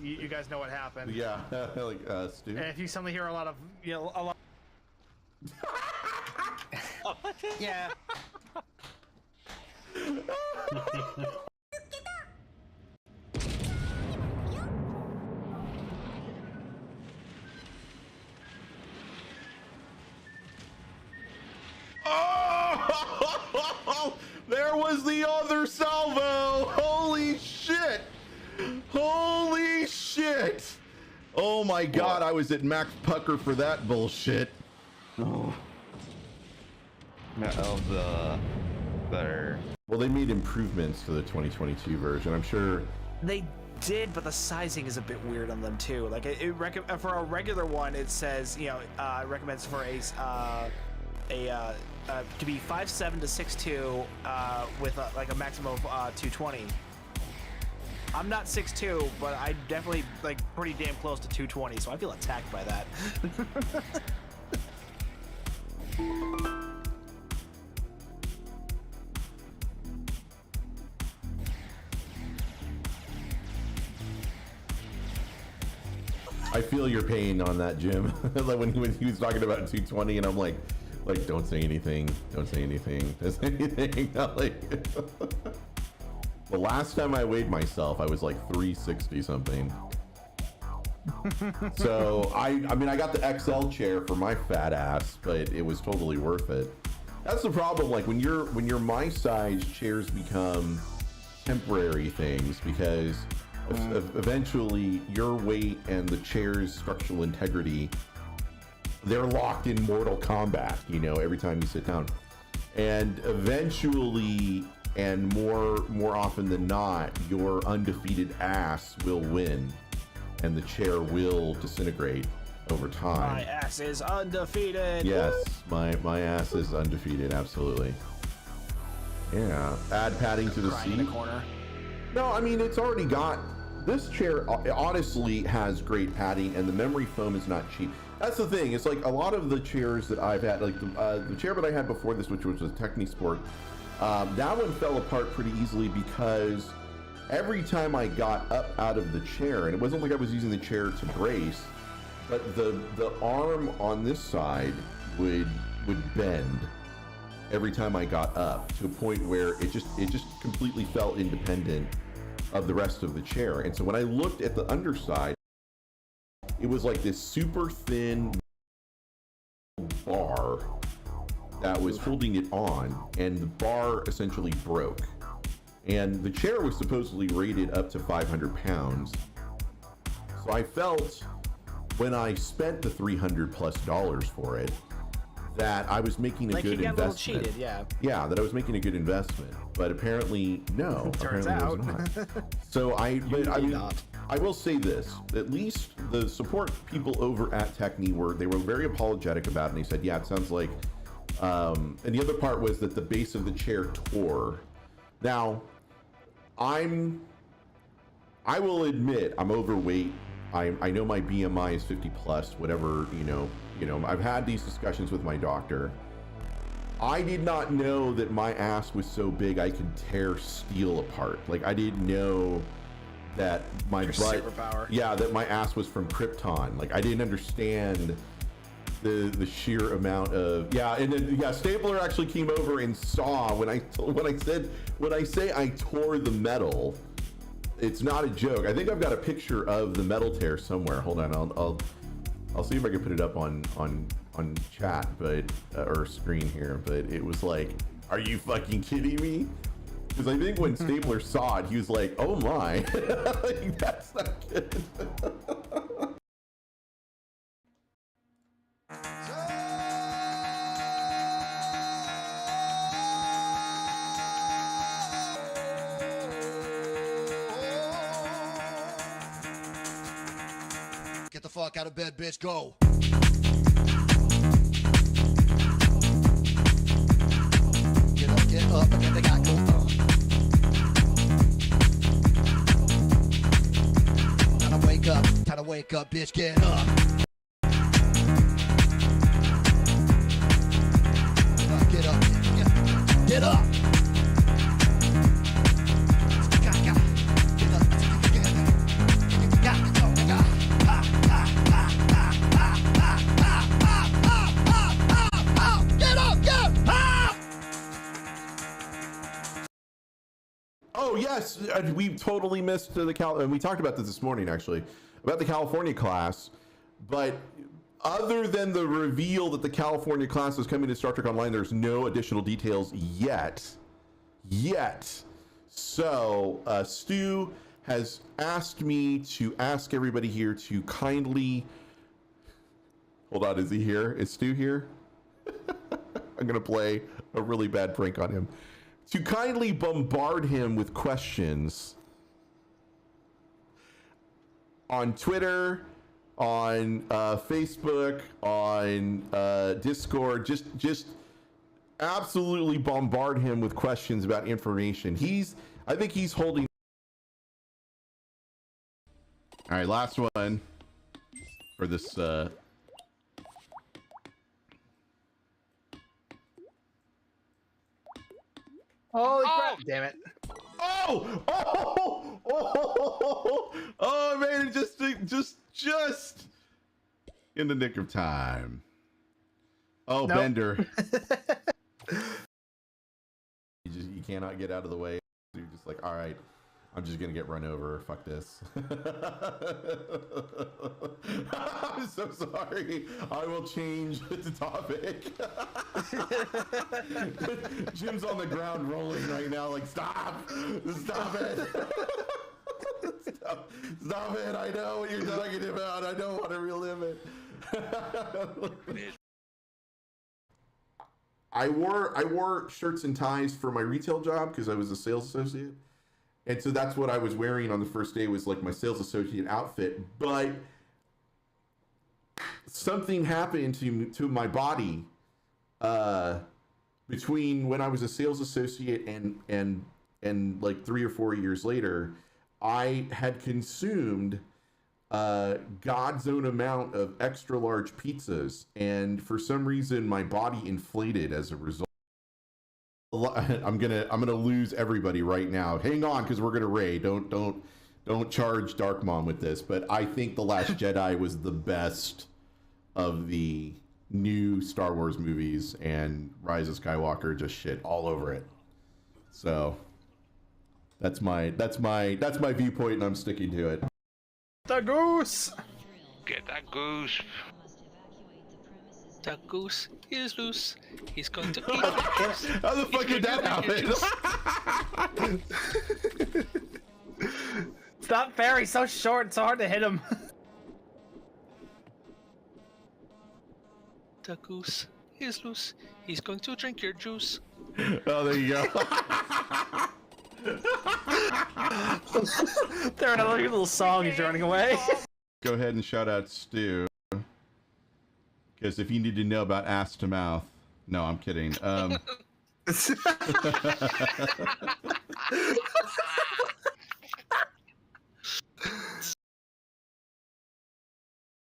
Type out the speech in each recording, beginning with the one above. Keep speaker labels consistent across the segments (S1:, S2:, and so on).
S1: You guys know what happened.
S2: Yeah, like Stu.
S1: And if you suddenly hear a lot of, a lot. Yeah.
S2: Oh, there was the other salvo. Holy shit. Holy shit. Oh my God, I was at Max Pucker for that bullshit.
S3: Oh. That was better.
S2: Well, they made improvements to the 2022 version. I'm sure
S1: They did, but the sizing is a bit weird on them too. Like for a regular one, it says it recommends for to be 5'7" to 6'2" with like a maximum of 220. I'm not 6'2", but I'm definitely like pretty damn close to 220, so I feel attacked by that.
S2: I feel your pain on that, Jim. Like when he was talking about 220, and I'm like, don't say anything, don't say anything, don't say anything. Like, the last time I weighed myself, I was like 360 something. So I mean, I got the XL chair for my fat ass, but it was totally worth it. That's the problem. Like when you're my size, chairs become temporary things because eventually your weight and the chair's structural integrity, they're locked in Mortal Kombat, every time you sit down. And eventually, and more often than not, your undefeated ass will win and the chair will disintegrate over time.
S1: My ass is undefeated.
S2: Yes, my ass is undefeated, absolutely. Yeah, add padding to the
S1: Crying
S2: seat.
S1: in the corner.
S2: No, I mean, it's already got, this chair honestly has great padding, and the memory foam is not cheap. That's the thing. It's like a lot of the chairs that I've had, like the chair that I had before this, which was a Technisport, that one fell apart pretty easily because every time I got up out of the chair, and it wasn't like I was using the chair to brace, but the arm on this side would bend every time I got up to a point where it just completely fell independent of the rest of the chair. And so when I looked at the underside, it was like this super thin bar that was holding it on, and the bar essentially broke. And the chair was supposedly rated up to 500 pounds. So I felt when I spent the $300+ for it, that I was making a good investment.
S1: Like you got a little cheated, yeah.
S2: Yeah, that I was making a good investment, but apparently no.
S1: Turns
S2: apparently
S1: out.
S2: it was not. So I will say this: at least the support people over at Techni were very apologetic about it. And they said, yeah, it sounds like. And the other part was that the base of the chair tore. Now, I will admit I'm overweight. I know my BMI is 50+, whatever, I've had these discussions with my doctor. I did not know that my ass was so big I could tear steel apart. Like, I didn't know that my
S1: superpower.
S2: Yeah, that my ass was from Krypton. Like, I didn't understand the sheer amount of, and then Stapler actually came over and saw when I say I tore the metal. It's not a joke. I think I've got a picture of the metal tear somewhere. Hold on, I'll see if I can put it up on chat, but or screen here. But it was like, are you fucking kidding me? Because I think when Stapler saw it, he was like, oh my, like, that's not good.
S4: Get the fuck out of bed, bitch, go. Get up, and they got go on. Time to wake up, bitch, get up. Get up, get up. Get up.
S2: yes, we totally missed the and we talked about this morning actually about the California class, but other than the reveal that the California class is coming to Star Trek Online, there's no additional details yet. So Stu has asked me to ask everybody here to kindly hold on. Is he here? Is Stu here? I'm gonna play a really bad prank on him. To kindly bombard him with questions on Twitter, on Facebook, on Discord. Just absolutely bombard him with questions about information. I think he's holding. All right, last one for this.
S1: Holy crap! Damn it!
S2: I made it just in the nick of time. Oh, nope. Bender. You cannot get out of the way. You're just like, all right, I'm just gonna get run over. Fuck this. I'm so sorry. I will change the topic. Jim's on the ground rolling right now, like, stop it. Stop it. I know what you're talking about. I don't want to relive it. I wore shirts and ties for my retail job because I was a sales associate. And so that's what I was wearing on the first day, was like my sales associate outfit. But something happened to my body between when I was a sales associate and like 3 or 4 years later. I had consumed God's own amount of extra large pizzas, and for some reason my body inflated as a result. I'm gonna lose everybody right now. Hang on, because we're gonna raid. Don't charge Dark Mom with this, but I think The Last Jedi was the best of the new Star Wars movies, and Rise of Skywalker just shit all over it. So that's my viewpoint, and I'm sticking to it.
S1: The goose.
S5: Get that goose. The goose is loose. He's going to eat the goose.
S2: How the fuck did that happen?
S1: Stop, Barry. So short. It's so hard to hit him.
S5: The goose is loose. He's going to drink your juice.
S2: Oh, there you go.
S1: There are another little song. He's running away.
S2: Go ahead and shout out Stu. Because if you need to know about ass to mouth, no, I'm kidding. Thought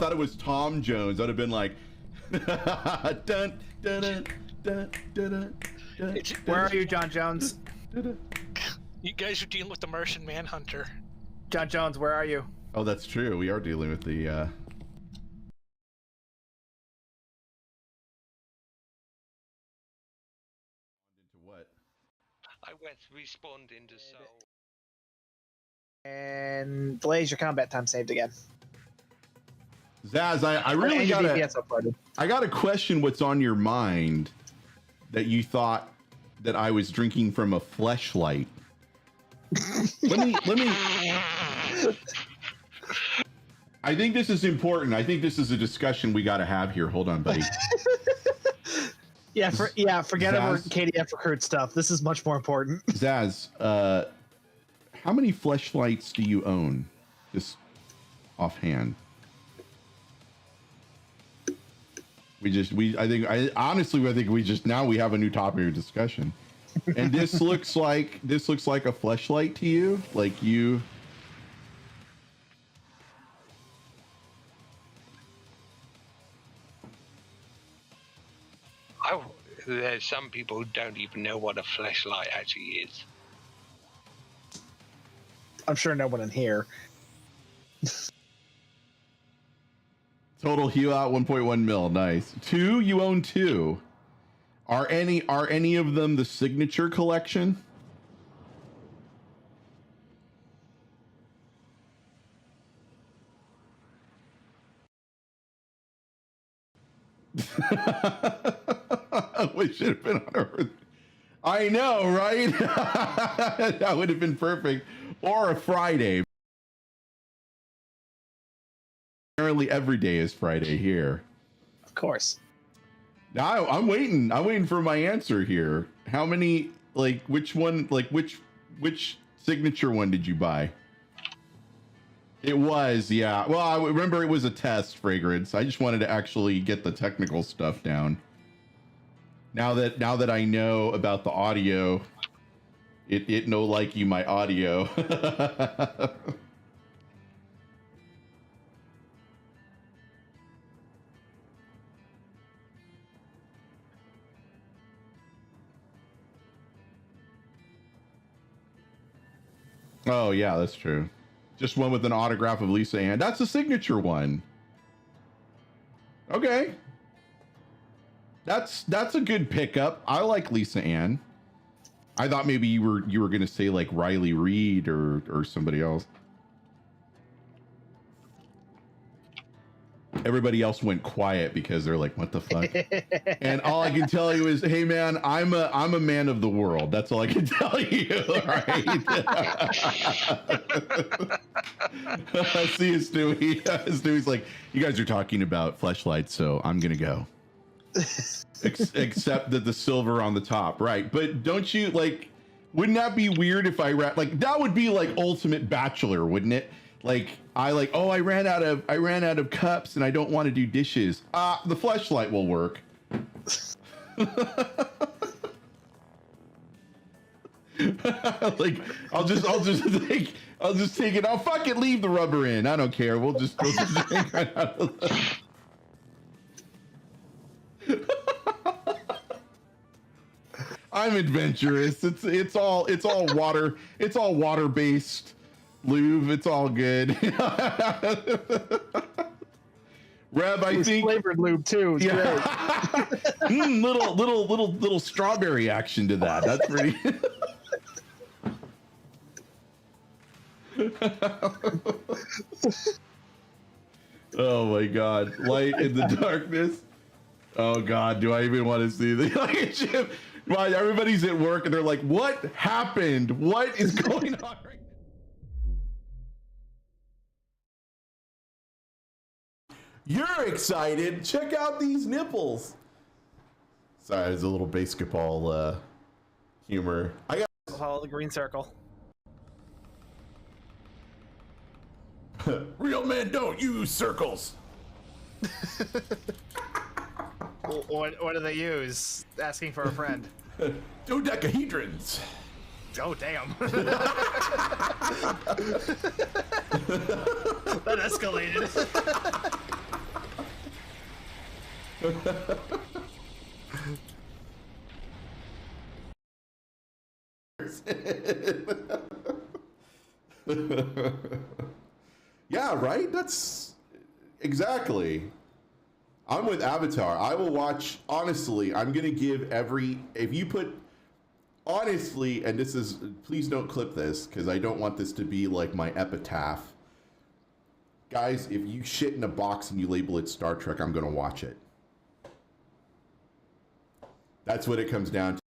S2: it was Tom Jones. I'd have been like, dun, dun, dun, dun, dun,
S1: where are you, John Jones?
S5: You guys are dealing with the Martian Manhunter.
S1: John Jones, where are you?
S2: Oh, that's true. We are dealing with the.
S5: I went respawned into Soul.
S1: And delays your combat time saved again.
S2: Zaz, I really got a question. What's on your mind that you thought that I was drinking from a fleshlight? let me. I think this is important. I think this is a discussion we got to have here. Hold on, buddy.
S1: Forget about KDF recruit stuff. This is much more important.
S2: Zaz, how many fleshlights do you own? Just offhand. I think we just now we have a new topic of discussion. And this looks like a fleshlight to you? Like you.
S5: There's some people who don't even know what a fleshlight actually is.
S1: I'm sure no one in here.
S2: Total heal out 1.1 mil. Nice. 2? You own 2. Are any of them the signature collection? We should have been on Earth. I know, right? That would have been perfect. Or a Friday. Apparently every day is Friday here.
S1: Of course.
S2: Now I'm waiting. I'm waiting for my answer here. How many, like, which one, like, which signature one did you buy? It was, yeah. Well, I remember it was a test fragrance. I just wanted to actually get the technical stuff down. Now that I know about the audio, it no like you my audio. Oh yeah, that's true. Just one with an autograph of Lisa Ann. That's a signature one. Okay. That's a good pickup. I like Lisa Ann. I thought maybe you were gonna say like Riley Reid or somebody else. Everybody else went quiet because they're like, what the fuck? And all I can tell you is, hey man, I'm a man of the world. That's all I can tell you. Right? See you, Stewie. Stewie's like, you guys are talking about fleshlights, so I'm gonna go. Except that the silver on the top, right? But don't you like? Wouldn't that be weird if I like? That would be like ultimate bachelor, wouldn't it? Like I ran out of cups and I don't want to do dishes. The fleshlight will work. Like I'll just take it. I'll fucking leave the rubber in. I don't care. We'll just drink right out of the... I'm adventurous. It's all water. It's all water based lube. It's all good. Rev, I think
S1: flavored lube too. It's
S2: yeah. Great. little strawberry action to that. That's pretty. Oh my God! Light in the darkness. Oh God, do I even want to see the Right, everybody's at work and they're like, what happened? What is going on right now? You're excited. Check out these nipples. Sorry, there's a little basketball humor. I got
S1: follow the green circle.
S2: real men don't use circles.
S1: What do they use? Asking for a friend.
S2: Dodecahedrons.
S1: Oh, damn. That escalated.
S2: Yeah, right? That's exactly. I'm with Avatar. I will watch, honestly, I'm going to give if you put, honestly, and this is, please don't clip this because I don't want this to be like my epitaph. Guys, if you shit in a box and you label it Star Trek, I'm going to watch it. That's what it comes down to.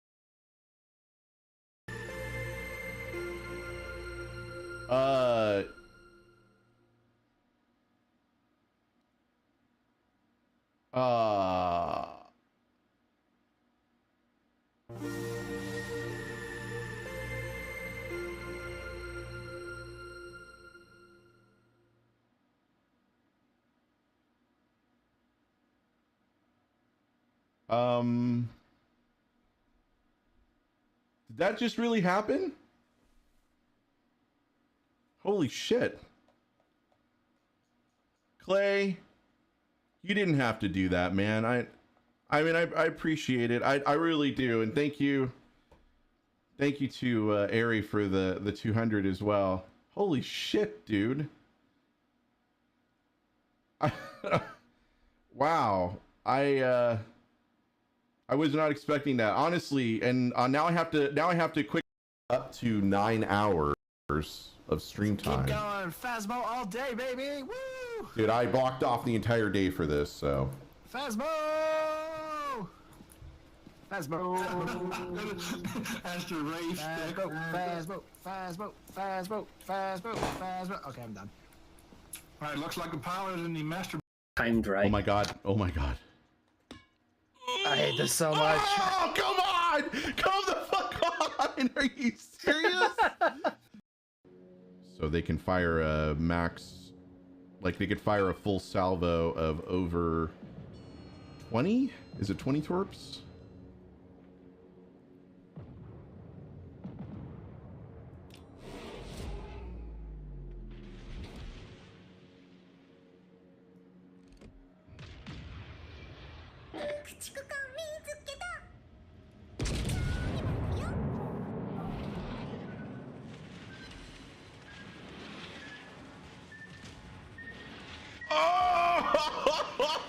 S2: Did that just really happen? Holy shit. Clay, you didn't have to do that, man. I mean, I appreciate it. I really do. And thank you. Thank you to Ari for the 200 as well. Holy shit, dude. Wow. I was not expecting that, honestly. And now I have to quick up to 9 hours of stream time.
S1: Keep going, Phasmo all day, baby. Woo!
S2: Dude, I blocked off the entire day for this, so.
S1: Phasmo! Phasmo!
S6: That's the race.
S1: Phasmo! Okay, I'm done.
S6: All right, looks like the power is in the master.
S7: Timed right.
S2: Oh my god. Oh my god.
S1: I hate this so much.
S2: Oh, come on! Come the fuck on! Are you serious? So they can fire a max, like they could fire a full salvo of over 20? Is it 20 torps?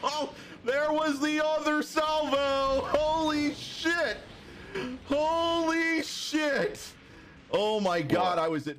S2: Oh, there was the other salvo. Holy shit. Holy shit. Oh my god, I was at...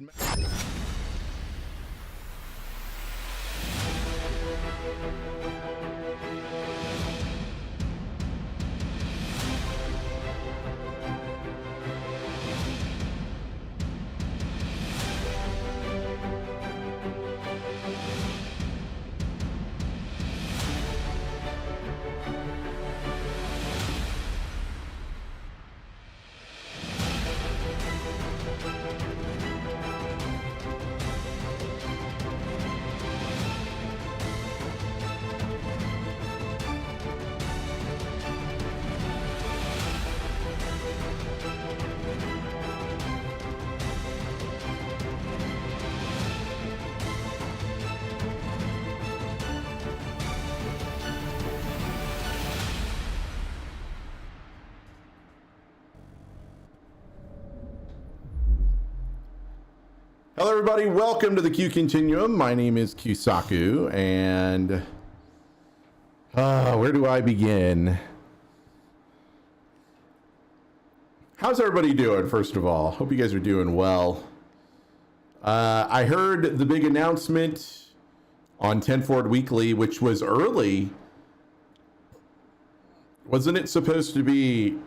S2: Hello everybody, welcome to the Q Continuum. My name is Qsaku, and where do I begin? How's everybody doing, first of all? Hope you guys are doing well. I heard the big announcement on 10 Forward Weekly, which was early. Wasn't it supposed to be...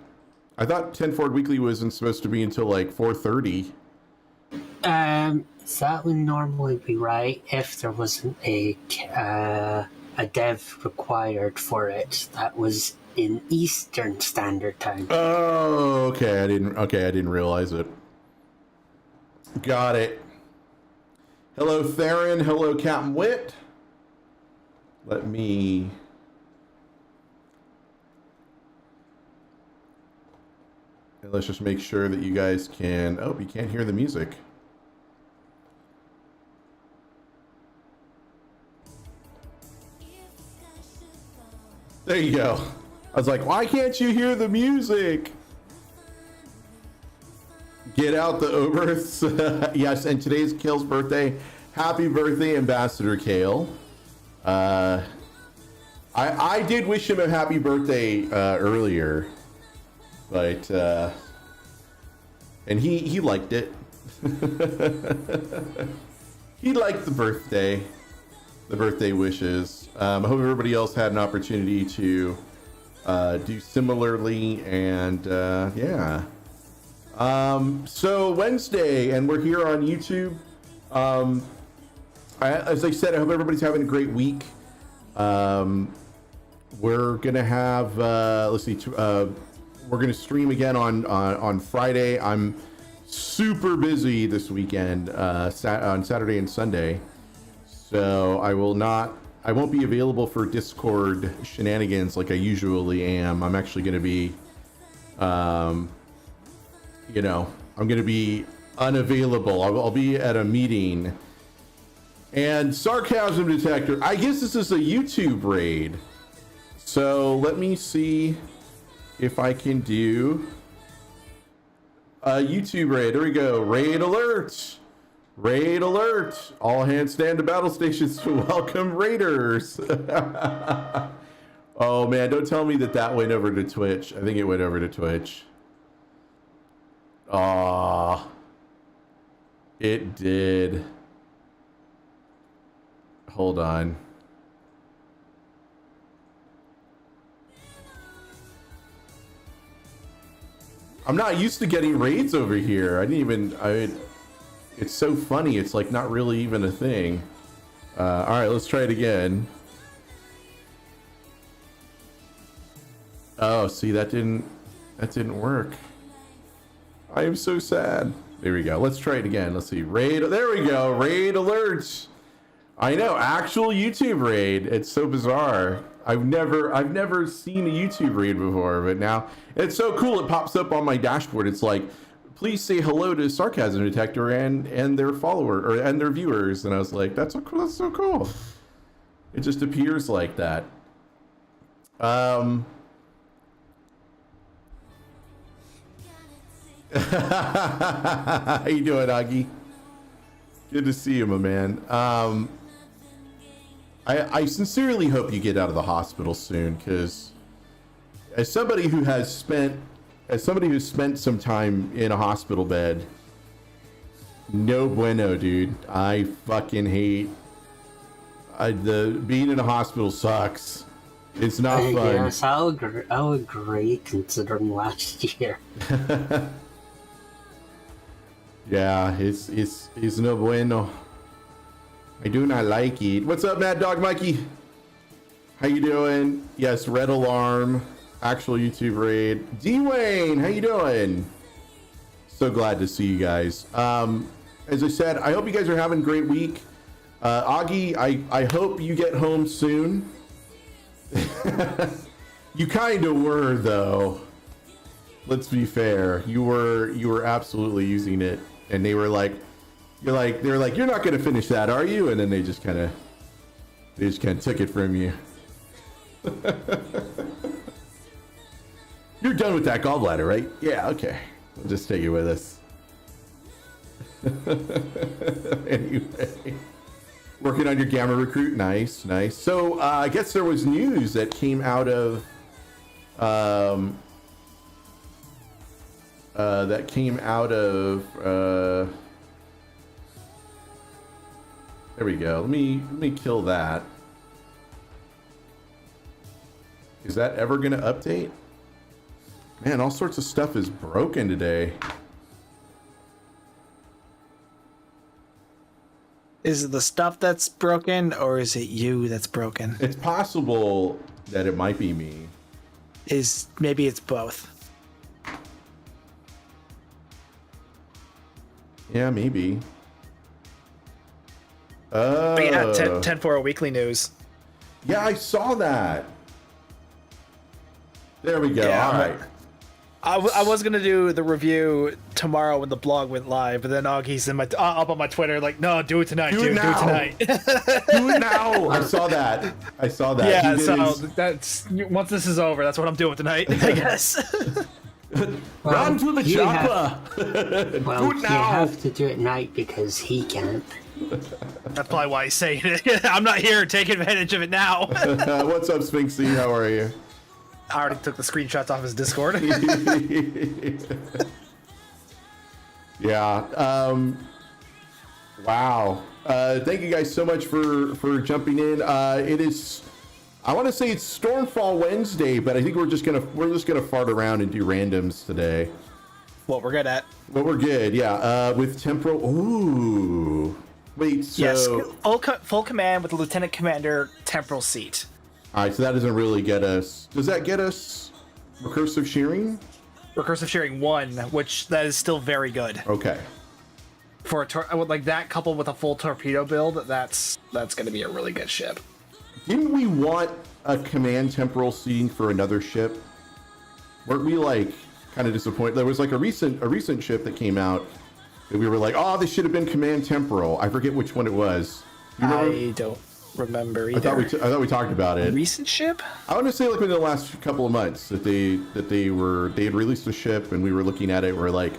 S2: I thought 10 Forward Weekly wasn't supposed to be until like 4:30.
S7: That would normally be right if there wasn't a dev required for it that was in Eastern Standard Time.
S2: Oh, okay. I didn't realize it. Got it. Hello, Theron. Hello, Captain Wit. Let's just make sure that you guys can... Oh, you can't hear the music. There you go. I was like, why can't you hear the music? Get out the Oberths. Yes, and today's Kale's birthday. Happy birthday, Ambassador Kale. I did wish him a happy birthday earlier, but and he liked it. He liked the birthday wishes. I hope everybody else had an opportunity to do similarly, and yeah. So Wednesday, and we're here on YouTube. As I said, I hope everybody's having a great week. We're gonna have we're gonna stream again on Friday. I'm super busy this weekend, on Saturday and Sunday, so I won't be available for Discord shenanigans like I usually am. I'm actually gonna be, I'm gonna be unavailable. I'll be at a meeting. And sarcasm detector, I guess this is a YouTube raid. So let me see if I can do a YouTube raid. There we go. Raid alert. Raid alert. All hands stand to battle stations to welcome raiders. Oh man, don't tell me that went over to Twitch. I think it went over to Twitch. Aw. It did. Hold on. I'm not used to getting raids over here. It's so funny. It's like not really even a thing. All right, let's try it again. Oh, see, that didn't work. I am so sad. There we go. Let's try it again. Let's see. Raid. There we go. Raid alerts. I know. Actual YouTube raid. It's so bizarre. I've never seen a YouTube raid before, but now it's so cool. It pops up on my dashboard. It's like, please say hello to Sarcasm Detector and their follower and their viewers. And I was like, that's so cool. That's so cool. It just appears like that. How you doing, Augie? Good to see you, my man. I sincerely hope you get out of the hospital soon, because as somebody who's spent some time in a hospital bed, no bueno, dude. I fucking hate being in a hospital sucks. It's not fun.
S7: Yes, I'll agree considering last year.
S2: Yeah, it's no bueno. I do not like it. What's up, Mad Dog Mikey? How you doing? Yes, Red Alarm, actual YouTube raid. D-Wayne, how you doing? So glad to see you guys. As I said, I hope you guys are having a great week. Augie, I hope you get home soon. You kind of were, though. Let's be fair. You were absolutely using it, and they were like, you're not gonna finish that, are you? And then they just kind of took it from you. You're done with that gallbladder, right? Yeah, okay. We'll just take it with us. Anyway, working on your Gamma Recruit, nice. So I guess there was news that came out of there we go. Let me kill that. Is that ever gonna update? Man, all sorts of stuff is broken today.
S1: Is it the stuff that's broken, or is it you that's broken?
S2: It's possible that it might be me.
S1: Maybe it's both.
S2: Yeah, maybe.
S1: But yeah, 10-4 weekly news.
S2: Yeah, I saw that. There we go.
S1: Yeah,
S2: all right.
S1: I was gonna do the review tomorrow when the blog went live, but then Augie's up on my Twitter like, no, do it tonight, dude. Do it tonight.
S2: Do it now. I saw that.
S1: Yeah, so that's once this is over, that's what I'm doing tonight, I guess.
S2: Run to the chopper.
S7: Well, you have to do it at night because he can't.
S1: That's probably why he's saying it. I'm not here. Take advantage of it now.
S2: What's up, Sphinxy? How are you?
S1: I already took the screenshots off his Discord.
S2: Yeah. Wow. Thank you guys so much for jumping in. It is, I want to say it's Stormfall Wednesday, but I think we're just gonna fart around and do randoms today.
S1: What we're good at.
S2: But we're good, yeah. With Temporal. Ooh. Wait. So.
S1: Yes. Full command with the Lieutenant Commander Temporal seat.
S2: All right. So that doesn't really get us. Does that get us recursive shearing?
S1: Recursive shearing 1, which that is still very good.
S2: Okay.
S1: For like that coupled with a full torpedo build, that's going to be a really good ship.
S2: Didn't we want a command temporal seating for another ship? Weren't we like kind of disappointed? There was like a recent ship that came out that we were like, oh, this should have been command temporal. I forget which one it was.
S1: I don't remember either.
S2: I thought we talked about it.
S1: A recent ship?
S2: I want to say like within the last couple of months that they had released a ship and we were looking at it. We're like,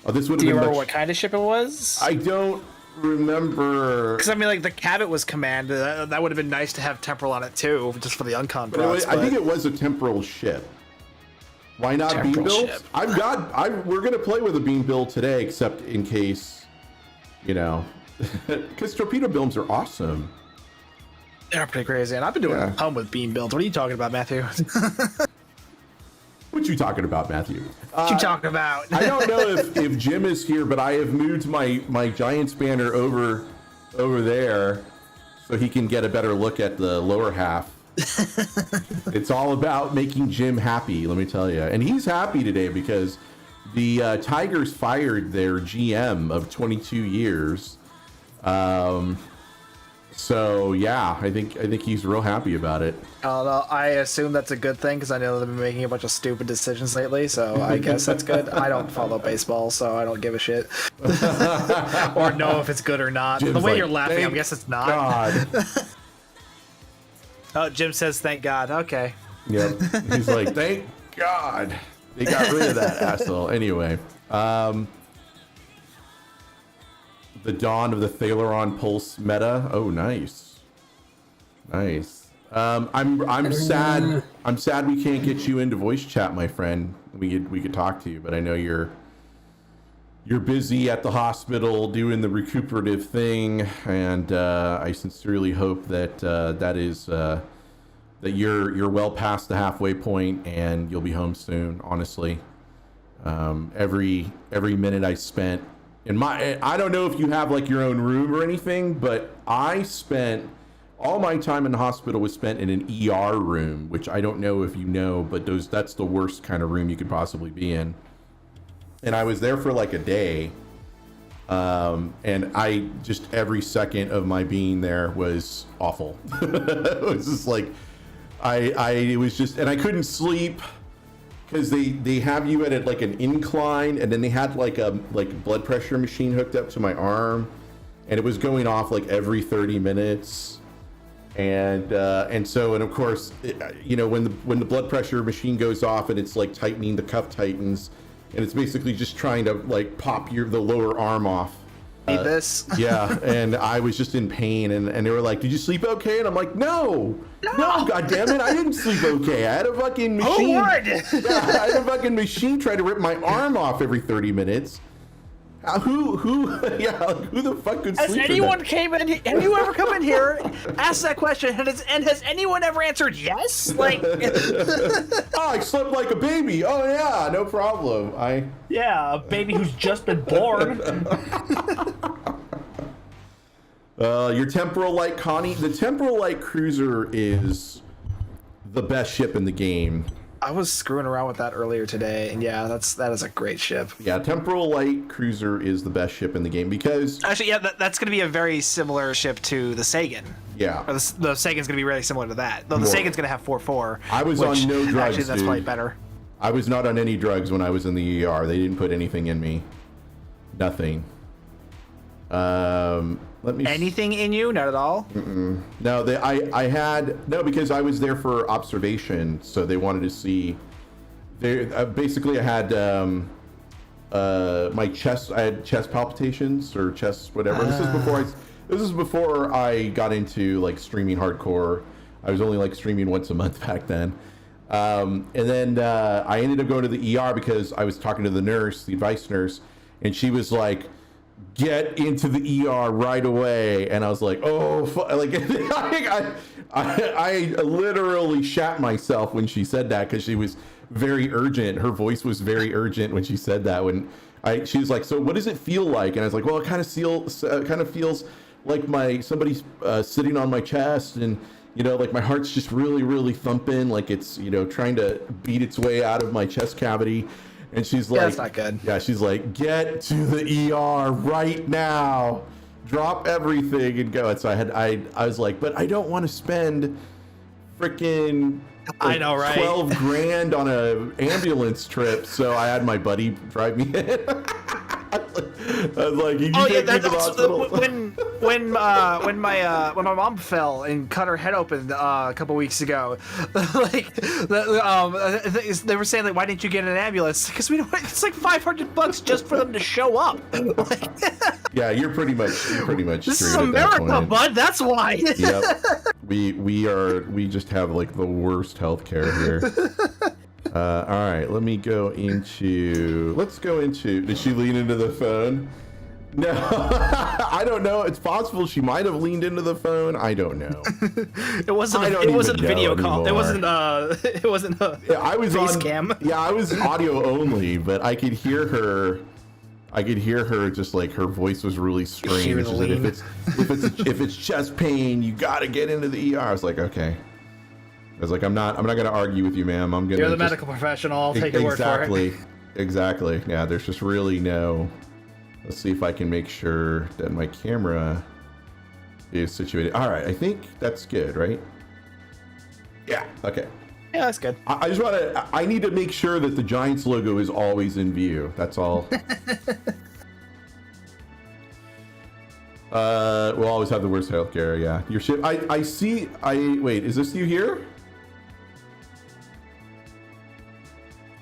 S2: oh, this would have been.
S1: Do you remember what kind of ship it was?
S2: I don't remember.
S1: Because I mean, like the Cabot was command. That would have been nice to have temporal on it too, just for the uncon.
S2: I think it was a temporal ship. Why not beam builds? We're gonna play with a beam build today, except in case, because torpedo builds are awesome.
S1: They're pretty crazy, and I've been doing a ton with beam builds. What are you talking about, Matthew?
S2: Which what you talking about, Matthew.
S1: What you talking about?
S2: I don't know if Jim is here, but I have moved my Giants banner over there so he can get a better look at the lower half. It's all about making Jim happy, let me tell you. And he's happy today because the Tigers fired their GM of 22 years. So yeah, I think he's real happy about it.
S1: I don't know. I assume that's a good thing because I know they've been making a bunch of stupid decisions lately. So I guess that's good. I don't follow baseball, so I don't give a shit or know if it's good or not.
S2: Jim's
S1: the way
S2: like,
S1: you're laughing, I
S2: "Thank
S1: guess it's not.
S2: God.
S1: Oh, Jim says, "Thank God." Okay.
S2: Yep. He's like, thank God they got rid of that asshole. Anyway, the dawn of the Thaleron Pulse meta. Oh, nice. I'm sad. I'm sad we can't get you into voice chat, my friend. We could talk to you, but I know you're busy at the hospital doing the recuperative thing, and I sincerely hope that that you're well past the halfway point and you'll be home soon. Honestly, every minute I spent I don't know if you have like your own room or anything, but I spent all my time in the hospital was spent in an ER room, which I don't know if you know, but that's the worst kind of room you could possibly be in. And I was there for like a day. And I just, every second of my being there was awful. It was just like, it was just, and I couldn't sleep because they have you at like an incline, and then they had like a blood pressure machine hooked up to my arm, and it was going off like every 30 minutes. And of course, when the blood pressure machine goes off and it's like tightening, the cuff tightens, and it's basically just trying to like pop the lower arm off.
S1: Need this?
S2: Yeah, and I was just in pain, and they were like, "Did you sleep okay?" And I'm like, No, God damn it, I didn't sleep okay. I had a fucking machine.
S1: Who would?
S2: Yeah, I had a fucking machine try to rip my arm off every 30 minutes. Who the fuck could
S1: Has
S2: sleep?
S1: anyone came in? Have you ever come in here, asked that question, and has anyone ever answered yes? Like,
S2: Oh, I slept like a baby. Oh yeah, no problem.
S1: yeah, a baby who's just been born.
S2: Your Temporal Light, Connie. The Temporal Light Cruiser is the best ship in the game.
S1: I was screwing around with that earlier today, and yeah, that is a great ship.
S2: Yeah, Temporal Light Cruiser is the best ship in the game because
S1: Actually, yeah, that's going to be a very similar ship to the Sagan.
S2: yeah,
S1: Or the Sagan's going to be really similar to that. Though the
S2: More.
S1: Sagan's going to have 4.4.
S2: I was on no drugs,
S1: Actually, that's
S2: dude.
S1: probably better.
S2: I was not on any drugs when I was in the ER. They didn't put anything in me. Nothing. Let me.
S1: Anything in you? Not at all.
S2: No, I had no, because I was there for observation, so they wanted to see. Basically, I had my chest. I had chest palpitations or chest whatever. This is before I got into like streaming hardcore. I was only like streaming once a month back then. And then I ended up going to the ER because I was talking to the nurse, the advice nurse, and she was like, "Get into the ER right away." And I was like, "Oh, like I literally shat myself when she said that, because she was very urgent. Her voice was very urgent when she said that. She was like, "So what does it feel like?" And I was like, "Well, it kind of feels like somebody's sitting on my chest, and like my heart's just really, really thumping, like it's trying to beat its way out of my chest cavity." And she's like,
S1: that's not good.
S2: Yeah, she's like, "Get to the ER right now. Drop everything and go." And so I was like, "But I don't want to spend freaking
S1: I know, right?
S2: 12 grand on a ambulance trip." So I had my buddy drive me in. I was like, "You
S1: Oh yeah,
S2: take me to the hospital."
S1: when my mom fell and cut her head open a couple weeks ago, they were saying like, "Why didn't you get an ambulance?" Because we don't. It's like $500 just for them to show up.
S2: Yeah, you're pretty much
S1: This is
S2: screwed at that
S1: America,
S2: point.
S1: bud. That's why.
S2: Yep. We just have like the worst healthcare here. All right, let's go into. Did she lean into the phone? No, I don't know. It's possible she might have leaned into the phone. I don't know.
S1: It wasn't.
S2: I don't
S1: It wasn't a
S2: even
S1: video
S2: know
S1: call. It
S2: anymore.
S1: wasn't. It wasn't a
S2: Yeah, I was
S1: face
S2: on
S1: cam.
S2: Yeah, I was audio only, but I could hear her. I could hear her just like her voice was really strange.
S1: hear the
S2: She said,
S1: lean.
S2: if it's chest pain, you gotta get into the ER. I was like, okay. I was like, I'm not gonna argue with you, ma'am. I'm gonna.
S1: You're the
S2: just-
S1: medical professional. I'll take your word for it.
S2: Exactly. Yeah, there's just really no. Let's see if I can make sure that my camera is situated. All right, I think that's good, right? Yeah. Okay.
S1: Yeah, that's good.
S2: I just want to. I need to make sure that the Giants logo is always in view. That's all. We'll always have the worst healthcare. Yeah, your ship. I see. Wait. Is this you here?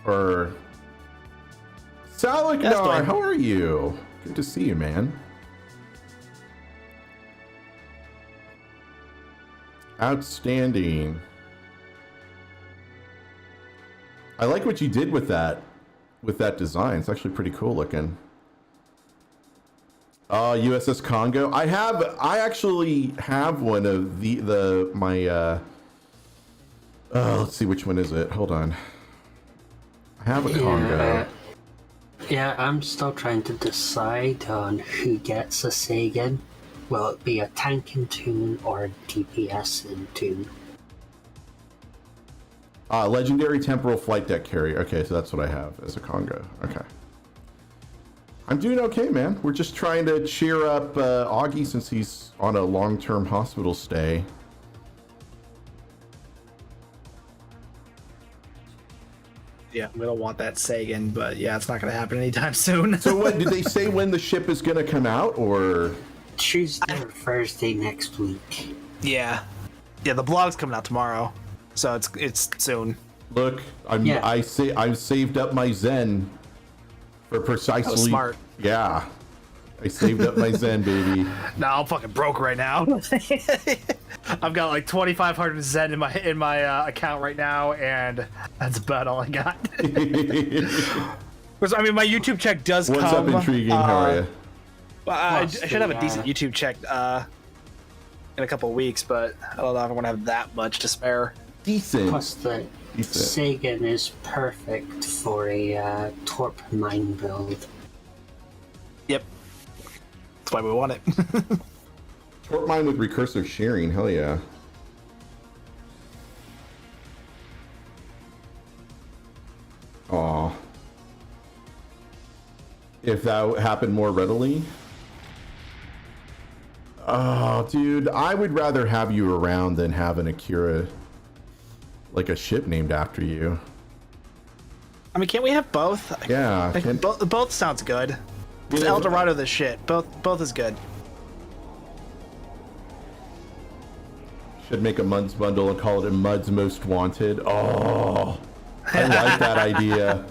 S2: Or Salik?
S1: Yes,
S2: No.
S1: Dwayne.
S2: How are you? Good to see you, man. Outstanding. I like what you did with that design. It's actually pretty cool looking. USS Congo. I actually have one of my let's see, which one is it? Hold on. I have a Congo.
S7: Yeah, I'm still trying to decide on who gets a Sagan. Will it be a tank in tune or a DPS in tune?
S2: Legendary temporal flight deck carrier. Okay, so that's what I have as a Congo. Okay. I'm doing okay, man. We're just trying to cheer up Augie since he's on a long-term hospital stay.
S1: Yeah, we don't want that Sagan, but yeah, it's not going to happen anytime soon.
S2: So what, did they say when the ship is going to come out, or?
S7: Tuesday or Thursday next week.
S1: Yeah, the blog's coming out tomorrow, so it's soon.
S2: Look, I've saved up my Zen for precisely.
S1: That was smart.
S2: Yeah, I saved up my Zen, baby.
S1: No, I'm fucking broke right now. I've got like 2,500 Zen in my account right now, and that's about all I got. Because I mean, my YouTube check does
S2: What's
S1: come.
S2: up, Intriguing? How are you?
S1: I
S7: Plus
S1: should have a
S7: the,
S1: decent YouTube check in a couple of weeks, but I don't know if I'm gonna have that much to spare.
S2: Decent.
S7: Plus the
S2: Decent.
S7: Sagan is perfect for a Torp mine build.
S1: Yep, that's why we want it.
S2: Torp mine with recursive shearing. Hell yeah. Aw. If that happened more readily. Oh, dude, I would rather have you around than have an Akira, like a ship named after you.
S1: I mean, can't we have both?
S2: Yeah.
S1: Like, both sounds good. It's
S2: Yeah.
S1: El Dorado the shit. Both is good.
S2: Should make a Muds bundle and call it a Muds Most Wanted. Oh, I like that idea.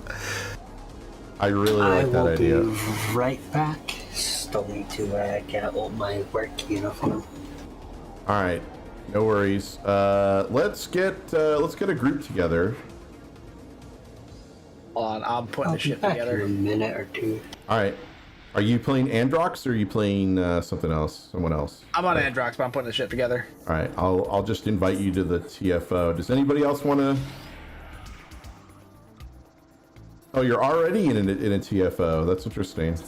S2: I really
S7: I
S2: like that
S7: will
S2: idea.
S7: be right back. Still need to get all my work uniform.
S2: All right, no worries. Let's get a group together.
S1: Hold on, I'm putting
S7: I'll
S1: the
S7: be
S1: shit
S7: back in
S1: together.
S7: a minute or two.
S2: All right, are you playing Androx or are you playing something else? Someone else?
S1: I'm on Androx, but I'm putting the shit together.
S2: All right, I'll just invite you to the TFO. Does anybody else want to? Oh, you're already in a TFO. That's interesting.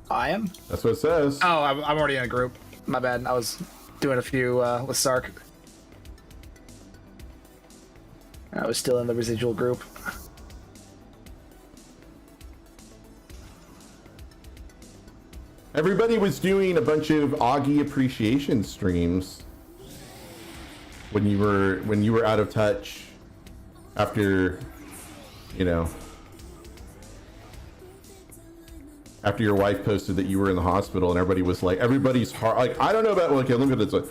S1: I am?
S2: That's what it says.
S1: Oh, I'm already in a group. My bad. I was doing a few with Sark. I was still in the residual group.
S2: Everybody was doing a bunch of Augie appreciation streams when you were out of touch after, you know, after your wife posted that you were in the hospital and everybody was like, everybody's heart, like, I don't know about, okay, let me put this.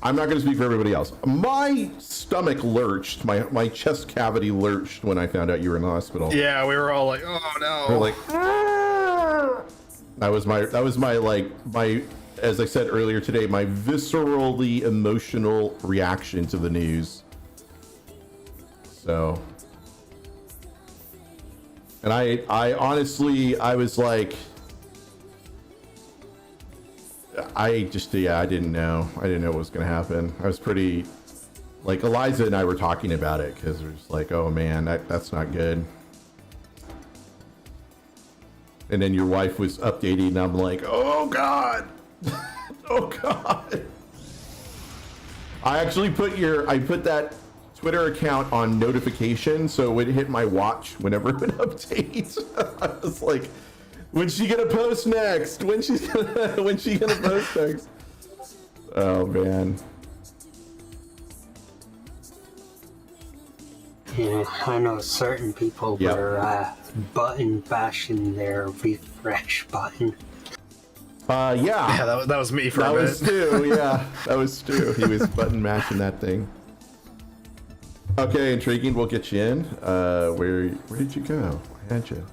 S2: I'm not going to speak for everybody else. My stomach lurched, my chest cavity lurched when I found out you were in the hospital.
S1: Yeah, we were all like, oh no.
S2: We're like, "Ah!" that was my like, as I said earlier today, my viscerally emotional reaction to the news. So, and I honestly, I was like, I didn't know. I didn't know what was going to happen. I was pretty, like, Eliza and I were talking about it because we're just like, oh man, that's not good. And then your wife was updating, and I'm like, oh God. Oh God. I actually put that Twitter account on notification so it would hit my watch whenever it would update. I was like, when's she gonna post next? When's she gonna post next? Oh man.
S7: Yeah, I know certain people
S2: Yep.
S7: were button bashing their refresh button.
S2: Yeah.
S1: Yeah, that was me for
S2: That
S1: a bit.
S2: was Stu, yeah. That was Stu. He was button mashing that thing. Okay, intriguing. We'll get you in. Where did you go? I had you.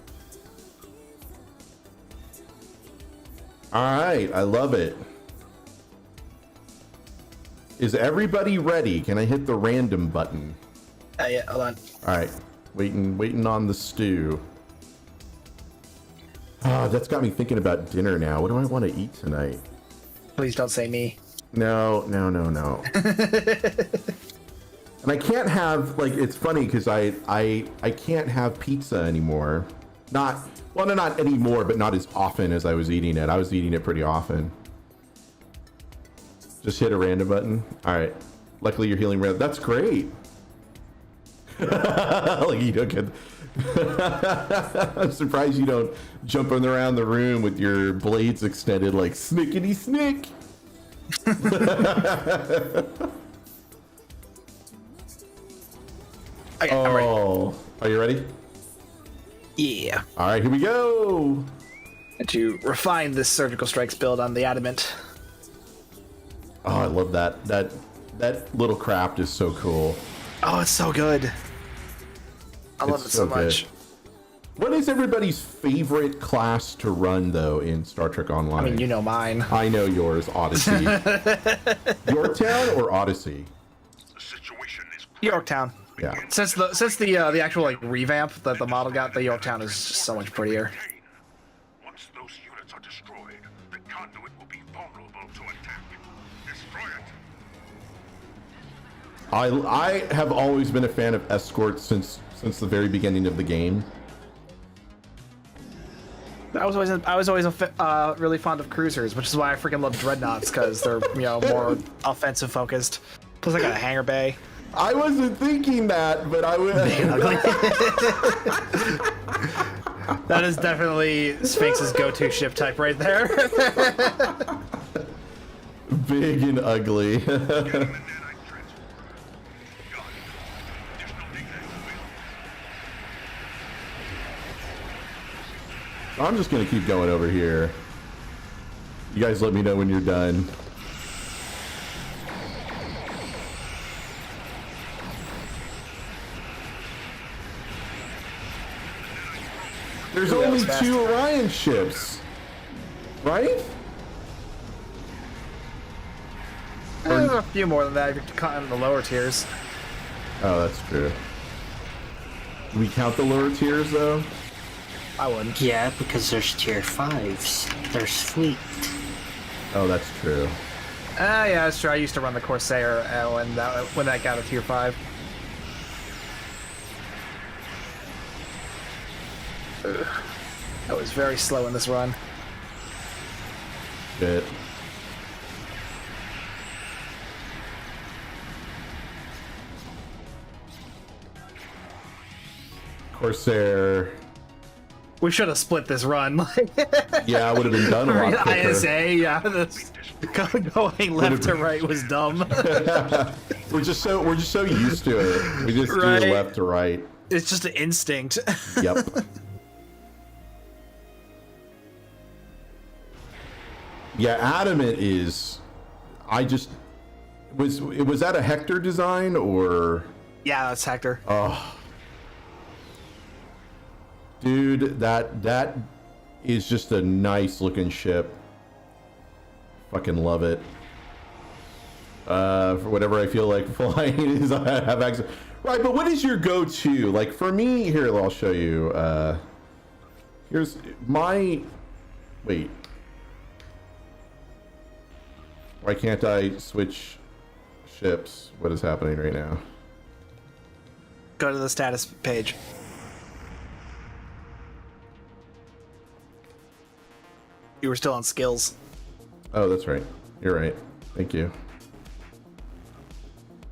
S2: All right, I love it. Is everybody ready? Can I hit the random button?
S1: Yeah, hold on.
S2: All right, waiting on the stew. Ah, that's got me thinking about dinner now. What do I want to eat tonight?
S1: Please don't say me.
S2: No. And I can't have, like, it's funny because I can't have pizza anymore. Not anymore, but not as often as I was eating it. I was eating it pretty often. Just hit a random button. All right. Luckily, you're healing random. That's great. Like, you don't get. I'm surprised you don't jump around the room with your blades extended like snickety snick.
S1: Okay, I'm ready.
S2: Oh, are you ready?
S1: Yeah.
S2: All right, here we go.
S1: And to refine this surgical strikes build on the adamant.
S2: Oh, I love that. That little craft is so cool.
S1: Oh, it's so good. I love
S2: It's
S1: it so
S2: so good.
S1: much.
S2: What is everybody's favorite class to run though in Star Trek Online?
S1: I mean, you know mine.
S2: I know yours, Odyssey. Yorktown or Odyssey?
S1: Yorktown.
S2: Yeah.
S1: Since the actual like revamp that the model got, the Yorktown is just so much prettier.
S8: Once those units are destroyed, the conduit will be vulnerable to attack. Destroy it.
S2: I have always been a fan of escorts since the very beginning of the game.
S1: I was always really fond of cruisers, which is why I freaking love dreadnoughts because they're more offensive focused. Plus, I got a hangar bay.
S2: I wasn't thinking that, but I would.
S1: That is definitely Sphinx's go-to ship type right there.
S2: Big and ugly. I'm just gonna keep going over here. You guys let me know when you're done. There's
S1: Ooh, that
S2: only
S1: was fast.
S2: 2 Orion ships, right?
S1: A few more than that if you're counting the lower tiers.
S2: Oh, that's true. Do we count the lower tiers though?
S1: I wouldn't.
S7: Yeah, because there's tier 5s. There's fleet.
S2: Oh, that's true.
S1: Yeah, that's true. I used to run the Corsair when that got a tier 5. Ugh. I was very slow in this run.
S2: Shit. Corsair.
S1: We should have split this run.
S2: Yeah, I would have been done a lot quicker.
S1: ISA, yeah. Going left to right was dumb.
S2: We're just so used to it. We just
S1: Right.
S2: do left to right.
S1: It's just an instinct.
S2: Yep. Yeah, Adamant is. Was that a Hector design or?
S1: Yeah, that's Hector.
S2: Oh, dude, that is just a nice looking ship. Fucking love it. For whatever I feel like flying is, I have access. Right, but what is your go-to? Like for me, here I'll show you. Here's my. Wait. Why can't I switch ships? What is happening right now?
S1: Go to the status page. You were still on skills.
S2: Oh, that's right. You're right. Thank you.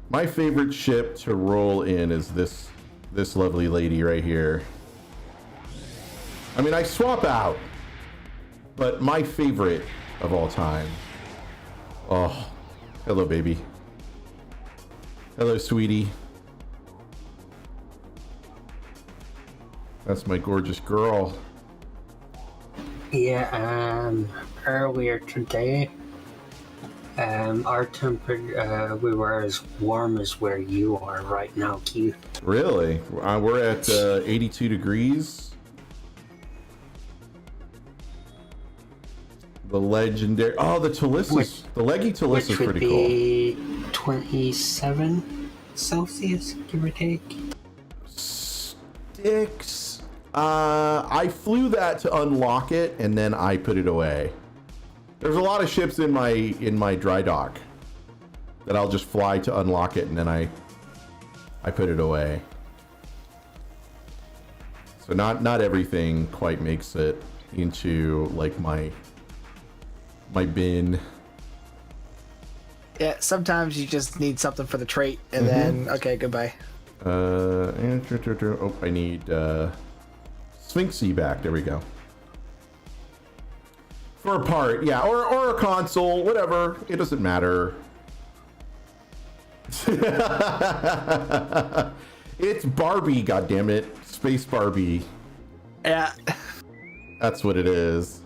S2: My favorite ship to roll in is this lovely lady right here. I mean, I swap out, but my favorite of all time. Oh, hello, baby. Hello, sweetie. That's my gorgeous girl.
S7: Yeah, earlier today, our temperature, we were as warm as where you are right now, Q.
S2: Really? We're at 82 degrees. The legendary. Oh, the Talissus. The leggy Talissus is
S7: Which would
S2: pretty cool.
S7: be 27 Celsius, give or take.
S2: Sticks. I flew that to unlock it, and then I put it away. There's a lot of ships in my dry dock that I'll just fly to unlock it, and then I put it away. So not everything quite makes it into like my bin.
S1: Yeah, sometimes you just need something for the trait, and then okay, goodbye.
S2: Oh, I need Sphinxy back. There we go. For a part, yeah, or a console, whatever. It doesn't matter. It's Barbie, goddammit. Space Barbie.
S1: Yeah.
S2: That's what it is.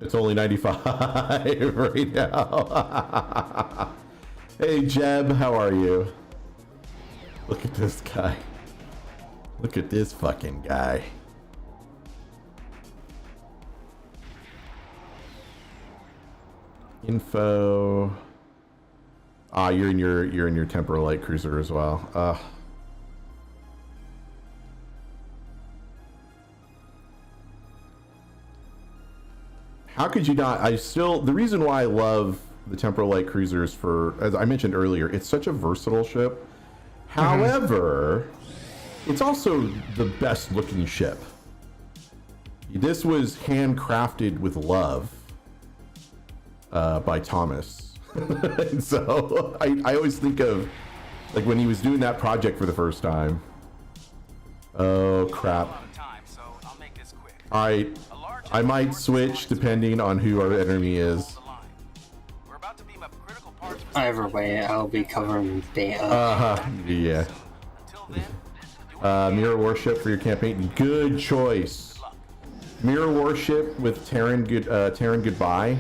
S2: It's only 95 right now. Hey Jeb, how are you? Look at this guy. Look at this fucking guy. Info. Ah, you're in your temporal light cruiser as well. How could you not? The reason why I love the temporal light cruisers as I mentioned earlier, it's such a versatile ship. However, it's also the best looking ship. This was handcrafted with love by Thomas. And so I always think of like when he was doing that project for the first time. Oh crap. I might switch depending on who our enemy is.
S7: Either way, I'll be covering data.
S2: Yeah. Mirror Warship for your campaign. Good choice. Mirror Warship with Terran Goodbye.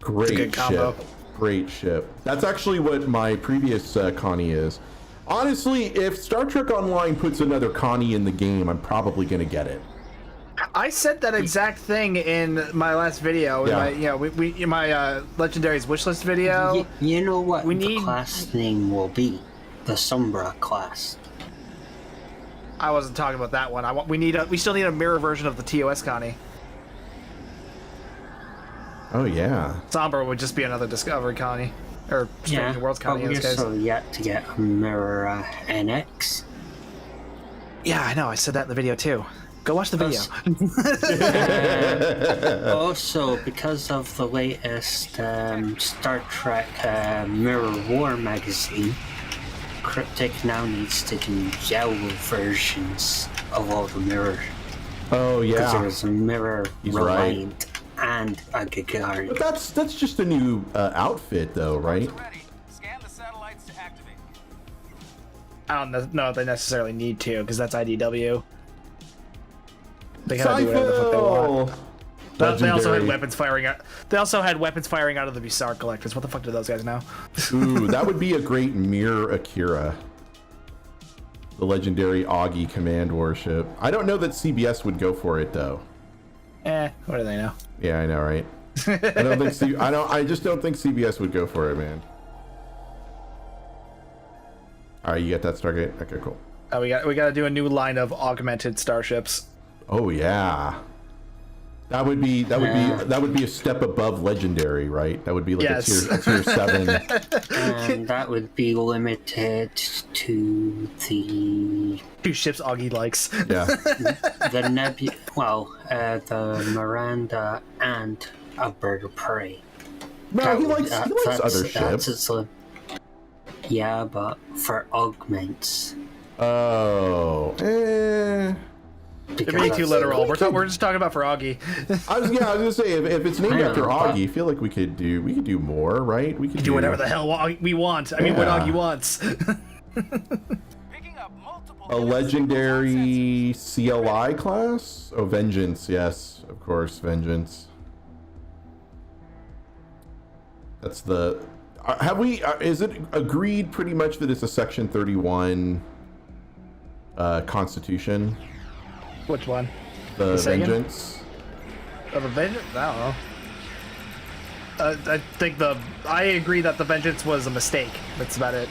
S2: Great
S1: good combo.
S2: ship. Great ship. That's actually what my previous Connie is. Honestly, if Star Trek Online puts another Connie in the game, I'm probably gonna get it.
S1: I said that exact thing in my last video.
S2: Yeah.
S1: In my Legendaries wishlist video.
S7: You know what
S1: we
S7: the
S1: need...
S7: class name will be? The Sombra class.
S1: I wasn't talking about that one. We still need a mirror version of the TOS Connie.
S2: Oh yeah.
S1: Sombra would just be another Discovery Connie. Or Strange Worlds Connie in
S7: but
S1: this
S7: we're
S1: case.
S7: still yet to get a mirror NX.
S1: Yeah, I know. I said that in the video too. Go watch the video.
S7: Also, because of the latest Star Trek Mirror War magazine, Cryptic now needs to do gel versions of all the mirrors.
S2: Oh yeah.
S7: Because there's a mirror
S2: He's
S7: Reliant and a Gagarin.
S2: But that's just a new outfit though, right?
S1: I don't know if they necessarily need to, because that's IDW. They kind of do whatever the fuck they want. But they also had weapons firing out. They also had weapons firing out of the Bizarre collectors. What the fuck do those guys know?
S2: Ooh, that would be a great mirror Akira. The legendary Augie command warship. I don't know that CBS would go for it though.
S1: What do they know?
S2: Yeah, I know, right? I just don't think CBS would go for it, man. All right, you got that Stargate? Okay, cool.
S1: We got to do a new line of augmented starships.
S2: Oh yeah. That would be a step above legendary, right? That would be like
S1: Yes.
S2: a tier 7.
S7: And that would be limited to the
S1: 2 ships Augie likes.
S2: Yeah.
S7: the the Miranda and a bird of prey.
S2: No, he likes other ships.
S7: Yeah, but for augments.
S2: Oh.
S1: You're being too literal. We're just talking about for Augie.
S2: I was gonna say if it's named after Augie, I feel like we could do more, right? We could
S1: Do whatever the hell we want. I mean, what Augie wants.
S2: A legendary CLI class? Oh, Vengeance, yes, of course, Vengeance. That's the. Have we? Is it agreed pretty much that it's a Section 31 Constitution?
S1: Which one?
S2: The Vengeance.
S1: The Vengeance? I don't know. I think I agree that the Vengeance was a mistake. That's about it.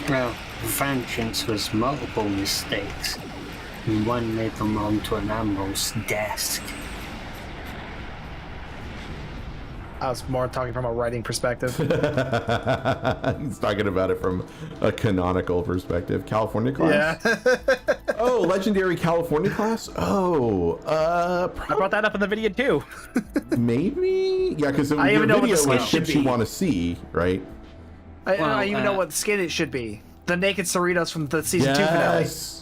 S7: Well, Vengeance was multiple mistakes. And one made them onto an admiral's desk.
S1: I was more talking from a writing perspective.
S2: He's talking about it from a canonical perspective. California class?
S1: Yeah.
S2: Oh, legendary California class? Oh,
S1: I brought that up in the video too.
S2: maybe? Yeah, because
S1: I even know what the
S2: video
S1: skin
S2: was
S1: should
S2: ships you
S1: be.
S2: want to see, right?
S1: I even know what skin it should be. The naked Cerritos from the season 2 finale.
S2: Yes.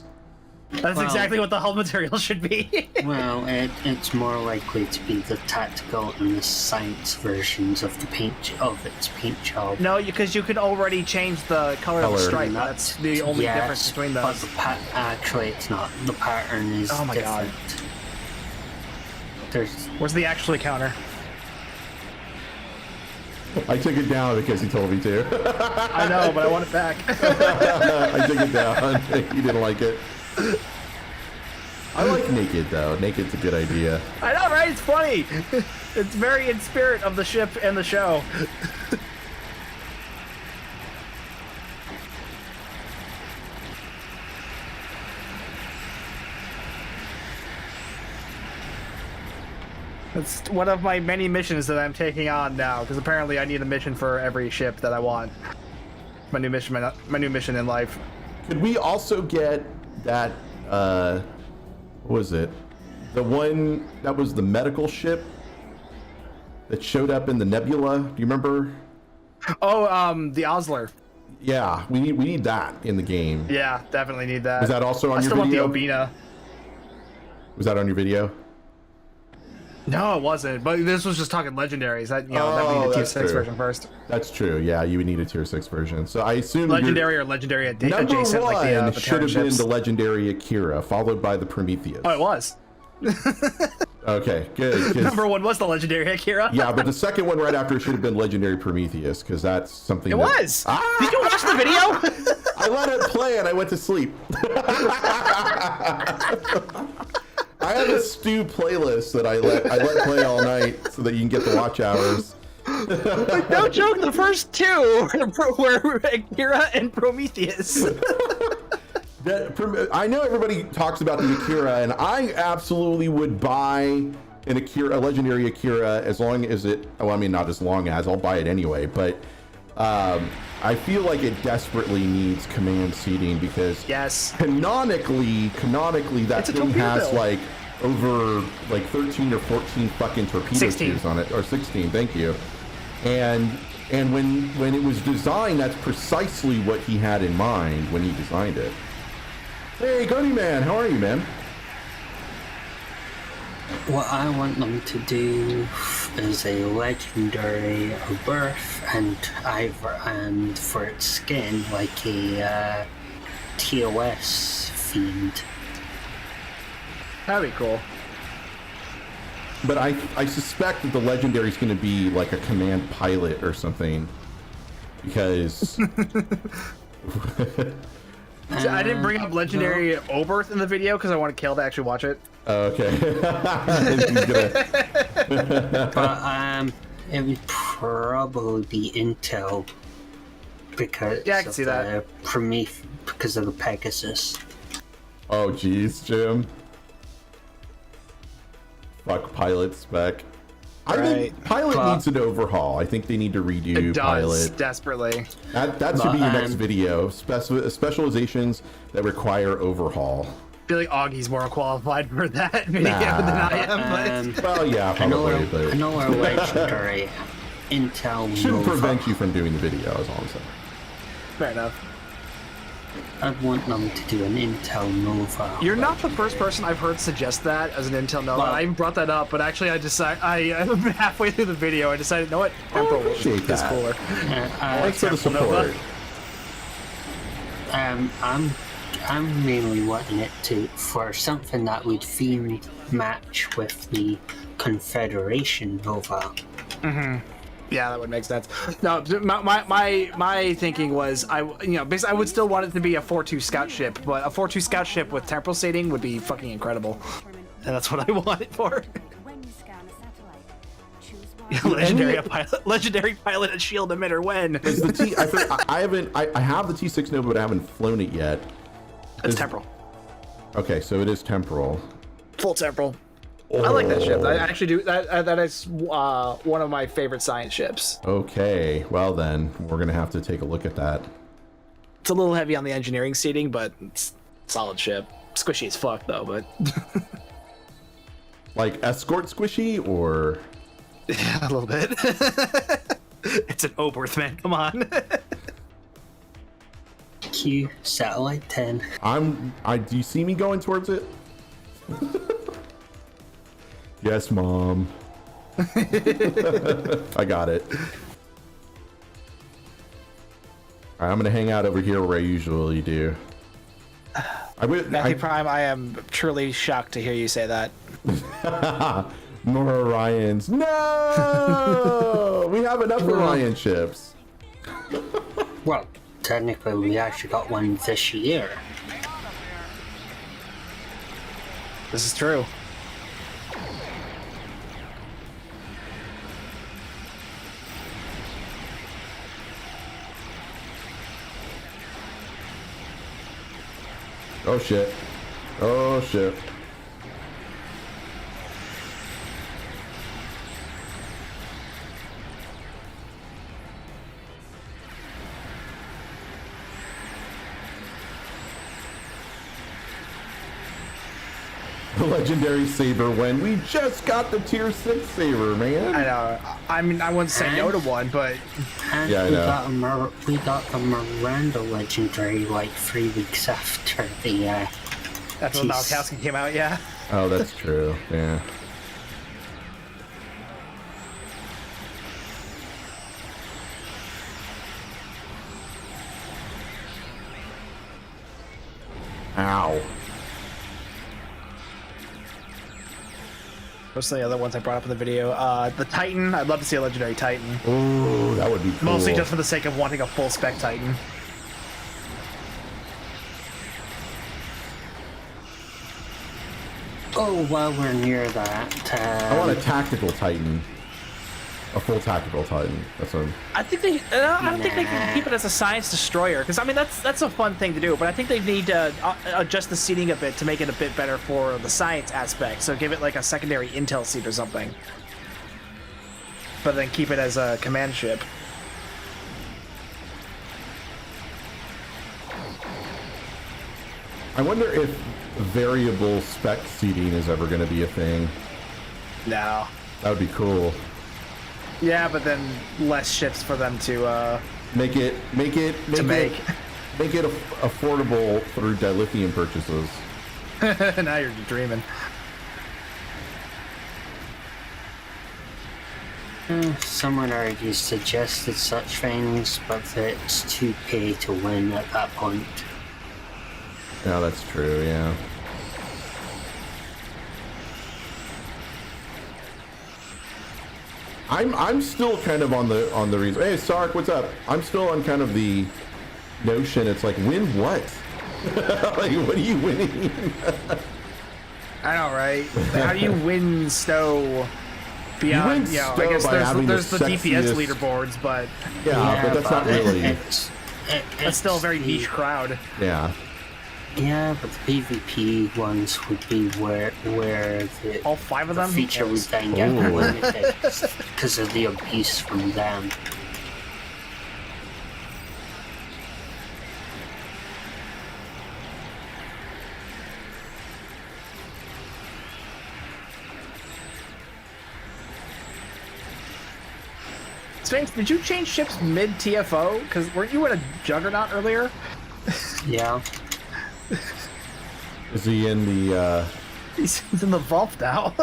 S1: That's exactly what the hull material should be.
S7: Well, it's more likely to be the tactical and the science versions of its paint job.
S1: No, because you can already change the color of the stripe. That's the only difference between those.
S7: But actually, it's not. The pattern is
S1: Oh my God.
S7: different.
S1: Where's the actually counter?
S2: I took it down because he told me to.
S1: I know, but I want it back.
S2: I took it down. He didn't like it. I like Naked, though. Naked's a good idea.
S1: I know, right? It's funny. It's very in spirit of the ship and the show. It's one of my many missions that I'm taking on now, because apparently I need a mission for every ship that I want. My new mission in life.
S2: Could we also get that, what was it? The one that was the medical ship that showed up in the nebula? Do you remember?
S1: Oh, the Osler.
S2: Yeah, we need that in the game.
S1: Yeah, definitely need that.
S2: Was that also on
S1: I
S2: your
S1: still
S2: video?
S1: want the Obina.
S2: Was that on your video?
S1: No, it wasn't. But this was just talking legendaries. That would be the tier 6 version first.
S2: That's true. Yeah, you would need a tier 6 version. So I assume
S1: Legendary or legendary
S2: number
S1: adjacent,
S2: one
S1: like the
S2: should have
S1: Terran
S2: been
S1: ships.
S2: the legendary Akira, followed by the Prometheus.
S1: Oh, it was.
S2: Okay, good. 'Cause-
S1: Number 1 was the legendary Akira.
S2: Yeah, but the second one right after should have been legendary Prometheus, because that's something.
S1: It was.
S2: Ah!
S1: Did you watch the video?
S2: I let it play and I went to sleep. I have a stew playlist that I let play all night so that you can get the watch hours.
S1: Like, no joke, the first 2 were Akira and Prometheus.
S2: I know everybody talks about the Akira, and I absolutely would buy an Akira, a legendary Akira, as long as it. Well, I mean, not as long as I'll buy it anyway, but I feel like it desperately needs command seating because
S1: Yes.
S2: canonically, that
S1: It's a
S2: thing
S1: torpedo
S2: has
S1: bill.
S2: like over like 13 or 14 fucking torpedo
S1: 16.
S2: tubes on it, or 16. Thank you. And when it was designed, that's precisely what he had in mind when he designed it. Hey, Gunny Man, how are you, man?
S7: What I want them to do is a legendary birth and for its skin like a TOS fiend.
S1: That'd be cool.
S2: But I suspect that the legendary is going to be like a command pilot or something, because
S1: I didn't bring up legendary Oberth in the video because I want Kale to actually watch it.
S2: okay.
S7: But it would probably be Intel. because
S1: Yeah, I can
S7: of
S1: see that.
S7: because of the Pegasus.
S2: Oh, geez, Jim. Fuck pilot spec. I think pilot needs an overhaul. I think they need to redo
S1: It does
S2: pilot.
S1: desperately.
S2: That should be your next video. Specializations that require overhaul.
S1: I feel like Augie's more qualified for that video than I am. But
S2: Well, yeah, probably, but
S7: Another legendary Intel
S2: shouldn't
S7: Nova.
S2: prevent you from doing the video, is all I'm saying.
S1: fair enough.
S7: I'd want them to do an Intel Nova.
S1: You're not the first person I've heard suggest that as an Intel Nova.
S7: Well-
S1: I even brought that up, but actually I decided halfway through the video I decided, you know what, Temporal
S2: appreciate
S1: is
S2: that.
S1: cooler.
S2: Thanks for the
S1: Temple Nova.
S2: support.
S7: I'm mainly wanting it for something that would theme match with the Confederation Nova.
S1: Yeah, that would make sense. No, my thinking was basically I would still want it to be a 4-2 scout ship, but a 4-2 scout ship with temporal seating would be fucking incredible, and that's what I want it for. Legendary pilot and shield emitter. When
S2: Is the T? I have the T6 Nova, but I haven't flown it yet.
S1: it's temporal,
S2: Okay, so it is temporal.
S1: full temporal. I like that ship. I actually do. That is one of my favorite science ships.
S2: Okay, well then we're gonna have to take a look at that.
S1: It's a little heavy on the engineering seating, but it's a solid ship. Squishy as fuck though, but
S2: Like escort squishy or?
S1: yeah, a little bit. It's an Oberth, man. Come on.
S7: Q Satellite 10.
S2: Do you see me going towards it? Yes, Mom. I got it. Alright, I'm gonna hang out over here where I usually do.
S1: Matthew Prime, I am truly shocked to hear you say that.
S2: More Orions. No! We have enough Orion ships.
S7: Well, technically we actually got one this year.
S1: This is true.
S2: Oh shit. Oh shit. The legendary saber when we just got the tier 6 saber, man.
S1: I know. I mean, I wouldn't say no to one, but
S7: And
S2: Yeah, I know.
S7: we got a Miranda legendary like 3 weeks after the
S1: that's when Malkowski came out. Yeah.
S2: Oh, that's true. Yeah. Ow.
S1: What's the other ones I brought up in the video? The Titan. I'd love to see a legendary Titan.
S2: Ooh, that would be cool.
S1: Mostly just for the sake of wanting a full spec Titan.
S7: Oh, while we're near that,
S2: I want a tactical Titan. A full tactical Titan. That's what
S1: I think they. I don't think they can keep it as a science destroyer because I mean that's a fun thing to do, but I think they need to adjust the seating a bit to make it a bit better for the science aspect. So give it like a secondary intel seat or something, but then keep it as a command ship.
S2: I wonder if variable spec seating is ever going to be a thing.
S1: No.
S2: That would be cool.
S1: Yeah, but then less ships for them to
S2: Make it
S1: make.
S2: affordable through dilithium purchases.
S1: Now you're dreaming.
S7: someone already suggested such things, but it's too pay to win at that point.
S2: Yeah, that's true. Yeah. I'm still kind of on the reason. Hey, Sark, what's up? I'm still on kind of the notion. It's like, win what? Like, what are you winning?
S1: I know, right? How do you win snow beyond?
S2: win
S1: You know,
S2: snow
S1: I guess
S2: by having
S1: there's
S2: the
S1: the DPS
S2: sexiest-
S1: leaderboards, but
S2: Yeah, but that's not really.
S1: That's still a very
S7: the-
S1: niche crowd.
S2: Yeah.
S7: Yeah, but the PvP ones would be where the
S1: All 5 of
S7: the
S1: them?
S7: feature would then get
S2: Ooh.
S7: limited because of the abuse from them.
S1: Sphinx, did you change ships mid TFO? Because weren't you in a Juggernaut earlier?
S7: Yeah.
S2: Is he in the?
S1: He's in the vault now.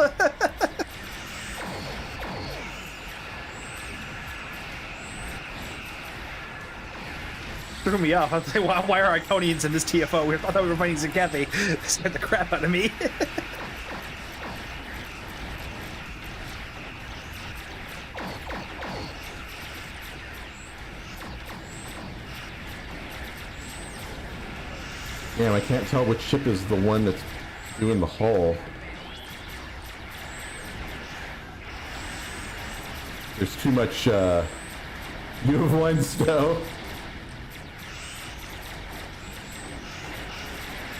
S1: Threw me off. I was like, why are Iconians in this TFO? I thought we were fighting Zakathi. Scared the crap out of me.
S2: Damn, I can't tell which ship is the one that's doing the hull. There's too much, you have one Stowe.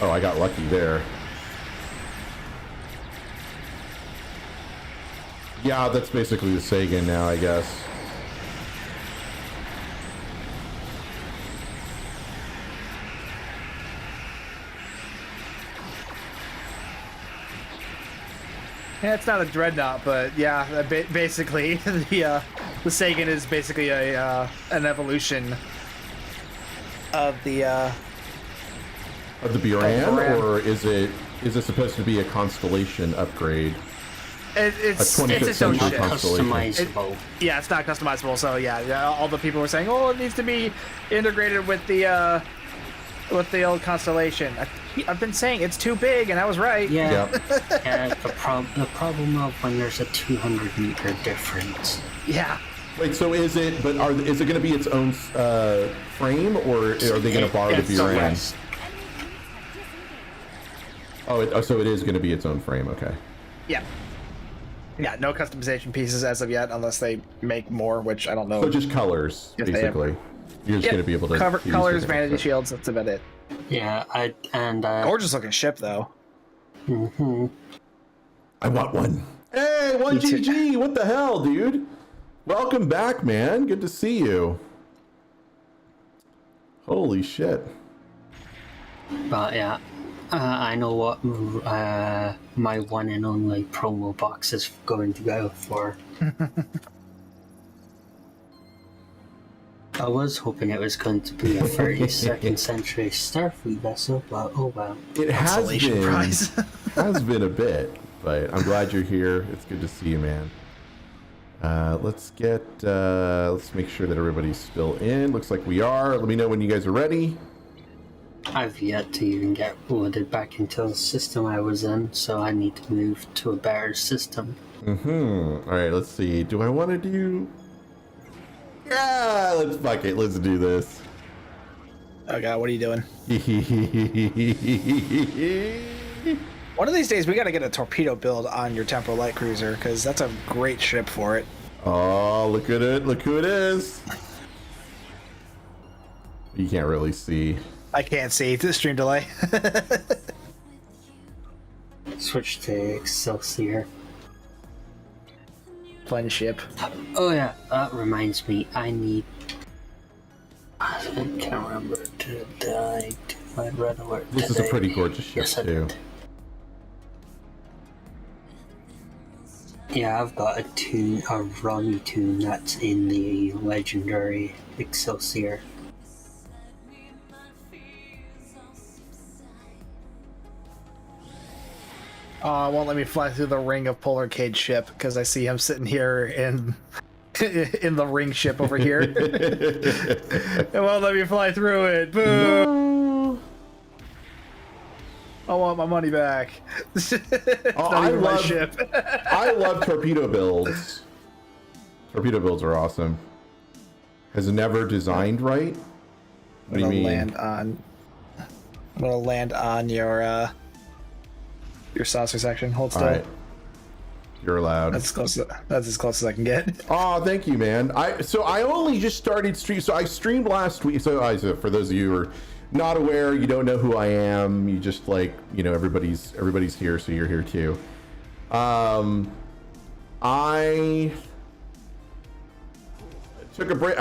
S2: Oh, I got lucky there. Yeah, that's basically the Sagan now, I guess.
S1: Yeah, it's not a dreadnought, but yeah, basically the Sagan is basically a an evolution of the
S2: Buran,
S1: Buran.
S2: or is it supposed to be a constellation upgrade?
S1: it's
S2: A 25th
S1: its own
S2: century
S1: ship.
S2: constellation.
S7: Customizable.
S1: Yeah, it's not customizable. So yeah, all the people were saying, oh, it needs to be integrated with the old constellation. I've been saying it's too big, and I was right.
S7: Yeah.
S2: Yep.
S7: Yeah, the problem of when there's a 200-meter difference.
S1: Yeah.
S2: Wait, so is it? But is it going to be its own frame, or are they going to borrow the
S7: It's
S2: Buran?
S7: less.
S2: So it is going to be its own frame. Okay.
S1: Yeah. Yeah, no customization pieces as of yet, unless they make more, which I don't know.
S2: So just colors,
S1: If they have-
S2: basically. You're just
S1: Yep.
S2: going to be able to
S1: Cover
S2: use
S1: colors,
S2: it.
S1: vanity shields. That's about it.
S7: Yeah,
S1: Gorgeous looking ship, though.
S2: I want one. Hey,
S1: Me too.
S2: 1GG! What the hell, dude? Welcome back, man. Good to see you. Holy shit.
S7: But yeah, I know what my one and only promo box is going to go for. I was hoping it was going to be a 32nd century Starfleet vessel, but oh well.
S2: It has
S1: Consolation
S2: been,
S1: prize.
S2: has been a bit, but I'm glad you're here. It's good to see you, man. Let's make sure that everybody's still in. Looks like we are. Let me know when you guys are ready.
S7: I've yet to even get loaded back into the system I was in, so I need to move to a better system.
S2: All right, let's see. Do I want to do... Yeah, fuck it. Let's do this.
S1: Oh god, what are you doing? One of these days, we got to get a torpedo build on your Temporal Light Cruiser, because that's a great ship for it.
S2: Oh, look at it. Look who it is. You can't really see.
S1: I can't see the stream delay.
S7: Switch to Excelsior.
S1: Fun ship.
S7: Oh yeah, that reminds me, I can't remember, did I do my red alert
S2: This is a
S7: today?
S2: pretty gorgeous ship,
S7: Yes, I
S2: too.
S7: did. Yeah, I've got a Ronnie tune that's in the legendary Excelsior.
S1: Oh, it won't let me fly through the ring of Polar Cage ship because I see him sitting here in in the ring ship over here. It won't let me fly through it. Boo!
S2: No.
S1: I want my money back. It's
S2: Oh,
S1: not even my ship.
S2: I love torpedo builds. Torpedo builds are awesome. Has never designed right? What do you mean?
S1: I'm gonna land on your saucer section. Hold still.
S2: All right. You're allowed.
S1: That's close. That's as close as I can get.
S2: Oh, thank you, man. I only just started stream. So I streamed last week. So for those of you who are not aware, you don't know who I am. You just like, you know, everybody's here, so you're here too. I took a break.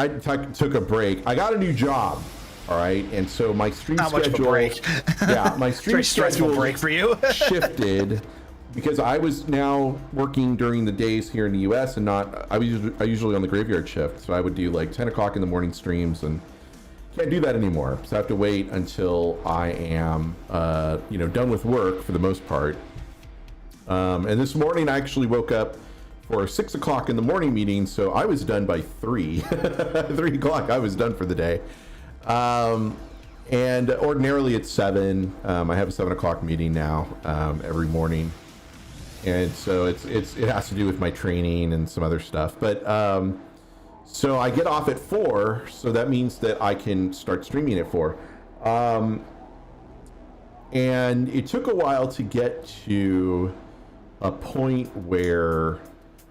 S2: Took a break. I got a new job. All right, and so my stream
S1: Not
S2: schedule.
S1: much of a break.
S2: Yeah, my stream
S1: Very stressful
S2: schedule
S1: break for you.
S2: shifted because I was now working during the days here in the U.S. and not. I usually on the graveyard shift, so I would do like 10 o'clock in the morning streams, and can't do that anymore. So I have to wait until I am, done with work for the most part. And this morning I actually woke up for a 6 o'clock in the morning meeting, so I was done by 3. 3 o'clock, I was done for the day. And ordinarily it's 7. I have a 7 o'clock meeting now every morning, and so it has to do with my training and some other stuff. But so I get off at 4, so that means that I can start streaming at 4. And it took a while to get to a point where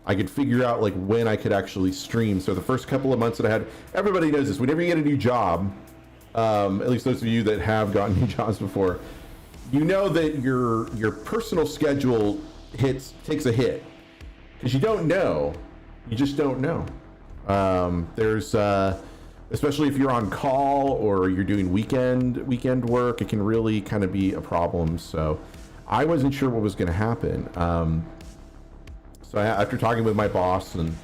S2: I could figure out like when I could actually stream. So the first couple of months that I had, everybody knows this, whenever you get a new job, at least those of you that have gotten new jobs before, you know that your personal schedule takes a hit because you don't know. You just don't know. There's especially if you're on call or you're doing weekend work, it can really kind of be a problem. So I wasn't sure what was going to happen. So after talking with my boss, and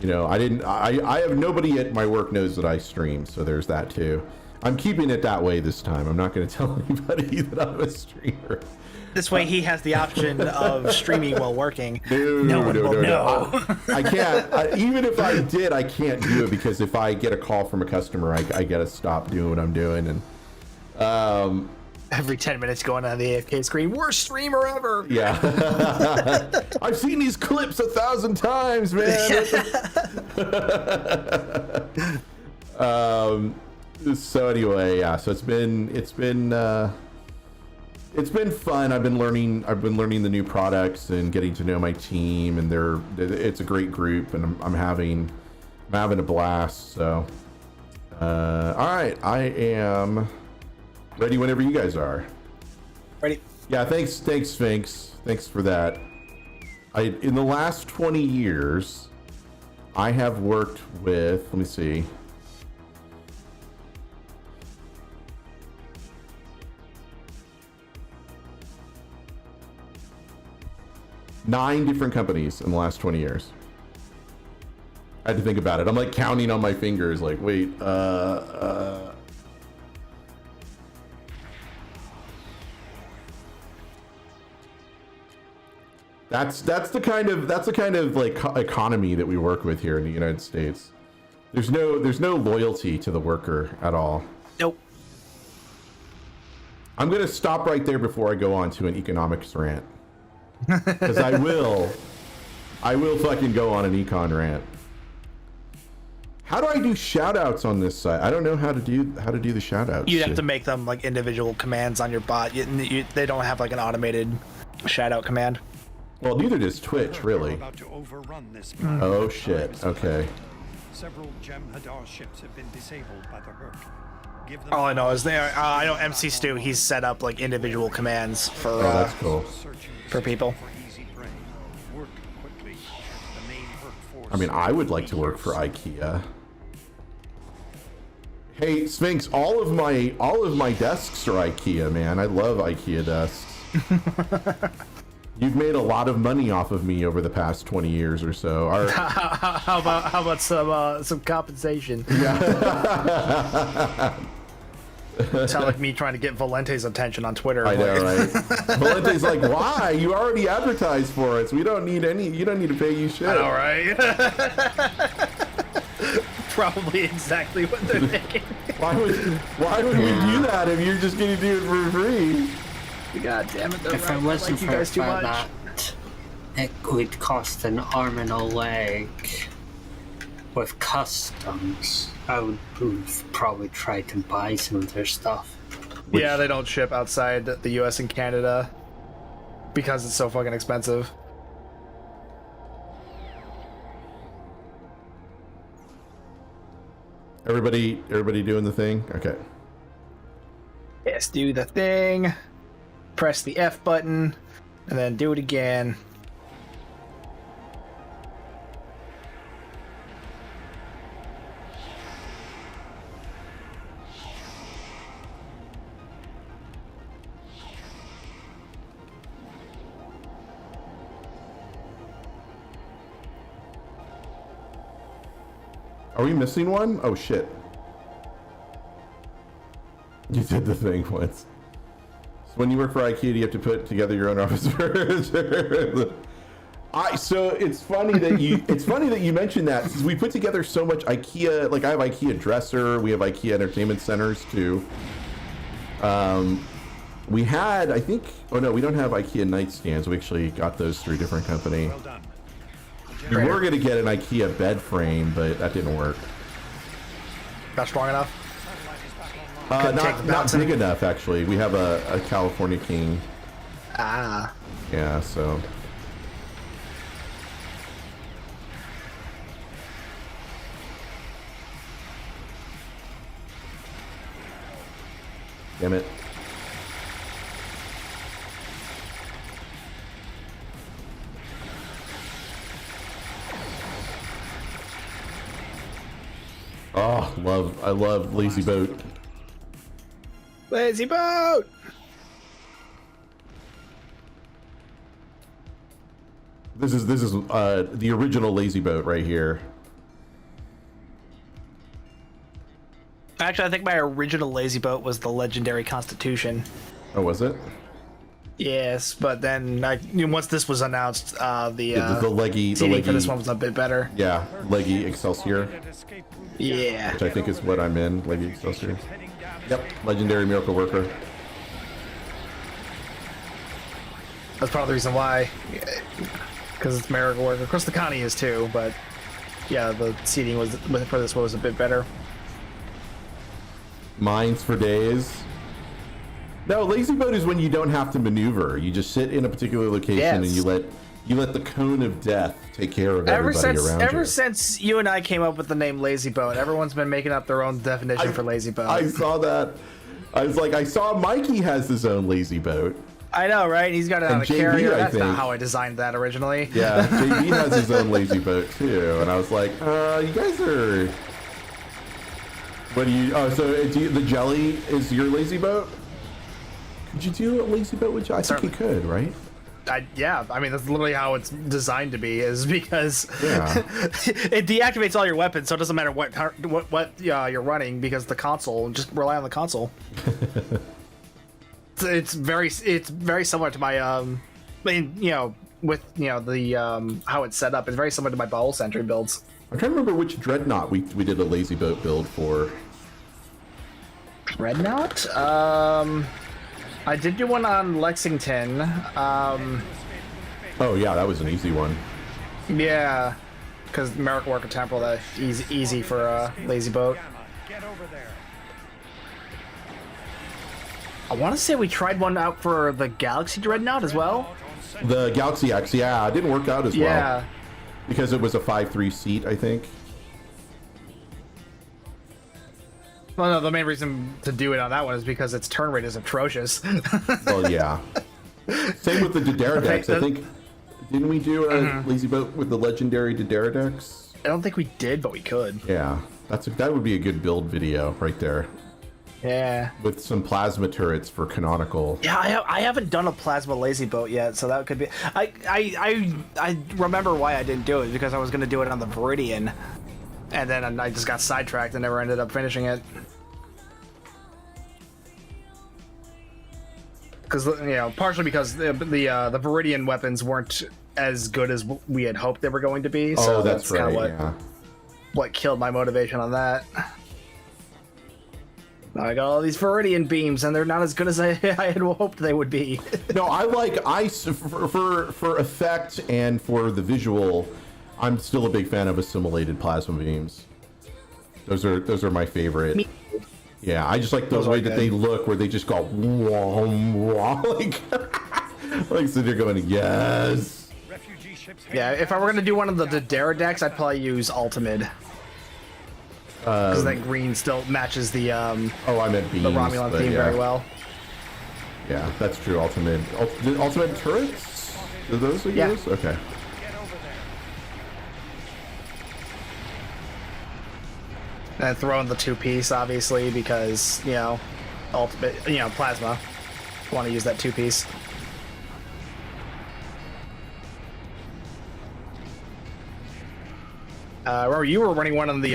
S2: I have nobody at my work knows that I stream, so there's that too. I'm keeping it that way this time. I'm not going to tell anybody that I'm a streamer.
S1: This way, he has the option of streaming while working.
S2: No
S1: one will know.
S2: I can't. Even if I did, I can't do it because if I get a call from a customer, I gotta stop doing what I'm doing. And
S1: every 10 minutes going on the AFK screen, worst streamer ever.
S2: Yeah. I've seen these clips 1,000 times, man. So anyway, yeah. So it's been fun. I've been learning the new products and getting to know my team, and it's a great group, and I'm having a blast. So, all right, I am ready whenever you guys are.
S1: Ready?
S2: Yeah, thanks, Sphinx. Thanks for that. In the last 20 years, I have worked with, let me see. Nine different companies in the last 20 years. I had to think about it. I'm like counting on my fingers, like, wait, That's the kind of like economy that we work with here in the United States. There's no loyalty to the worker at all.
S1: Nope.
S2: I'm gonna stop right there before I go on to an economics rant. Because I will fucking go on an econ rant. How do I do shout outs on this site? I don't know how to do the shout outs.
S1: You'd have to make them like individual commands on your bot. They don't have like an automated shout out command.
S2: Well, neither does Twitch, really. Oh shit. Okay.
S9: Several Gem Hadar ships have been disabled by the Hurk.
S1: All I know is I know MC Stu, he's set up like individual commands for
S2: that's cool.
S1: For people.
S2: I mean, I would like to work for IKEA. Hey, Sphinx, all of my desks are IKEA, man. I love IKEA desks. You've made a lot of money off of me over the past 20 years or so.
S1: How about some compensation?
S2: Yeah.
S1: Sound like me trying to get Valente's attention on Twitter.
S2: I know, right? Valente's like, why? You already advertised for us. You don't need to pay you shit.
S1: I know, right? Probably exactly what they're thinking.
S2: Why would we do that if you're just gonna do it for free?
S1: God damn it!
S7: If it wasn't for that, it would cost an arm and a leg. With customs, I would probably try to buy some of their stuff.
S1: Yeah, they don't ship outside the US and Canada because it's so fucking expensive.
S2: Everybody doing the thing? Okay.
S1: Yes, do the thing. Press the F button, and then do it again.
S2: Are we missing one? Oh shit. You did the thing once. So when you work for IKEA, you have to put together your own office furniture. So it's funny that you mentioned that, since we put together so much IKEA. Like I have IKEA dresser, we have IKEA entertainment centers too. We had, I think, oh no, we don't have IKEA nightstands. We actually got those through a different company.
S9: Well done.
S2: We were gonna get an IKEA bed frame, but that didn't work.
S1: Not strong enough.
S2: Not big enough, actually. We have a California King.
S1: Ah.
S2: Yeah, so. Damn it. Oh, I love Lazy Boat.
S1: Lazy Boat!
S2: This is the original Lazy Boat right here.
S1: Actually, I think my original Lazy Boat was the legendary Constitution.
S2: Oh, was it?
S1: Yes, but then once this was announced, the
S2: leggy
S1: seating for this one was a bit better.
S2: Yeah, leggy Excelsior.
S1: Yeah.
S2: Which I think is what I'm in, leggy Excelsior. Yep, legendary Miracle Worker.
S1: That's part of the reason why, because it's Miracle Worker. Of course, the Connie is too, but yeah, the seating for this was a bit better.
S2: Mines for days. No, Lazy Boat is when you don't have to maneuver. You just sit in a particular location and you let the cone of death take care of everybody around you.
S1: Ever since you and I came up with the name Lazy Boat, everyone's been making up their own definition for Lazy Boat.
S2: I saw that. I was like, I saw Mikey has his own Lazy Boat.
S1: I know, right? He's got it on a
S2: JB,
S1: carrier. That's not how I designed that originally.
S2: Yeah, JB has his own Lazy Boat too, and I was like, you guys are. What do you? Oh, so the jelly is your Lazy Boat? Could you do a Lazy Boat with jelly? I think you could, right?
S1: Yeah, I mean that's literally how it's designed to be. Is because it deactivates all your weapons, so it doesn't matter what you're running, because the console, just rely on the console. It's very similar to my I mean, with the how it's set up, it's very similar to my Bowel Sentry builds.
S2: I'm trying to remember which Dreadnought we did a Lazy Boat build for.
S1: Dreadnought? I did do one on Lexington.
S2: Oh yeah, that was an easy one.
S1: Yeah, because Miracle Worker Temporal, that easy for Lazy Boat.
S9: Get over there.
S1: I want to say we tried one out for the Galaxy Dreadnought as well.
S2: The Galaxy X, yeah, it didn't work out as well.
S1: Yeah.
S2: Because it was a 5-3 seat, I think.
S1: Well, no, the main reason to do it on that one is because its turn rate is atrocious.
S2: Well, yeah. Same with the Dederadex. I think, didn't we do a Lazy Boat with the legendary Dederadex?
S1: I don't think we did, but we could.
S2: Yeah, that would be a good build video right there.
S1: Yeah.
S2: With some plasma turrets for canonical.
S1: Yeah, I haven't done a plasma Lazy Boat yet, so that could be. I remember why I didn't do it, because I was gonna do it on the Viridian, and then I just got sidetracked and never ended up finishing it. Because partially because the Viridian weapons weren't as good as we had hoped they were going to be. So
S2: that's right.
S1: What killed my motivation on that. Now I got all these Viridian beams, and they're not as good as I had hoped they would be.
S2: No, for effect and for the visual, I'm still a big fan of assimilated plasma beams. Those are my favorite. Yeah, I just like the way that they look, where they just go like so they're going yes.
S1: Yeah, if I were gonna do one of the Dederadex, I'd probably use Ultimate. because that green still matches the
S2: Oh, I meant beams.
S1: the Romulan
S2: but
S1: theme
S2: yeah.
S1: very well.
S2: Yeah, that's true. Ultimate turrets? Are those what
S1: Yeah.
S2: use? Okay.
S1: And throw in the 2-piece, obviously, because, you know, ultimate, you know, plasma. Want to use that 2-piece. Remember, you were running one on the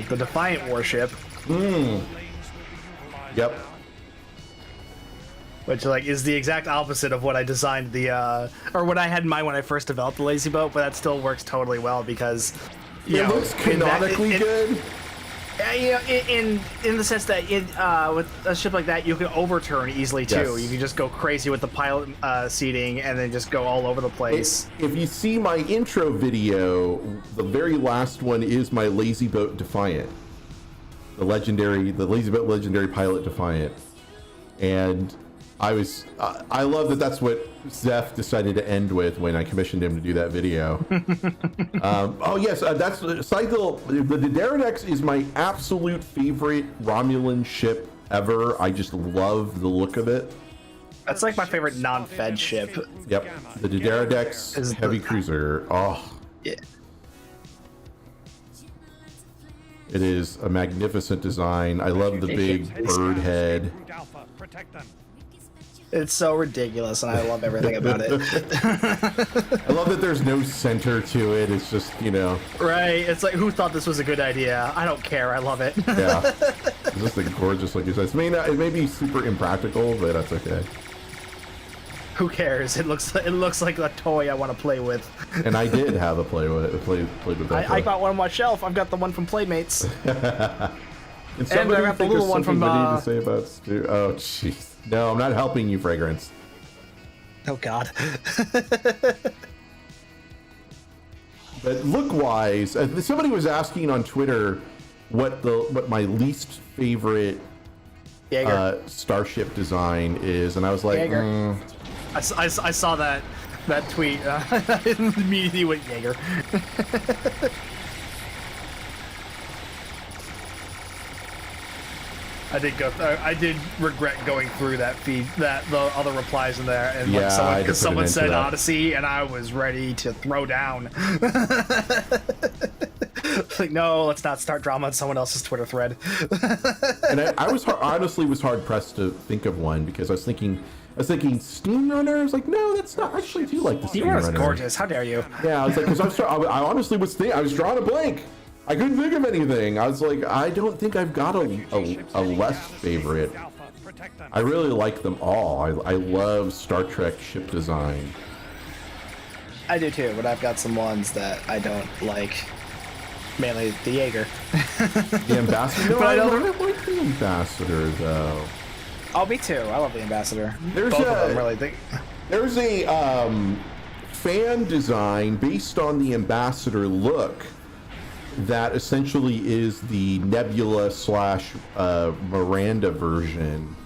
S1: Defiant warship,
S2: Yep.
S1: which like is the exact opposite of what I designed or what I had in mind when I first developed the lazy boat, but that still works totally well because you
S2: It
S1: know,
S2: looks
S1: in that-
S2: canonically good.
S1: You know, in the sense that with a ship like that, you can overturn easily too.
S2: Yes.
S1: You can just go crazy with the pilot seating and then just go all over the place.
S2: If you see my intro video, the very last one is my lazy boat Defiant, the lazy boat legendary pilot Defiant, and I love that. That's what Zeph decided to end with when I commissioned him to do that video. Oh yes, that's Cycle. The Daredex is my absolute favorite Romulan ship ever. I just love the look of it.
S1: That's like my favorite non-fed ship.
S2: Yep, the Daredex
S1: Is
S2: heavy
S1: the-
S2: cruiser. Oh,
S1: Yeah.
S2: it is a magnificent design. I love the big bird head.
S9: Root Alpha, protect them.
S1: It's so ridiculous, and I love everything about it.
S2: I love that there's no center to it. It's just, you know,
S1: Right? It's like, who thought this was a good idea? I don't care. I love it.
S2: yeah. It's just like gorgeous, like you said. It may be super impractical, but that's okay.
S1: Who cares? It looks like a toy I want to play with.
S2: And I did have a played with that.
S1: I got one on my shelf. I've got the one from Playmates.
S2: And somebody
S1: I got the
S2: think
S1: little
S2: of
S1: one
S2: something
S1: from,
S2: witty to say about Stu. Oh, jeez. No, I'm not helping you, Fragrance.
S1: Oh God.
S2: But look-wise, somebody was asking on Twitter what my least favorite
S1: Jaeger.
S2: starship design is, and I was like,
S1: Jaeger. I saw that tweet. I immediately went Jaeger. I did regret going through that feed, the other replies in there, and
S2: Yeah, I
S1: like
S2: had to put
S1: someone
S2: an end to
S1: said
S2: that.
S1: Odyssey, and I was ready to throw down. Like, no, let's not start drama on someone else's Twitter thread.
S2: and I was honestly was hard pressed to think of one because I was thinking Steam Runner. I was like, no, that's not. I actually do like the Steam
S1: You're
S2: Runner.
S1: gorgeous. How dare you?
S2: Yeah, I was like, because I honestly I was drawing a blank. I couldn't think of anything. I was like, I don't think I've got a less favorite.
S9: Alpha, protect them.
S2: I really like them all. I love Star Trek ship design.
S1: I do too, but I've got some ones that I don't like. Mainly the Jaeger.
S2: The Ambassador. No,
S1: But I
S2: I
S1: don't-
S2: don't like the Ambassador though.
S1: Oh, me too. I love the Ambassador.
S2: There's
S1: Both
S2: a-
S1: of them really.
S2: There's a fan design based on the Ambassador look that essentially is the Nebula / Miranda version.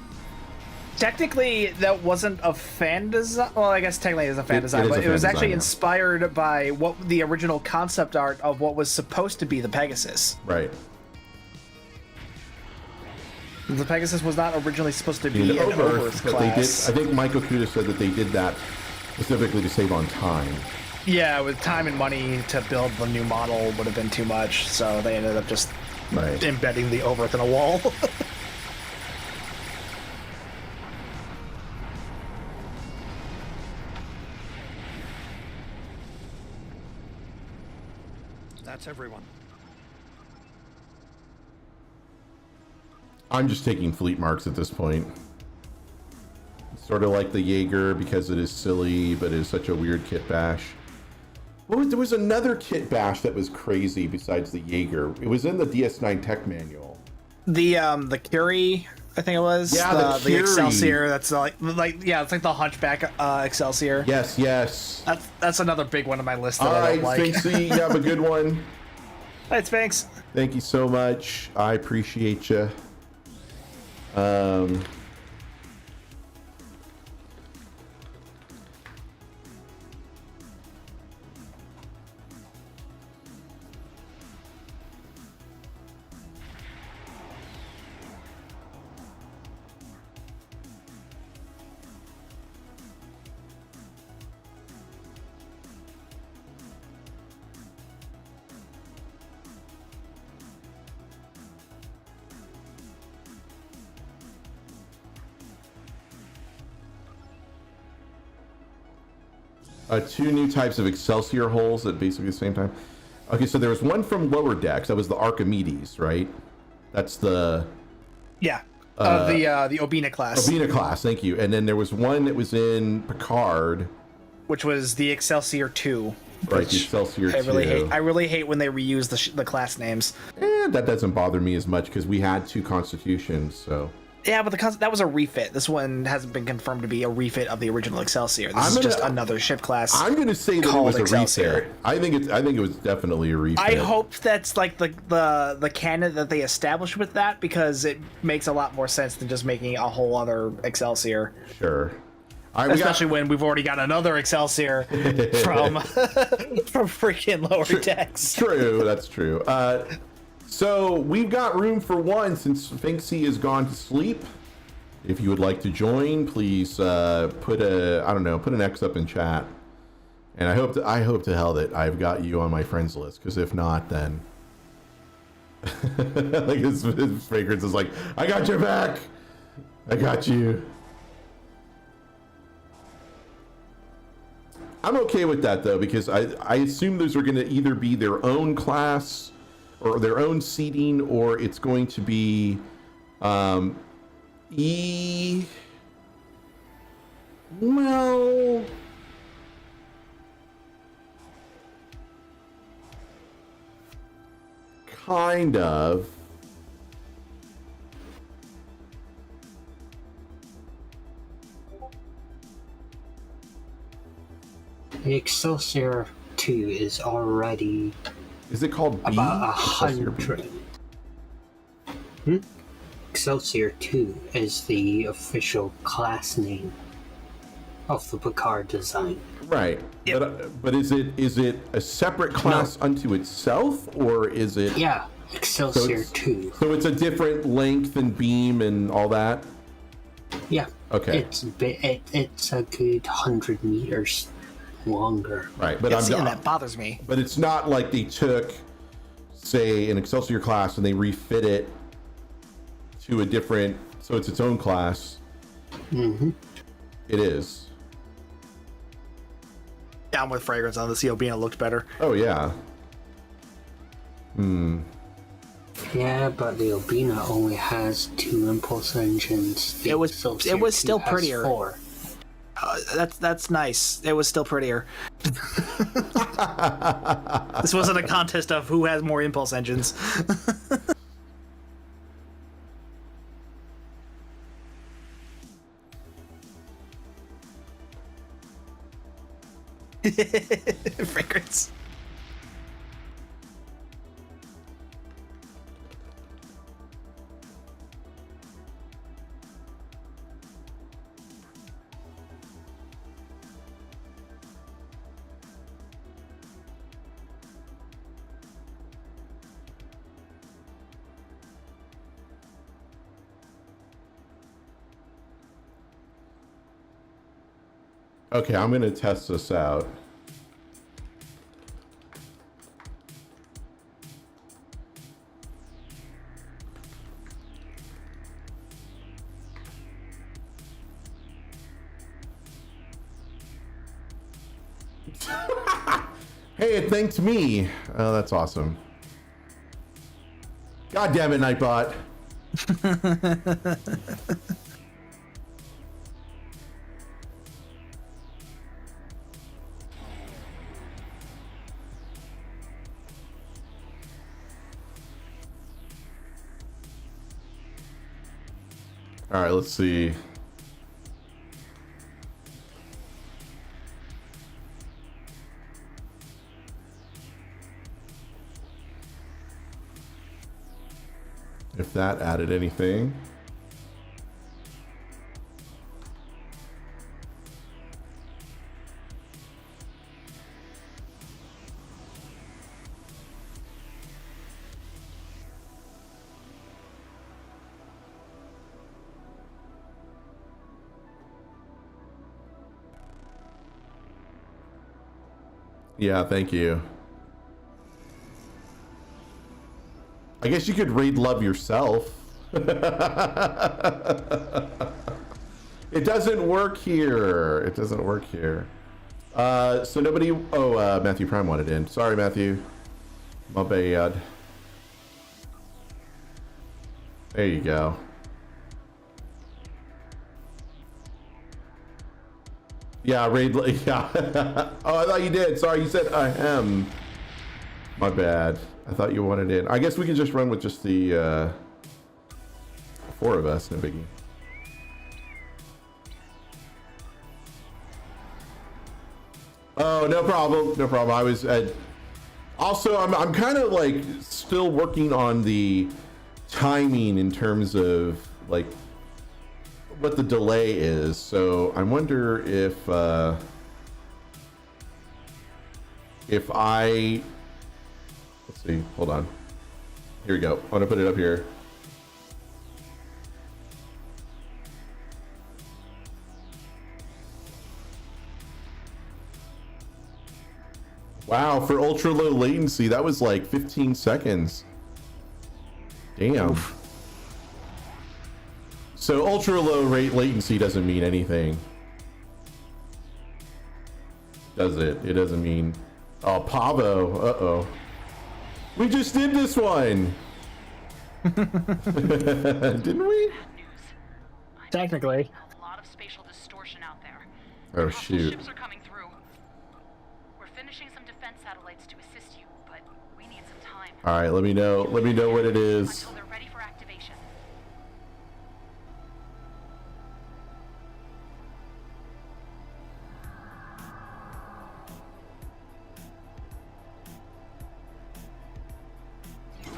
S1: Technically, that wasn't a fan design. Well, I guess technically it is a fan
S2: It
S1: design,
S2: is a
S1: but it
S2: fan
S1: was actually
S2: design, yeah.
S1: inspired by what the original concept art of what was supposed to be the Pegasus.
S2: Right.
S1: The Pegasus was not originally supposed to
S2: Being
S1: be an
S2: Oberth,
S1: Oberth
S2: but they did.
S1: class.
S2: I think Mike Okuda said that they did that specifically to save on time.
S1: Yeah, with time and money to build the new model would have been too much, so they ended up just
S2: Right.
S1: embedding the Oberth in a wall.
S9: That's everyone.
S2: I'm just taking fleet marks at this point. Sort of like the Jaeger because it is silly, but it is such a weird kit bash. There was another kit bash that was crazy besides the Jaeger. It was in the DS9 tech manual.
S1: The Curie, I think it was.
S2: Yeah, the Curie.
S1: Excelsior. That's like yeah, it's like the Hunchback Excelsior.
S2: Yes, yes.
S1: That's another big one on my list that
S2: All
S1: I
S2: right,
S1: don't like.
S2: Sphinxy, you have a good one.
S1: Hey, Sphinx.
S2: Thank you so much. I appreciate you. 2 new types of Excelsior holes at basically the same time. Okay, so there was one from lower decks. That was the Archimedes, right? That's the...
S1: Yeah. The Obina class.
S2: Obina class, thank you. And then there was one that was in Picard.
S1: Which was the Excelsior 2.
S2: Right, the Excelsior 2.
S1: I really hate when they reuse the class names.
S2: That doesn't bother me as much because we had 2 Constitutions, so...
S1: Yeah, but that was a refit. This one hasn't been confirmed to be a refit of the original Excelsior. This is just another ship class.
S2: I'm going to say that it was a refit. I think it was definitely a refit.
S1: I hope that's like the canon that they established with that, because it makes a lot more sense than just making a whole other Excelsior.
S2: Sure.
S1: Especially when we've already got another Excelsior from freaking lower decks.
S2: True, that's true. So we've got room for one since Finksy has gone to sleep. If you would like to join, please put an X up in chat. And I hope to hell that I've got you on my friends list, because if not, then like his fragrance is like, I got your back. I got you. I'm okay with that though, because I assume those are going to either be their own class or their own seating, or it's going to be well, kind of.
S7: The Excelsior 2 is already...
S2: Is it called B?
S7: About 100. Excelsior 2 is the official class name of the Picard design.
S2: Right. Yep. But is it a separate class unto itself, or is it...
S7: Yeah, Excelsior 2.
S2: So it's a different length and beam and all that?
S7: Yeah.
S2: Okay.
S7: It's a good 100 meters longer.
S2: Right, but
S1: that bothers me.
S2: But it's not like they took, say, an Excelsior class and they refit it to a different, so it's its own class.
S7: Mm-hmm.
S2: It is.
S1: Down with fragrance on the Obina looked better.
S2: Oh yeah.
S7: Yeah, but the Obina only has 2 impulse engines.
S1: It was still prettier.
S7: 4.
S1: That's nice. It was still prettier. This wasn't a contest of who has more impulse engines. Fragrance.
S2: Okay, I'm going to test this out. Hey, it thanked me. Oh, that's awesome. God damn it, Nightbot. All right, let's see. If that added anything. Yeah, thank you. I guess you could read love yourself. It doesn't work here. It doesn't work here. So nobody. Oh, Matthew Prime wanted in. Sorry, Matthew. My bad. There you go. Yeah, raid. Yeah. Oh, I thought you did. Sorry, you said ahem. My bad. I thought you wanted in. I guess we can just run with just the 4 of us. No biggie. Oh, no problem. No problem. I was also. I'm kind of like still working on the timing in terms of like what the delay is. So I wonder if I, let's see, hold on. Here we go. I'm gonna put it up here. Wow, for ultra low latency, that was like 15 seconds. Damn. Oof. So ultra low rate latency doesn't mean anything. Does it? It doesn't mean... Oh, Pavo. Uh-oh. We just did this one! Didn't we?
S1: Technically.
S10: A lot of spatial distortion out there.
S2: Oh, shoot.
S10: Ships are coming through. We're finishing some defense satellites to assist you, but we need some time.
S2: Alright, let me know. Let me know what it is.
S10: Until they're ready for activation.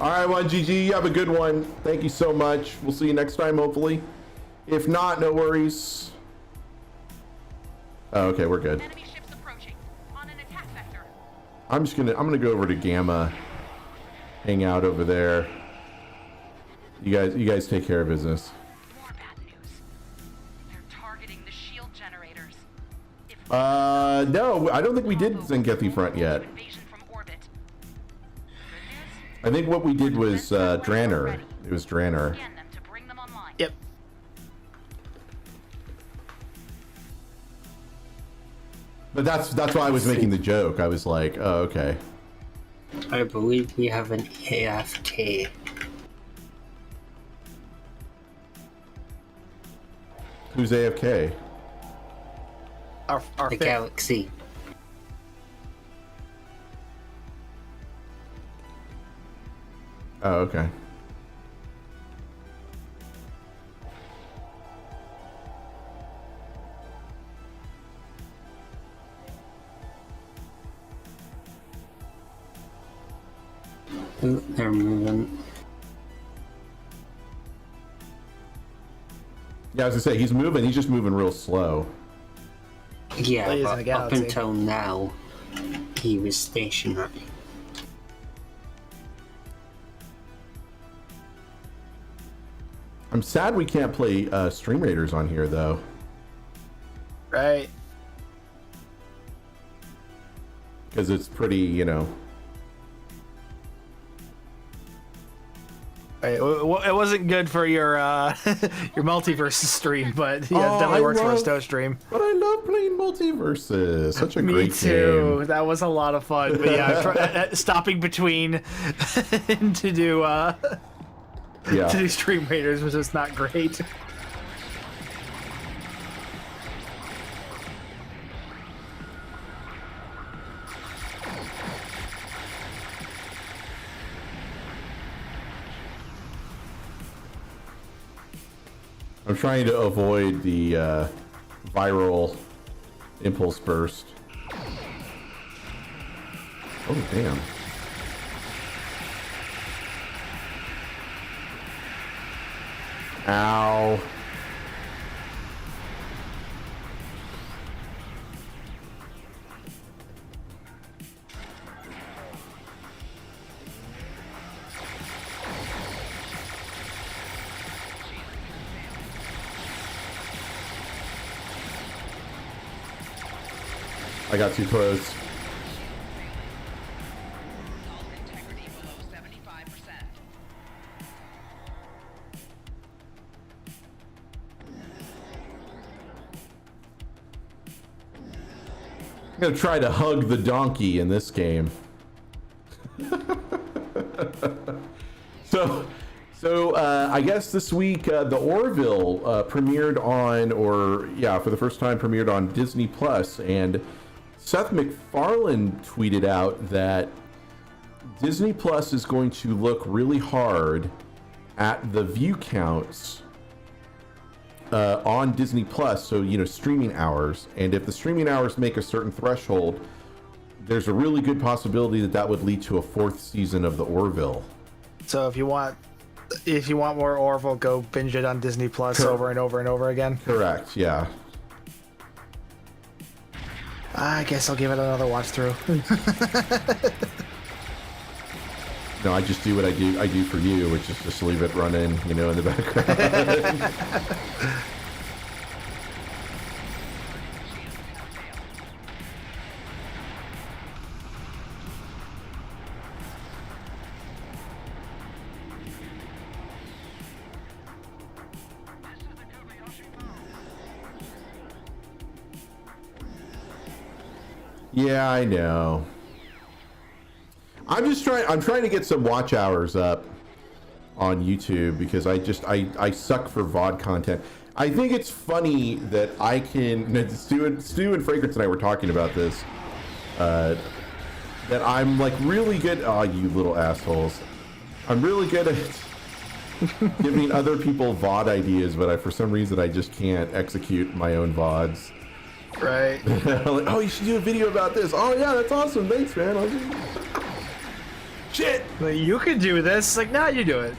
S2: Alright, 1GG, you have a good one. Thank you so much. We'll see you next time, hopefully. If not, no worries. Oh, okay, we're good.
S10: Enemy ships approaching on an attack vector.
S2: I'm gonna go over to Gamma, hang out over there. You guys take care of business.
S10: More bad news. They're targeting the shield generators.
S2: No, I don't think we did Zengethi front yet. I think what we did was Draenor. It was Draenor.
S1: Yep.
S2: But that's why I was making the joke. I was like, oh, okay.
S7: I believe we have an AFK.
S2: Who's AFK?
S1: Our
S7: the Galaxy.
S2: Oh, okay.
S7: Ooh, they're moving.
S2: Yeah, I was gonna say, he's moving. He's just moving real slow.
S7: Yeah, but up until now, he was stationary.
S2: I'm sad we can't play Stream Raiders on here, though.
S1: Right.
S2: Because it's pretty, you know...
S1: Right. It wasn't good for your your multiverse stream, but yeah, it definitely works for a Stowe stream.
S2: But I love playing multiverses. Such a great game.
S1: Me too. That was a lot of fun. But yeah, stopping between to do Stream Raiders was just not great.
S2: I'm trying to avoid the viral impulse burst. Oh, damn. Ow. I got too close. gonna try to hug the donkey in this game. So I guess this week the Orville premiered on, for the first time premiered on Disney Plus, and Seth MacFarlane tweeted out that Disney Plus is going to look really hard at the view counts on Disney Plus, so streaming hours, and if the streaming hours make a certain threshold, there's a really good possibility that would lead to a 4th season of the Orville.
S1: So if you want more Orville, go binge it on Disney Plus over and over and over again.
S2: Correct. Yeah.
S1: I guess I'll give it another watch through.
S2: No, I just do what I do for you, which is just leave it running, in the background. Yeah, I know. I'm trying to get some watch hours up on YouTube because I suck for VOD content. I think it's funny that I can, Stu and Fragrance and I were talking about this, that I'm like really good, you little assholes. I'm really good at giving other people VOD ideas, but for some reason I just can't execute my own VODs.
S1: Right.
S2: Like, oh, you should do a video about this. Oh yeah, that's awesome. Thanks, man. Shit.
S1: Like, you could do this. Like, now you do it.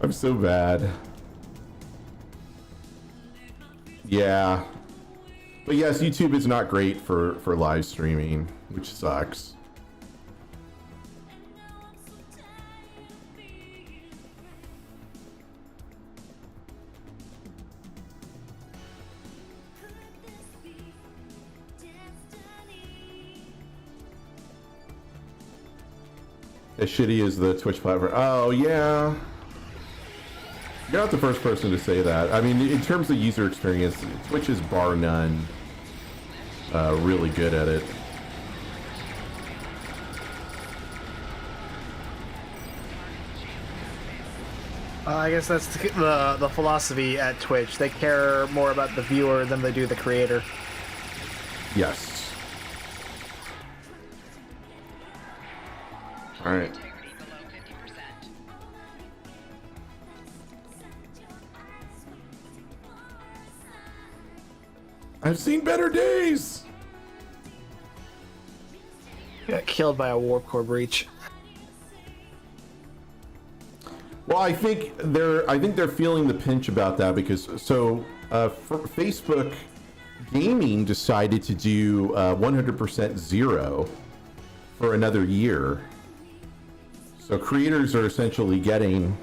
S2: I'm so bad. Yeah. But yes, YouTube is not great for live streaming, which sucks. As shitty as the Twitch platform. Oh, yeah. You're not the first person to say that. I mean, in terms of user experience, Twitch is bar none really good at it.
S1: I guess that's the philosophy at Twitch. They care more about the viewer than they do the creator.
S2: Yes. All right. I've seen better days.
S1: Got killed by a warp core breach.
S2: Well, I think they're feeling the pinch about that because Facebook Gaming decided to do 100% zero for another year. So creators are essentially getting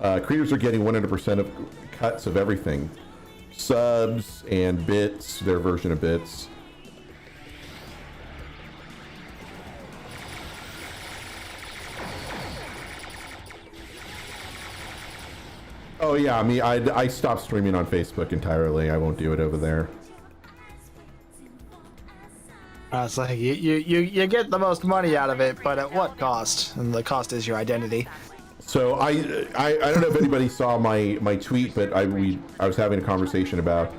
S2: 100% of cuts of everything, subs and bits, their version of bits. Oh yeah, I mean, I stopped streaming on Facebook entirely. I won't do it over there.
S1: It's like you get the most money out of it, but at what cost? And the cost is your identity.
S2: So I don't know if anybody saw my tweet, but I was having a conversation about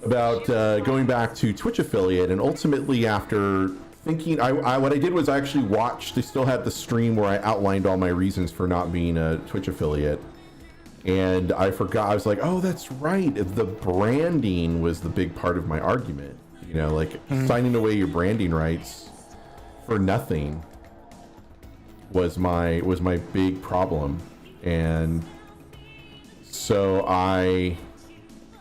S2: going back to Twitch affiliate, and ultimately after thinking, what I did was I actually watched. They still had the stream where I outlined all my reasons for not being a Twitch affiliate, and I forgot. I was like, oh, that's right. The branding was the big part of my argument. You know, like signing away your branding rights for nothing was my big problem, and so I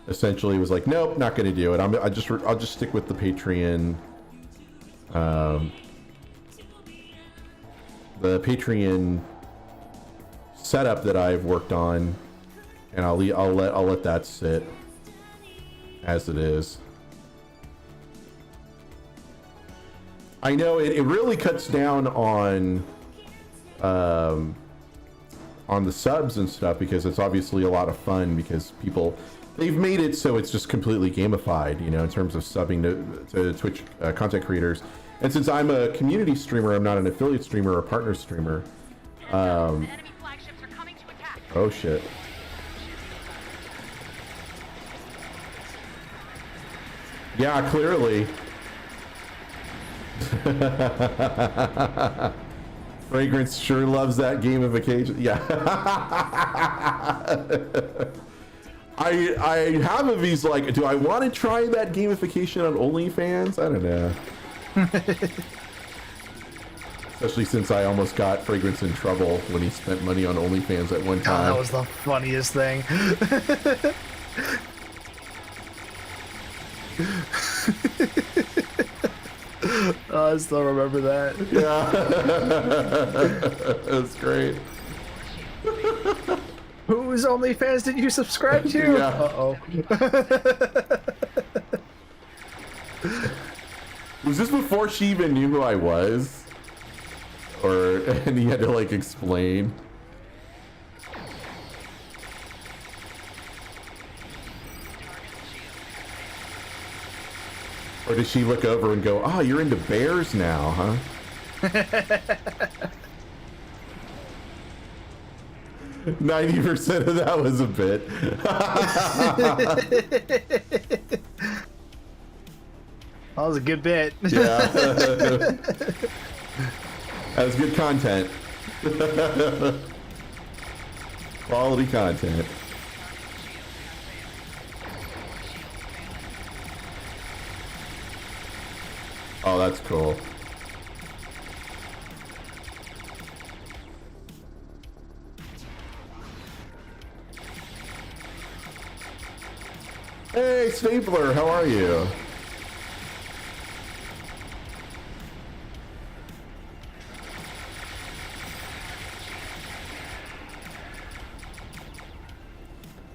S2: essentially was like, nope, not going to do it. I'll just stick with the Patreon. The Patreon setup that I've worked on, and I'll let that sit as it is. I know it really cuts down on on the subs and stuff, because it's obviously a lot of fun, because they've made it so it's just completely gamified, you know, in terms of subbing to Twitch content creators. And since I'm a community streamer, I'm not an affiliate streamer or partner streamer.
S10: Enemy flagships are coming to attack.
S2: Oh shit. Yeah, clearly. Fragrance sure loves that gamification. Yeah. I have of these, like, do I want to try that gamification on OnlyFans? I don't know. Especially since I almost got Fragrance in trouble when he spent money on OnlyFans at one time.
S1: Oh, that was the funniest thing. Oh, I still remember that.
S2: Yeah. That's great.
S1: Whose OnlyFans did you subscribe to?
S2: Yeah.
S1: Uh-oh.
S2: Was this before she even knew who I was? And he had to, like, explain? Or did she look over and go, "Oh, you're into bears now, huh?" 90% of that was a bit.
S1: That was a good bit.
S2: Yeah. That was good content. Quality content. Oh, that's cool. Hey, Stapler, how are you?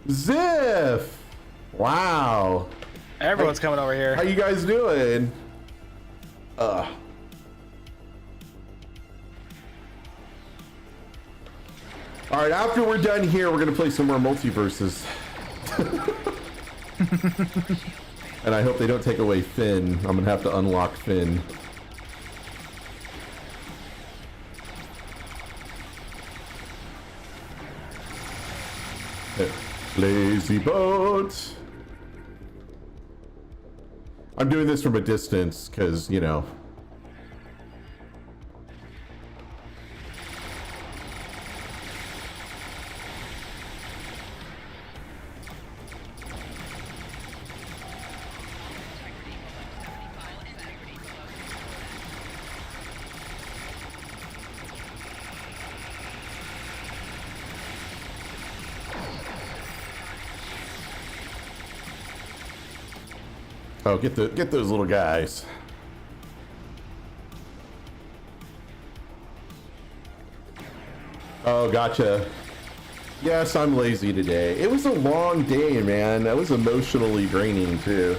S2: Ziff! Wow.
S1: Everyone's coming over here.
S2: How you guys doing? All right, after we're done here, we're gonna play some more multiverses. And I hope they don't take away Finn. I'm gonna have to unlock Finn. Lazy boat. I'm doing this from a distance because, you know. Oh, get those little guys. Oh, gotcha. Yes, I'm lazy today. It was a long day, man. That was emotionally draining too.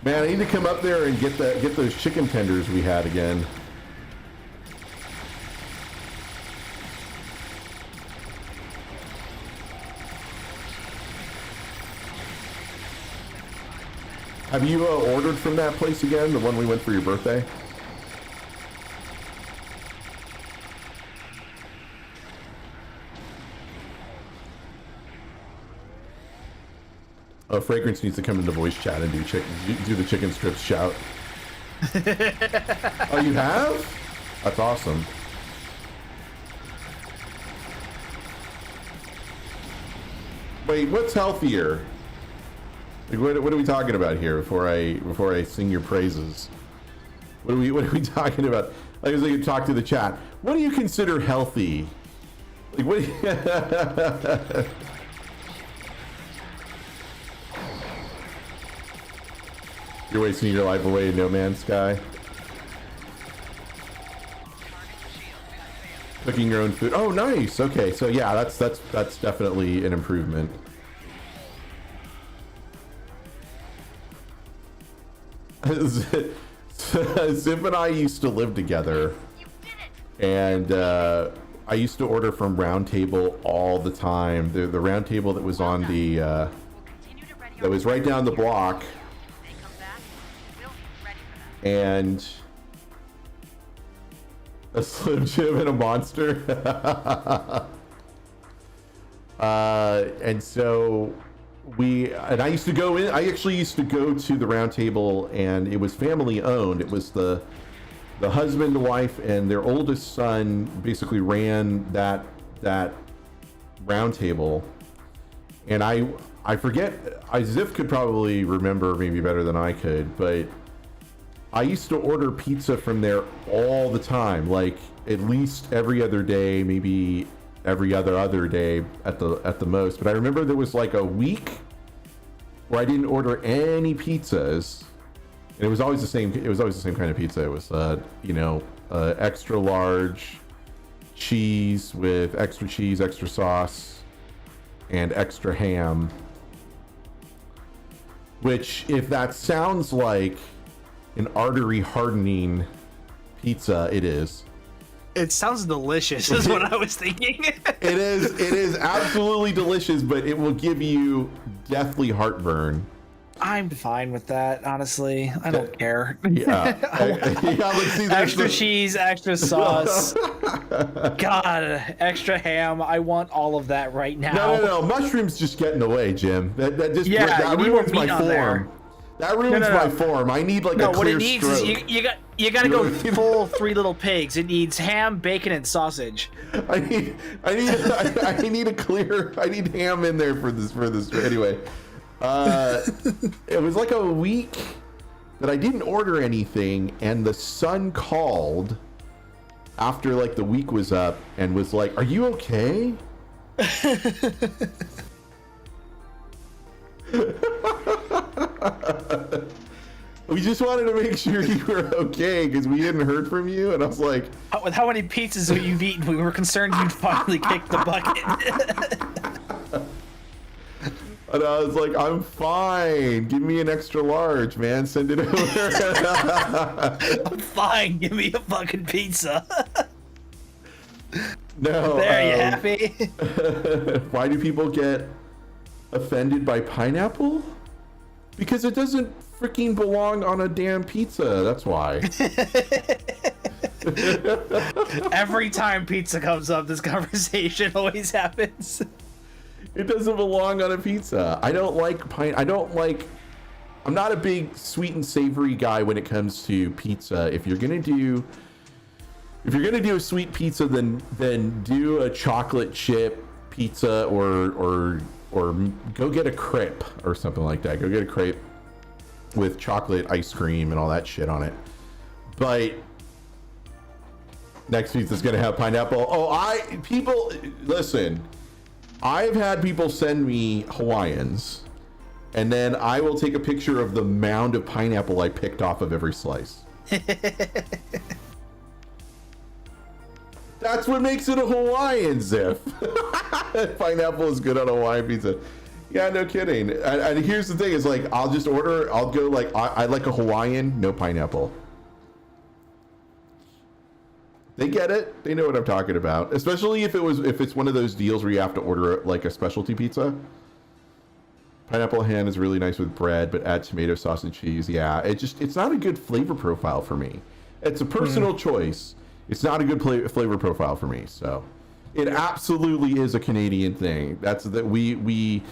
S2: Man, I need to come up there and get those chicken tenders we had again. Have you ordered from that place again, the one we went for your birthday? Oh, Fragrance needs to come into voice chat and do the chicken strips shout. Oh, you have? That's awesome. Wait, what's healthier? Like, what are we talking about here before I sing your praises? What are we talking about? Like, as I can talk to the chat. What do you consider healthy? Like, what? You're wasting your life away in No Man's Sky. Cooking your own food. Oh, nice. Okay, so yeah, that's definitely an improvement. Zip and I used to live together, and I used to order from Round Table all the time. The Round Table that was on the that was right down the block, and a Slim Jim and a Monster. And so I used to go in. I actually used to go to the Round Table, and it was family owned. It was the husband, the wife, and their oldest son basically ran that Round Table. And I forget. Ziff could probably remember maybe better than I could, but I used to order pizza from there all the time, like at least every other day, maybe every other day at the most. But I remember there was like a week where I didn't order any pizzas, and it was always the same. It was always the same kind of pizza. It was extra large cheese with extra cheese, extra sauce, and extra ham. Which, if that sounds like an artery hardening pizza, it is.
S1: It sounds delicious, is what I was thinking.
S2: It is absolutely delicious, but it will give you deathly heartburn.
S1: I'm fine with that, honestly. I don't care.
S2: Yeah.
S1: Extra cheese, extra sauce. God, extra ham. I want all of that right now.
S2: No. Mushrooms just get in the way, Jim. That ruins my form.
S1: There.
S2: That ruins my form. I need like a clear
S1: what it needs
S2: stroke.
S1: is you gotta go full Three Little Pigs. It needs ham, bacon, and sausage.
S2: I need ham in there for this. Anyway, it was like a week that I didn't order anything, and the son called after like the week was up and was like, "Are you okay?" We just wanted to make sure you were okay because we hadn't heard from you, and I was like,
S1: with how many pizzas have you eaten? We were concerned you'd finally kick the bucket.
S2: And I was like, I'm fine. Give me an extra large, man. Send it over.
S1: I'm fine. Give me a fucking pizza.
S2: No.
S1: There, you happy?
S2: Why do people get offended by pineapple? Because it doesn't freaking belong on a damn pizza. That's why.
S1: Every time pizza comes up, this conversation always happens.
S2: It doesn't belong on a pizza. I don't like I'm not a big sweet and savory guy when it comes to pizza. If you're gonna do a sweet pizza, then do a chocolate chip pizza or go get a crepe or something like that. Go get a crepe with chocolate ice cream and all that shit on it. But next pizza's gonna have pineapple. Listen, I've had people send me Hawaiians, and then I will take a picture of the mound of pineapple I picked off of every slice. That's what makes it a Hawaiian, Ziff. Pineapple is good on a Hawaiian pizza. Yeah, no kidding. And here's the thing: is like I'll go like I like a Hawaiian, no pineapple. They get it. They know what I'm talking about. Especially if it's one of those deals where you have to order like a specialty pizza. Pineapple hand is really nice with bread, but add tomato sauce and cheese. Yeah, it's not a good flavor profile for me. It's a personal choice. It's not a good flavor profile for me. So, it absolutely is a Canadian thing. That's that we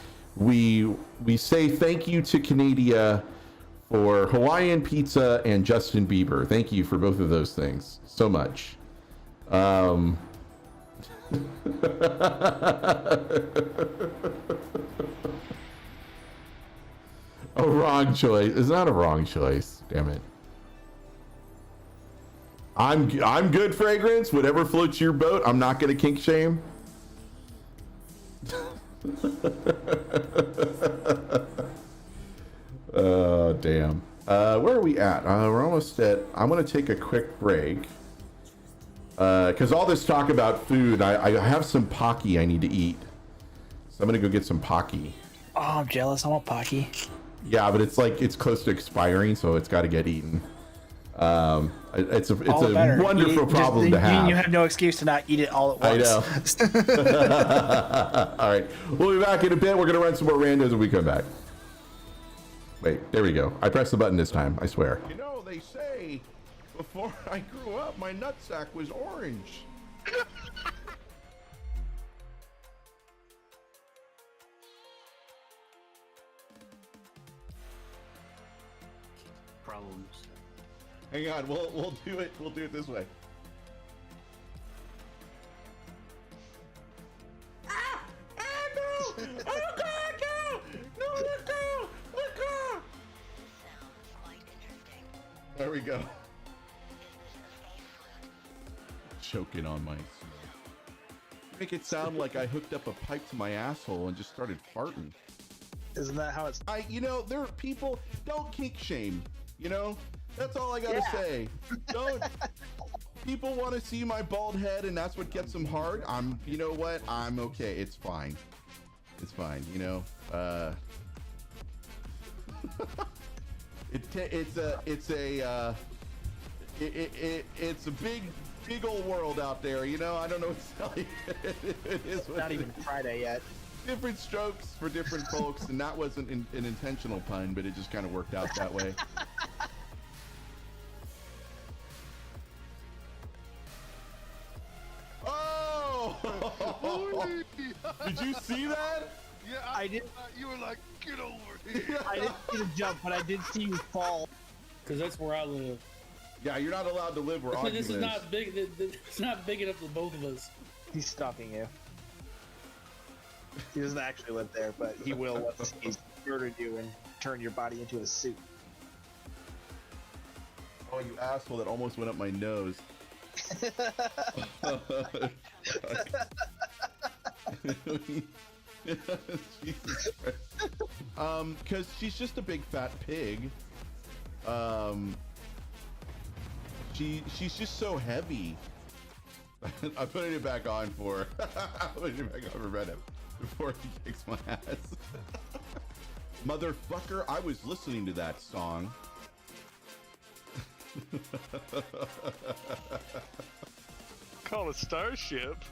S2: say thank you to Canada for Hawaiian pizza and Justin Bieber. Thank you for both of those things so much. A wrong choice. It's not a wrong choice. Damn it. I'm good, Fragrance. Whatever floats your boat. I'm not gonna kink shame. Oh damn. Where are we at? We're almost at. I'm gonna take a quick break. Because all this talk about food, I have some Pocky I need to eat. So I'm gonna go get some Pocky.
S1: Oh, I'm jealous. I want Pocky.
S2: Yeah, but it's like it's close to expiring, so it's got to get eaten. It's a wonderful problem to have.
S1: You have no excuse to not eat it all at once.
S2: I know. All right, we'll be back in a bit. We're gonna run some more randos when we come back. Wait, there we go. I pressed the button this time. I swear.
S8: You know, they say before I grew up, my nutsack was orange.
S7: Problems.
S2: Hang on, we'll do it. We'll do it this way. Ah! Ah, no! Oh God, no! No, let go! Let go! There we go. Choking on my. Make it sound like I hooked up a pipe to my asshole and just started farting.
S1: Isn't that how it's?
S2: You know, there are people. Don't kink shame. You know, that's all I gotta say. Don't. People want to see my bald head, and that's what gets them hard. You know what? I'm okay. It's fine. It's fine. You know. It's a big old world out there. You know. I don't know what to tell you. It is what
S1: Not even Friday yet.
S2: Different strokes for different folks, and that wasn't an intentional pun, but it just kind of worked out that way. Oh! Did you see that?
S8: Yeah,
S1: I did.
S8: You were like, get over here.
S1: I didn't see the jump, but I did see you fall.
S11: Because that's where I live.
S2: Yeah, you're not allowed to live where Ogden
S11: This is
S2: lives.
S11: not big. It's not big enough for both of us.
S1: He's stalking you. He doesn't actually live there, but he will once he's murdered you and turn your body into a suit.
S2: Oh, you asshole! That almost went up my nose. Jesus Christ. Because she's just a big fat pig. She's just so heavy. I'm putting it back on for. I'm putting it back on for Reddit before he kicks my ass. Motherfucker! I was listening to that song.
S5: Call a starship.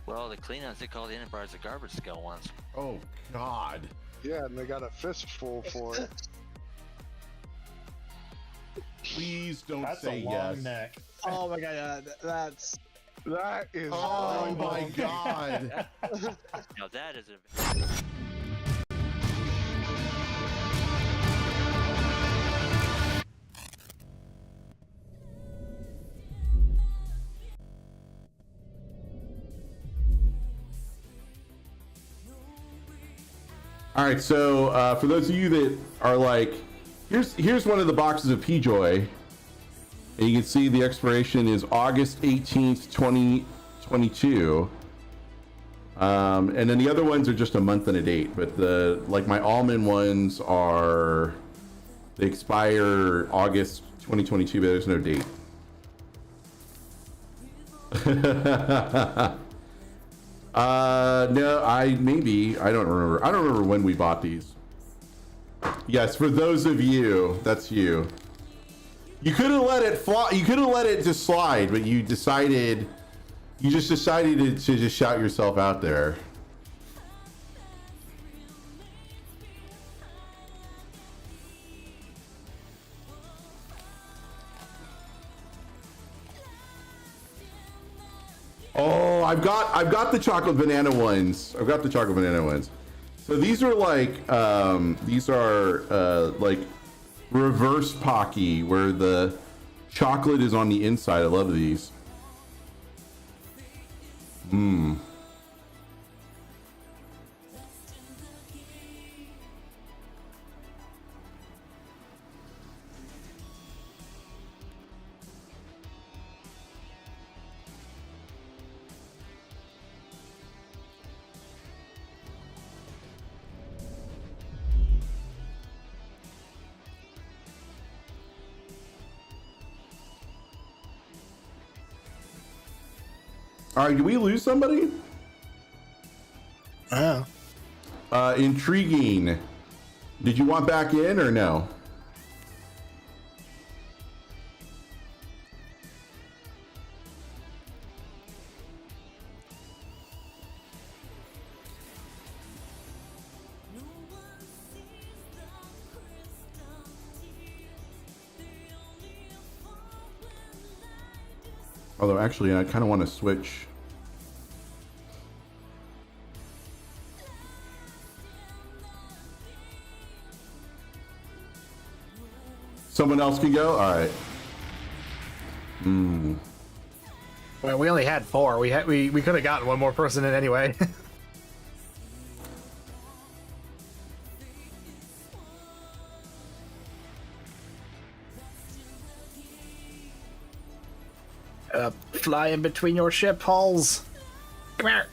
S12: Well, the cleanouts, they call the Enterprise a garbage scale once.
S2: Oh, God.
S8: Yeah, and they got a fistful for it.
S2: Please don't
S11: That's
S2: say
S11: a long
S2: yes.
S11: neck.
S1: Oh my god,
S8: That is.
S2: Oh my God.
S12: Now that is a...
S2: All right, so for those of you that are like, here's one of the boxes of P-Joy. And you can see the expiration is August 18th, 2022. And then the other ones are just a month and a date, but my almond ones they expire August 2022, but there's no date. No, I don't remember. I don't remember when we bought these. Yes, for those of you, that's you. You could have let it fly. You could have let it just slide, but you just decided to just shout yourself out there. Oh, I've got the chocolate banana ones. I've got the chocolate banana ones. So these are like reverse Pocky, where the chocolate is on the inside. I love these. All right, did we lose somebody?
S1: Oh.
S2: Intriguing. Did you want back in or no? Although actually I kind of want to switch. Someone else can go? All right.
S1: Well, we only had 4. We could have gotten one more person in anyway. Fly in between your ship hulls. Come here.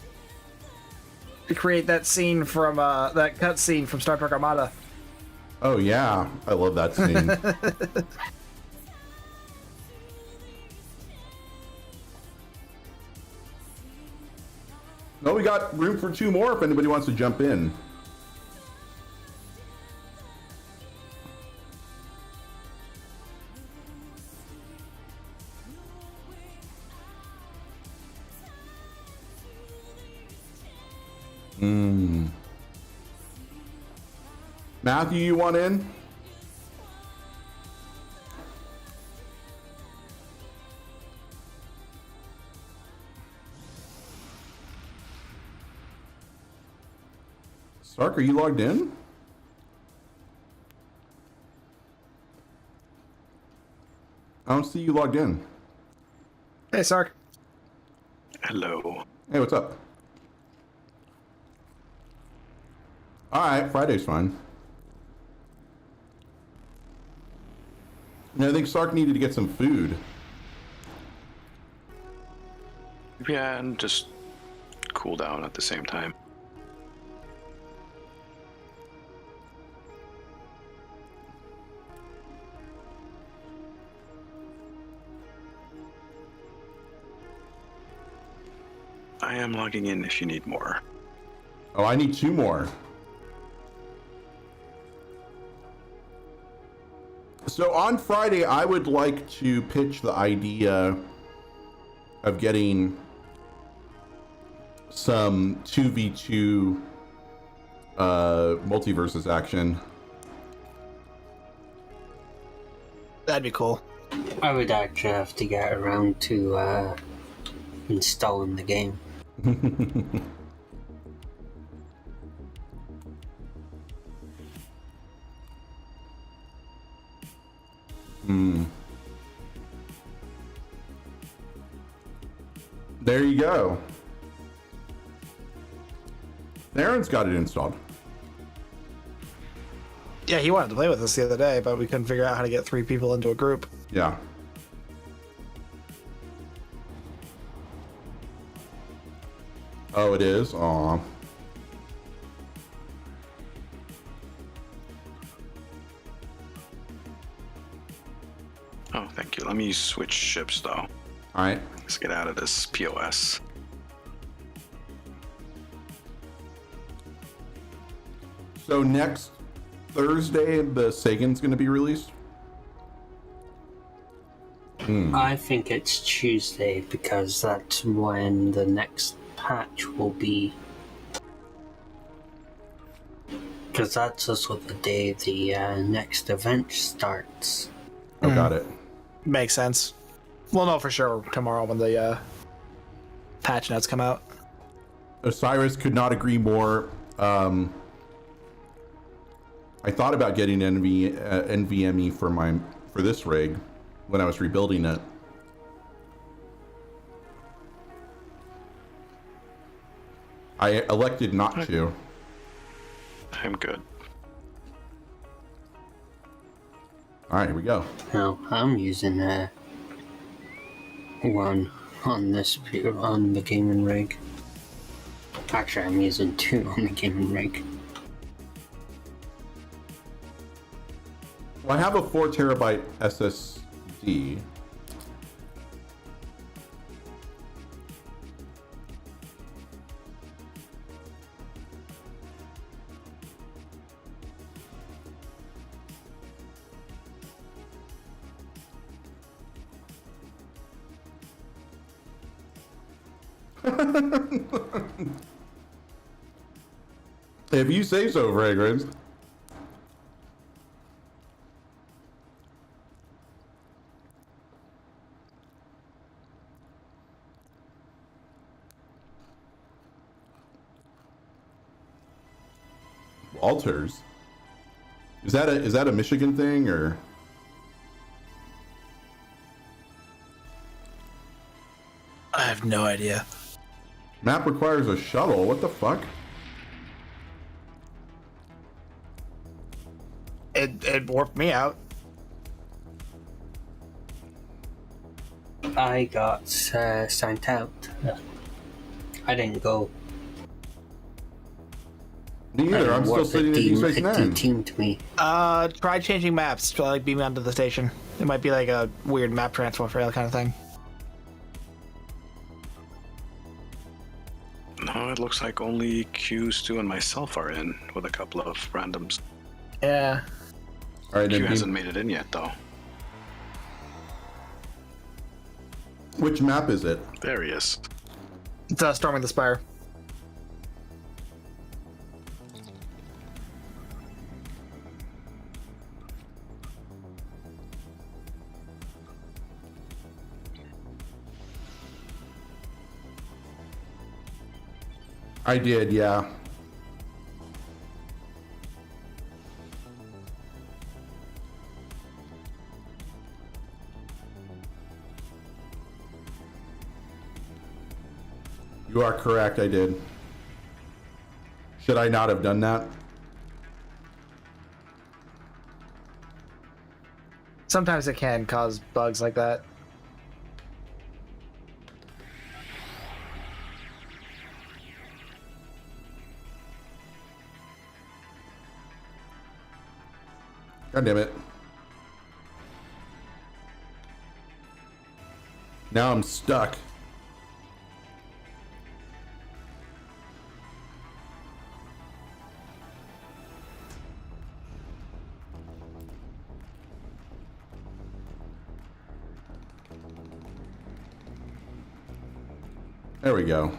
S1: To create that scene from that cut scene from Star Trek Armada.
S2: Oh yeah, I love that scene. No, we got room for 2 more if anybody wants to jump in. Matthew, you want in? Stark, are you logged in? I don't see you logged in.
S1: Hey, Sark.
S13: Hello.
S2: Hey, what's up? Alright, Friday's fine. I think Sark needed to get some food.
S13: Yeah, and just cool down at the same time. I am logging in if you need more.
S2: Oh, I need 2 more. So on Friday, I would like to pitch the idea of getting some 2v2 multiverses action.
S1: That'd be cool.
S7: I would actually have to get around to installing the game.
S2: There you go. Aaron's got it installed.
S1: Yeah, he wanted to play with us the other day, but we couldn't figure out how to get 3 people into a group.
S2: Yeah. Oh, it is? Aw.
S13: Oh, thank you. Let me switch ships though.
S2: Alright.
S13: Let's get out of this POS.
S2: So next Thursday, the Sagan's going to be released?
S7: I think it's Tuesday because that's when the next patch will be. Because that's also the day the next event starts.
S2: Oh, got it.
S1: Makes sense. We'll know for sure tomorrow when the patch notes come out.
S2: Osiris could not agree more. I thought about getting NVMe for this rig when I was rebuilding it. I elected not to.
S13: I'm good.
S2: All right, here we go.
S7: No, I'm using one on the gaming rig. Actually, I'm using 2 on the gaming rig.
S2: Well, I have a 4 terabyte SSD. If you say so, Fragrance. Walters? Is that a Michigan thing or?
S1: I have no idea.
S2: Map requires a shuttle. What the fuck?
S1: It warped me out.
S7: I got sent out. I didn't go.
S2: Me either. I'm still sitting at Deep Space
S7: It
S2: Nine.
S7: deteamed me.
S1: Try changing maps to like beam me onto the station. It might be like a weird map transfer fail kind of thing.
S13: No, it looks like only Q, Stu, and myself are in with a couple of randoms.
S1: Yeah.
S2: All right,
S13: Q
S2: then
S13: hasn't made it in yet, though.
S2: Which map is it?
S13: There he is.
S1: It's Storming the Spire.
S2: I did, yeah. You are correct, I did. Should I not have done that?
S1: Sometimes it can cause bugs like that.
S2: God damn it. Now I'm stuck. There we go.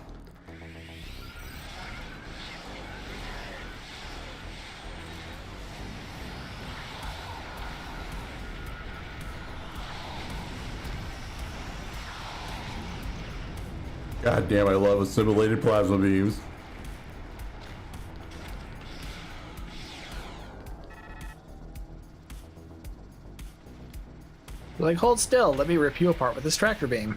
S2: God damn, I love assimilated plasma beams.
S1: Like, hold still, let me rip you apart with this tractor beam.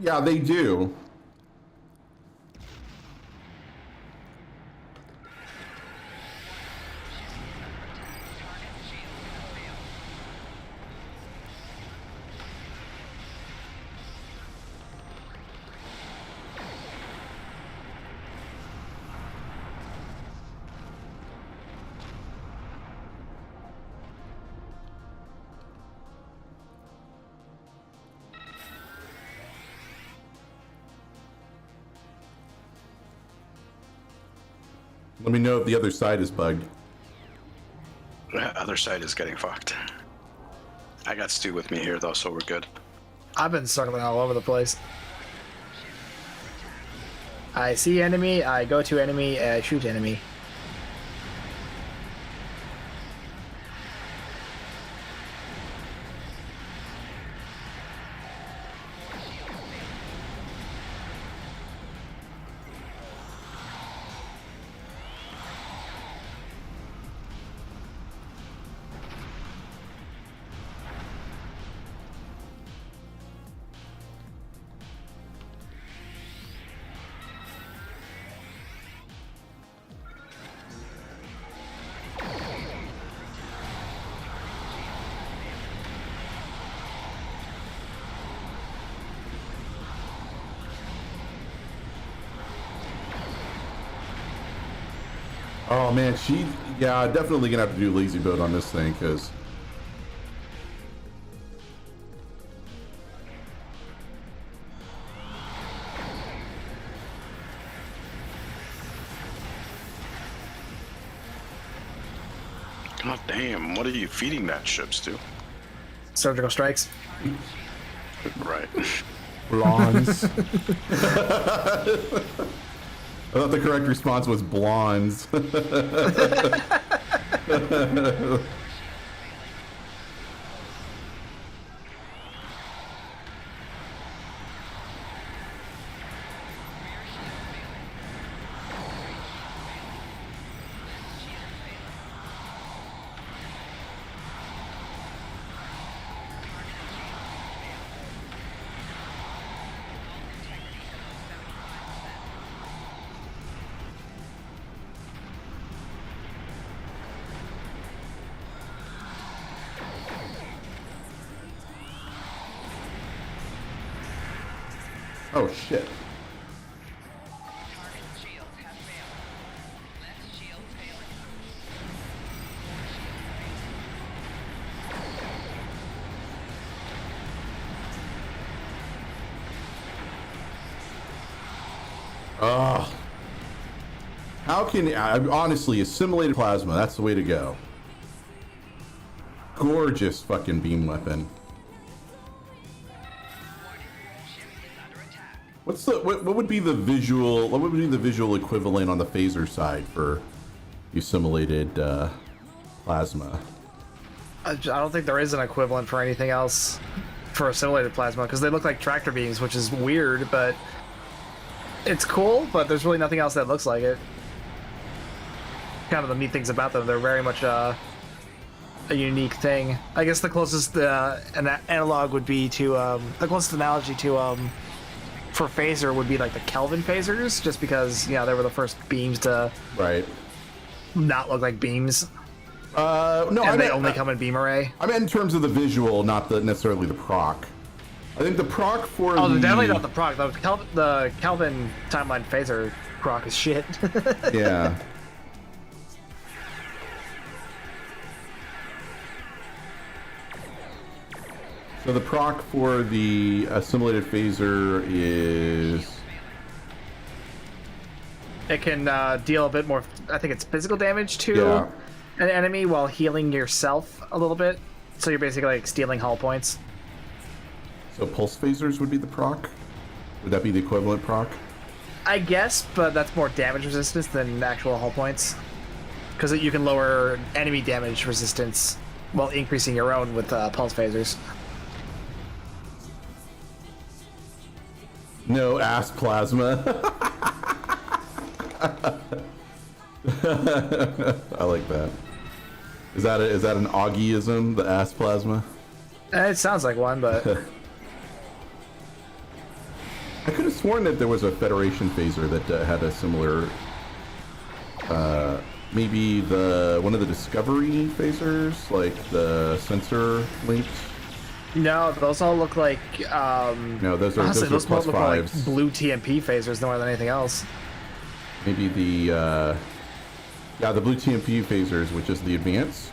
S2: Yeah, they do. Let me know if the other side is bugged.
S13: The other side is getting fucked. I got Stu with me here, though, so we're good.
S1: I've been circling all over the place. I see enemy, I go to enemy, I shoot enemy.
S2: Oh man, yeah, definitely gonna have to do lazy boat on this thing, because
S13: God damn, what are you feeding that ships to?
S1: Surgical strikes.
S13: Right.
S2: blondes. I thought the correct response was blondes. Oh shit. Oh. How can honestly assimilated plasma? That's the way to go. Gorgeous fucking beam weapon. What's the what would be the visual? What would be the visual equivalent on the phaser side for assimilated plasma?
S1: I don't think there is an equivalent for anything else for assimilated plasma, because they look like tractor beams, which is weird, but it's cool. But there's really nothing else that looks like it. Kind of the neat things about them, they're very much a unique thing. I guess the closest an analog would be to the closest analogy to for phaser would be like the Kelvin phasers, just because they were the first beams to not look like beams.
S2: No,
S1: and they only come in beam array.
S2: I meant in terms of the visual, not necessarily the proc. I think the proc for
S1: definitely not the proc. The Kelvin timeline phaser proc is shit.
S2: Yeah. So the proc for the assimilated phaser is...
S1: It can deal a bit more, I think it's physical damage to an enemy while healing yourself a little bit. So you're basically like stealing hull points.
S2: So pulse phasers would be the proc? Would that be the equivalent proc?
S1: I guess, but that's more damage resistance than actual hull points. Because you can lower enemy damage resistance while increasing your own with pulse phasers.
S2: No ass plasma. I like that. Is that an Augieism, the ass plasma?
S1: It sounds like one, but
S2: I could have sworn that there was a Federation phaser that had a similar. Maybe one of the Discovery phasers, like the sensor links.
S1: No, those all look like.
S2: No, those are
S1: honestly,
S2: those
S1: both
S2: plus
S1: look
S2: fives.
S1: like blue TMP phasers more than anything else.
S2: Maybe the blue TMP phasers, which is the advanced.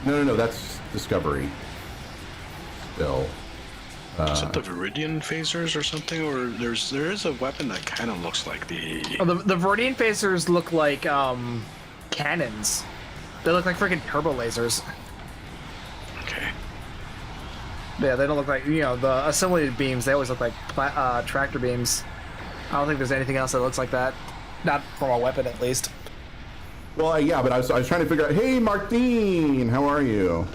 S2: No, that's Discovery. Still.
S13: Is it the Viridian phasers or something? Or there is a weapon that kind of looks like the.
S1: Oh, the Viridian phasers look like cannons. They look like freaking turbo lasers.
S13: Okay.
S1: Yeah, they don't look like the assimilated beams. They always look like tractor beams. I don't think there's anything else that looks like that. Not from a weapon, at least.
S2: Well, yeah, but I was trying to figure out. Hey, Martine, how are you?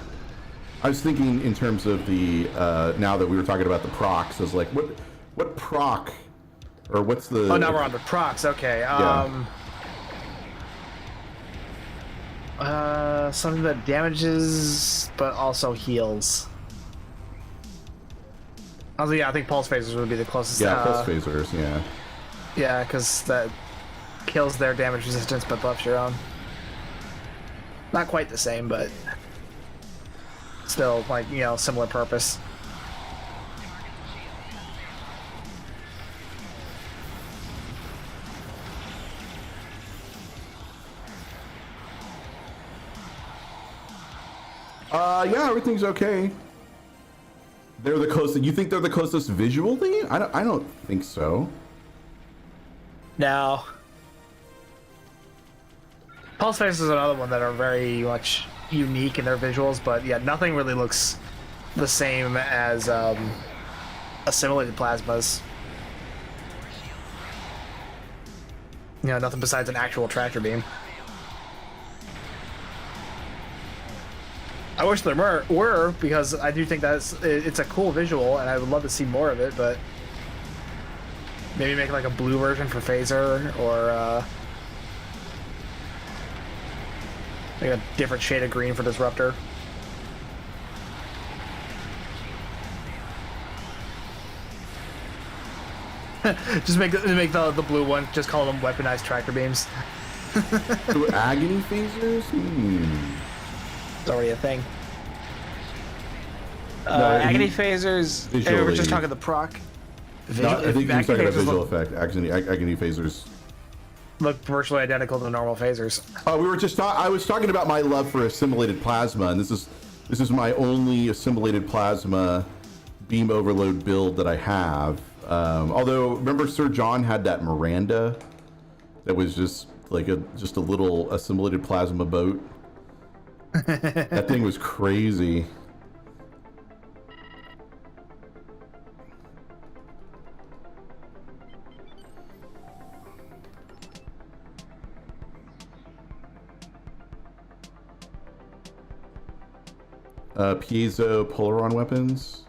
S2: I was thinking in terms of the now that we were talking about the procs, I was like, what proc, or what's the?
S1: Oh, now we're on the procs. Okay. Something that damages but also heals. I think pulse phasers would be the closest.
S2: Yeah, pulse phasers. Yeah.
S1: Yeah, because that kills their damage resistance but buffs your own. Not quite the same, but still, like, similar purpose.
S2: Yeah, everything's okay. They're the closest. You think they're the closest visually? I don't think so.
S1: No. Pulse Face is another one that are very much unique in their visuals, but yeah, nothing really looks the same as assimilated plasmas. You know, nothing besides an actual tractor beam. I wish there were because I do think it's a cool visual, and I would love to see more of it. But maybe make like a blue version for Phaser, or like a different shade of green for Disruptor. Just make the blue one. Just call them weaponized tractor beams.
S2: Agony phasers?
S1: It's already a thing.
S2: No,
S1: agony phasers.
S2: Visually.
S1: We're just talking the proc.
S2: No, I think he's talking about visual
S1: look,
S2: effect. Agony phasers
S1: look virtually identical to normal phasers.
S2: Oh, we were just I was talking about my love for assimilated plasma, and this is my only assimilated plasma beam overload build that I have. Although remember Sir John had that Miranda that was just like a little assimilated plasma boat. That thing was crazy. Piezo Polaron weapons.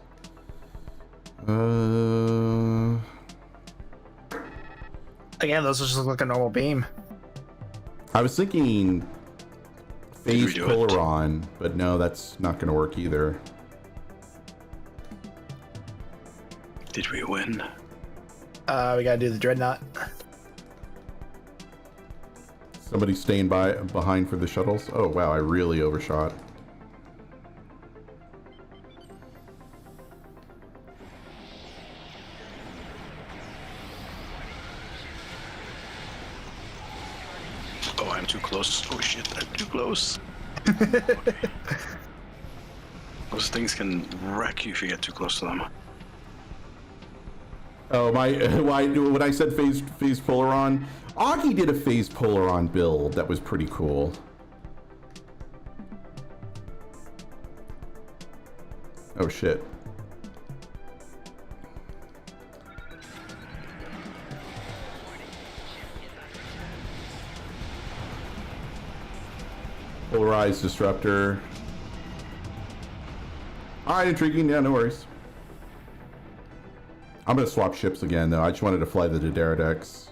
S1: Again, those just look like a normal beam.
S2: I was thinking phased Polaron, but no, that's not going to work either.
S13: Did we win?
S1: We gotta do the Dreadnought.
S2: Somebody staying behind for the shuttles. Oh wow, I really overshot.
S13: Oh, I'm too close. Oh shit, I'm too close. Those things can wreck you if you get too close to them.
S2: Oh my! When I said phased Polaron, Augie did a phased Polaron build that was pretty cool. Oh shit! Polarized Disruptor. Alright, intriguing. Yeah, no worries. I'm gonna swap ships again, though. I just wanted to fly the Dideridex.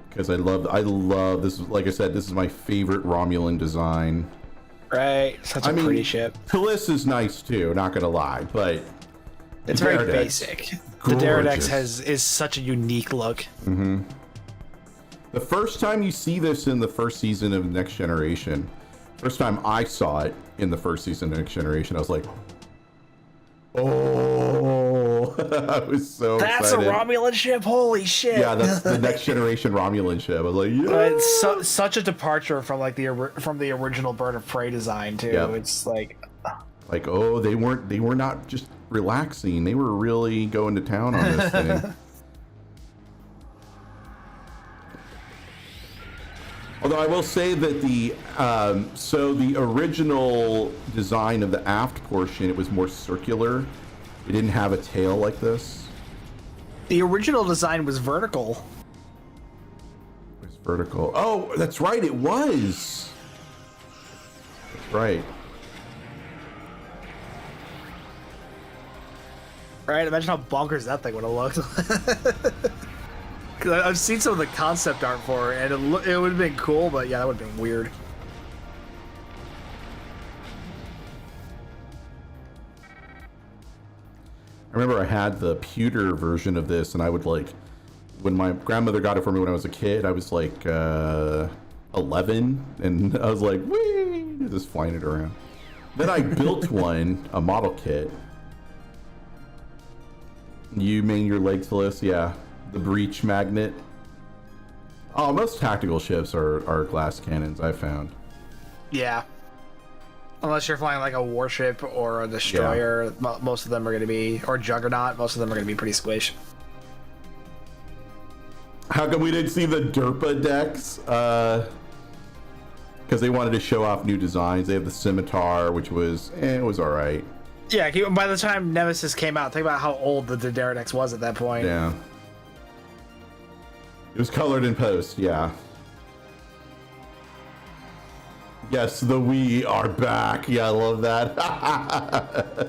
S2: Because I love this. Like I said, this is my favorite Romulan design.
S1: Right, such a pretty ship.
S2: Taliss is nice too, not gonna lie, but
S1: it's very basic. The Dideridex is such a unique look.
S2: Mm-hmm. The first time you see this in the first season of Next Generation, first time I saw it in the first season of Next Generation, I was like, oh, I was so
S1: That's
S2: excited.
S1: a Romulan ship? Holy shit.
S2: Yeah, that's the Next Generation Romulan ship. I was like, yeah.
S1: It's such a departure from like the original Bird of Prey design too.
S2: Yep.
S1: It's like
S2: oh, they were not just relaxing. They were really going to town on this thing. Although I will say that the original design of the aft portion, it was more circular. It didn't have a tail like this.
S1: The original design was vertical.
S2: It was vertical. Oh, that's right, it was. That's right.
S1: Right, imagine how bonkers that thing would have looked. Cause I've seen some of the concept art for it, and it would have been cool, but yeah, that would have been weird.
S2: I remember I had the pewter version of this, and I would like, when my grandmother got it for me when I was a kid, I was like 11, and I was like, whee, just flying it around. Then I built one, a model kit. You mean your leg to list? Yeah. The breach magnet. Oh, most tactical ships are glass cannons, I found.
S1: Yeah. Unless you're flying like a warship or a destroyer, most of them are going to be, or Juggernaut, most of them are going to be pretty squish.
S2: How come we didn't see the Derpa decks? Because they wanted to show off new designs. They have the Scimitar, which was, it was all right.
S1: Yeah, by the time Nemesis came out, think about how old the Daredex was at that point.
S2: Yeah. It was colored in post, yeah. Yes, we are back. Yeah, I love that.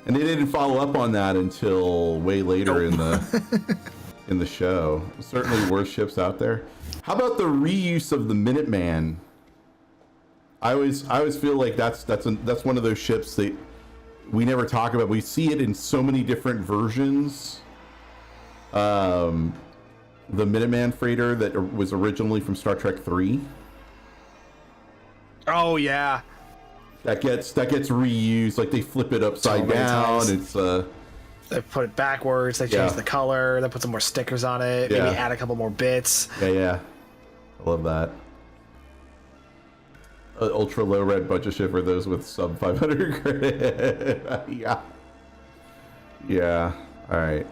S2: And they didn't follow up on that until way later in the show. Certainly worse ships out there. How about the reuse of the Minuteman? I always feel like that's one of those ships that we never talk about. We see it in so many different versions. The Minuteman freighter that was originally from Star Trek 3.
S1: Oh yeah.
S2: That gets reused. Like they flip it upside down.
S1: Times.
S2: It's
S1: they put it backwards. They change the color. They put some more stickers on it. Maybe add a couple more bits.
S2: Yeah. I love that. Ultra low red budget ship for those with sub 500 credit. Yeah. All right.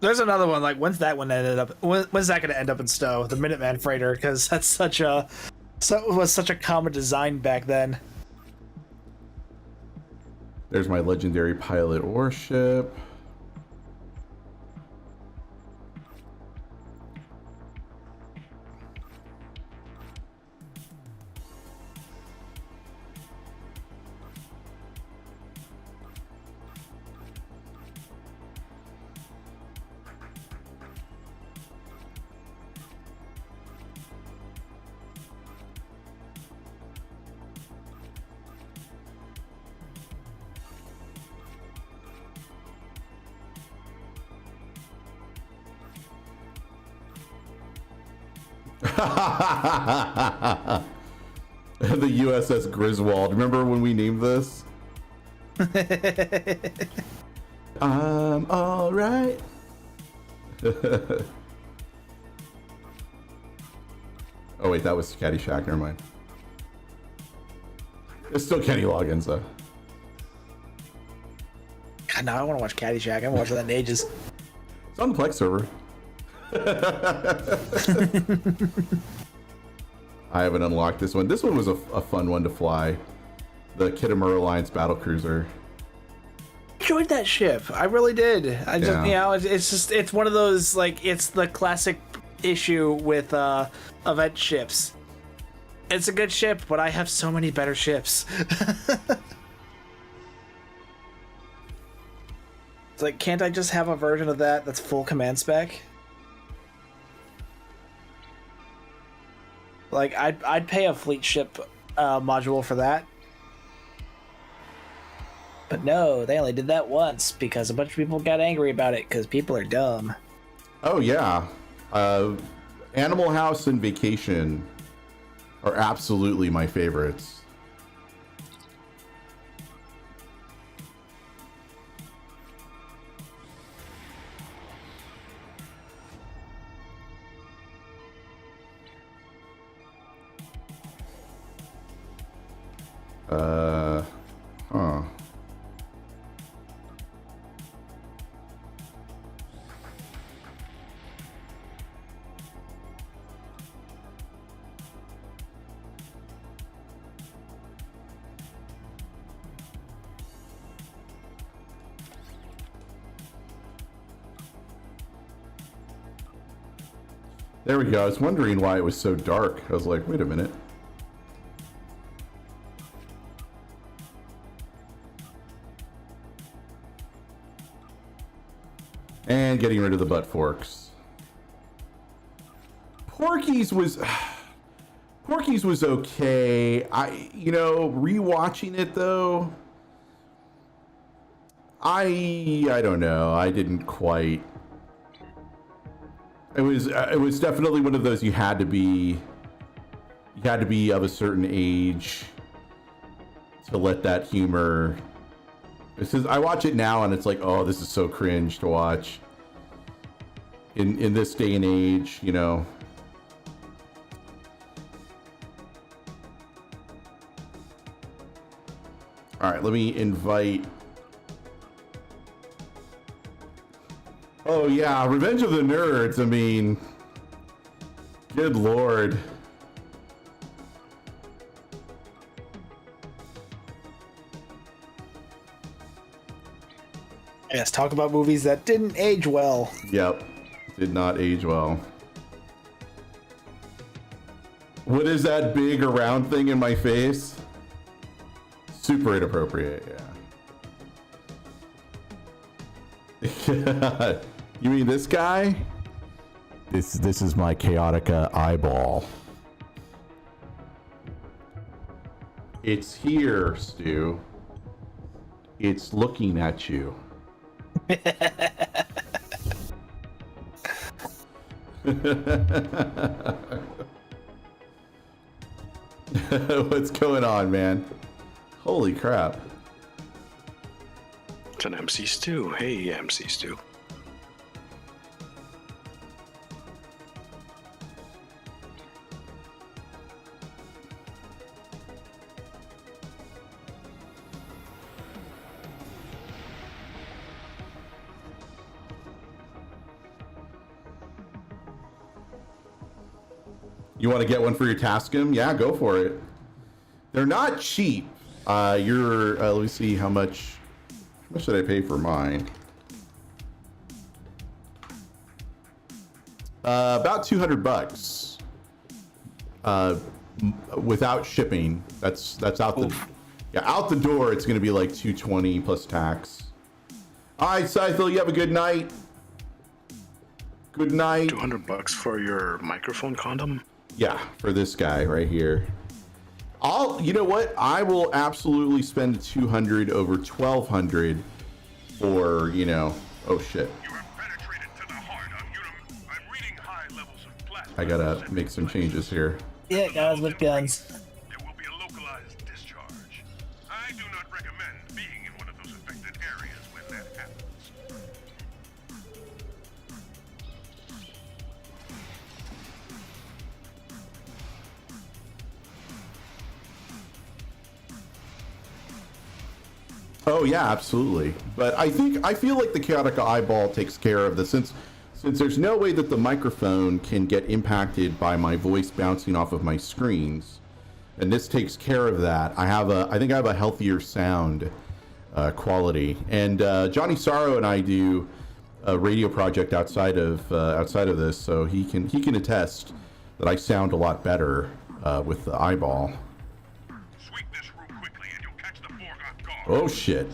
S1: There's another one. Like, when's that going to end up in Stowe? The Minuteman freighter, because that's was such a common design back then.
S2: There's my legendary pilot warship. The USS Griswold. Remember when we named this? I'm all right. Oh wait, that was Caddyshack. Never mind. It's still Kenny Loggins though.
S1: God, now I want to watch Caddyshack. I haven't watched that in ages.
S2: It's on the Plex server. I haven't unlocked this one. This one was a fun one to fly. The Kitamura Alliance battlecruiser.
S1: I enjoyed that ship. I really did. I just, it's one of those, like, it's the classic issue with event ships. It's a good ship, but I have so many better ships. It's like, can't I just have a version of that that's full command spec? Like, I'd pay a fleet ship module for that. But no, they only did that once because a bunch of people got angry about it because people are dumb.
S2: Oh, yeah. Animal House and Vacation are absolutely my favorites. Huh. There we go. I was wondering why it was so dark. I was like, wait a minute. And getting rid of the butt forks. Porky's was okay. Rewatching it though, I don't know. I didn't quite. It was definitely one of those you had to be of a certain age to let that humor. Because I watch it now and it's like, oh, this is so cringe to watch. in this day and age, you know. All right, let me invite. Oh yeah, Revenge of the Nerds. I mean, good lord.
S1: Yes, talk about movies that didn't age well.
S2: Yep, did not age well. What is that big round thing in my face? Super inappropriate, yeah. You mean this guy? This is my Chaotica eyeball. It's here, Stu. It's looking at you. What's going on, man? Holy crap.
S13: It's an MC Stu. Hey, MC Stu.
S2: You want to get one for your Tascam? Yeah, go for it. They're not cheap. Let me see how much did I pay for mine? About $200. Without shipping. That's out the out the door. It's gonna be like $220 plus tax. All right, Scythel, you have a good night. Good night.
S13: $200 for your microphone condom?
S2: Yeah, for this guy right here. You know what? I will absolutely spend 200 over 1,200 for, you know, oh shit. I gotta make some changes here.
S1: Yeah, guys with guns.
S8: There will be a localized discharge. I do not recommend being in one of those affected areas when that happens.
S2: Oh yeah, absolutely. But I feel like the Chaotica eyeball takes care of this since there's no way that the microphone can get impacted by my voice bouncing off of my screens, and this takes care of that. I think I have a healthier sound quality. And Johnny Sorrow and I do a radio project outside of this, so he can attest that I sound a lot better with the eyeball. Oh shit.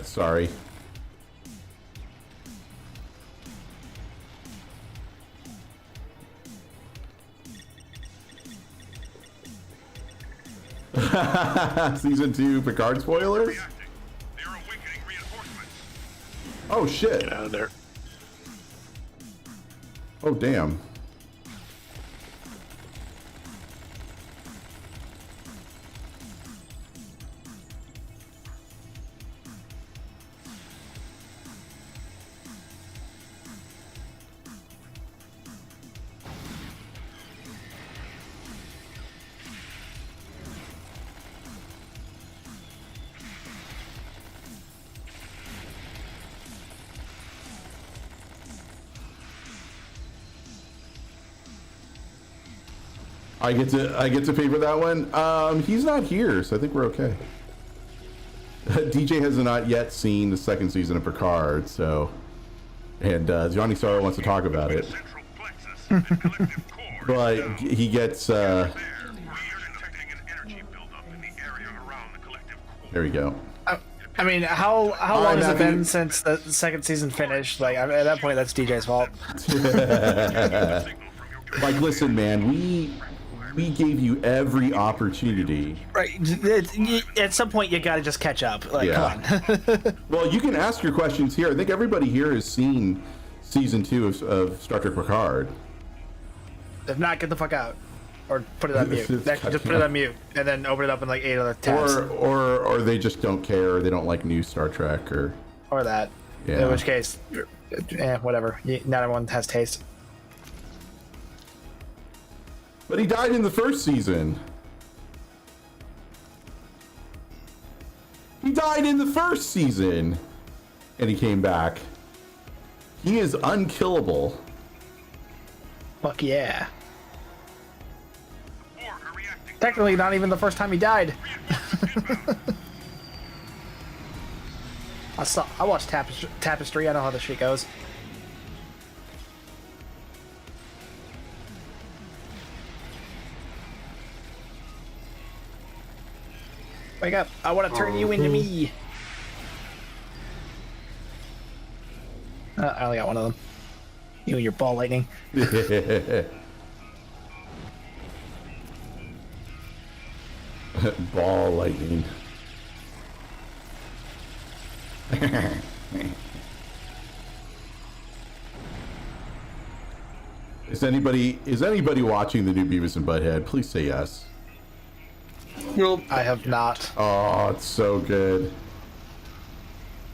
S2: Sorry. Season 2 Picard spoilers? Oh shit.
S13: Get out of there.
S2: Oh damn. I get to pay for that one. He's not here, so I think we're okay. DJ has not yet seen the second season of Picard, so, and Johnny Sorrow wants to talk about it. But he gets. There we go.
S1: I mean, how long has it been since the second season finished? Like, I mean, at that point, that's DJ's fault.
S2: Like, listen, man, We gave you every opportunity.
S1: Right. At some point, you got to just catch up. Like,
S2: Yeah.
S1: come on.
S2: Well, you can ask your questions here. I think everybody here has seen season 2 of Star Trek Picard.
S1: If not, get the fuck out. Or put it on mute. Actually, just put it on mute. And then open it up in like 8 other tabs.
S2: Or they just don't care. Or they don't like new Star Trek. Or
S1: that.
S2: Yeah.
S1: In which case, whatever. Not everyone has taste.
S2: But he died in the first season. He died in the first season. And he came back. He is unkillable.
S1: Fuck yeah. Technically, not even the first time he died. I watched Tapestry. I know how the shit goes. Wake up! I want to turn you into me. I only got one of them. You and your ball lightning.
S2: Ball lightning. Is anybody watching the new Beavis and Butthead? Please say yes.
S1: Nope. I have not.
S2: Oh, it's so good.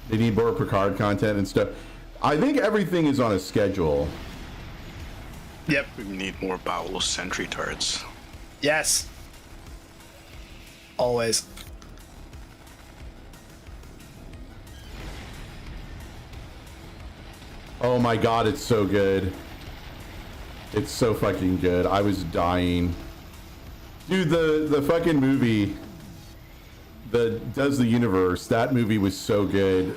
S2: They need more Picard content and stuff. I think everything is on a schedule.
S1: Yep.
S13: We need more bowel sentry turrets.
S1: Yes. Always.
S2: Oh my god, it's so good. It's so fucking good. I was dying. Dude, the fucking movie that does the universe, that movie was so good.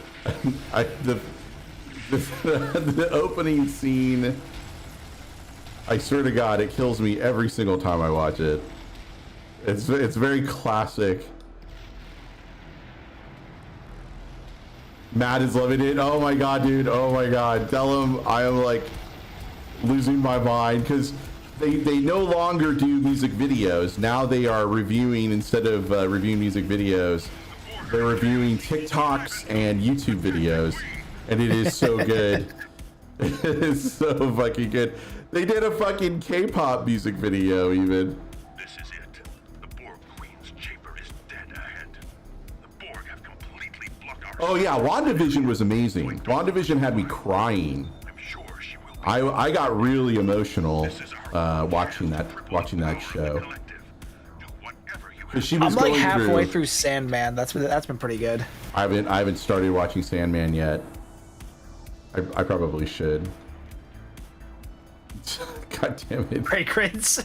S2: The opening scene, I swear to God, it kills me every single time I watch it. It's very classic. Matt is loving it. Oh my god, dude. Oh my god. Tell him I am like losing my mind because they no longer do music videos. Now they are reviewing, instead of reviewing music videos, they're reviewing TikToks and YouTube videos. And it is so good. It is so fucking good. They did a fucking K-pop music video even.
S8: This is it. The Borg Queen's chamber is dead ahead. The Borg have completely blocked our...
S2: Oh yeah, WandaVision was amazing. WandaVision had me crying. I got really emotional watching that show. She was
S1: I'm like
S2: going
S1: halfway through Sandman. That's been pretty good.
S2: I haven't started watching Sandman yet. I probably should. God damn it.
S1: Fragrance.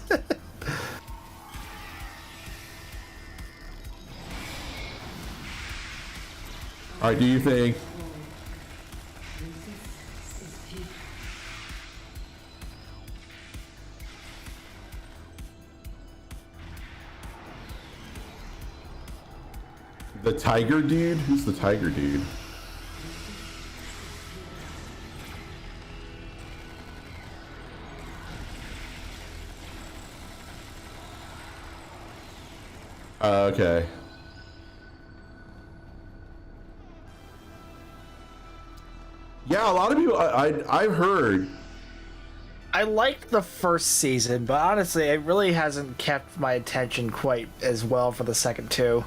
S2: All right, do you think? The tiger dude? Who's the tiger dude? Okay. Yeah, a lot of people. I've heard.
S1: I liked the first season, but honestly, it really hasn't kept my attention quite as well for the second two.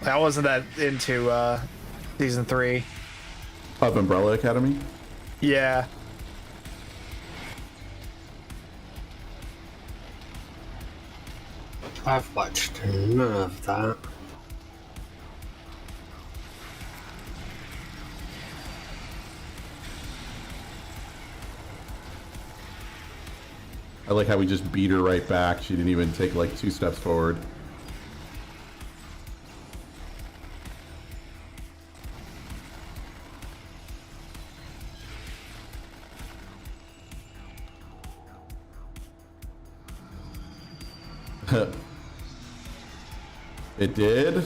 S1: I wasn't that into season 3
S2: of Umbrella Academy.
S1: Yeah.
S7: I've watched none of that.
S2: I like how we just beat her right back. She didn't even take like 2 steps forward. It did?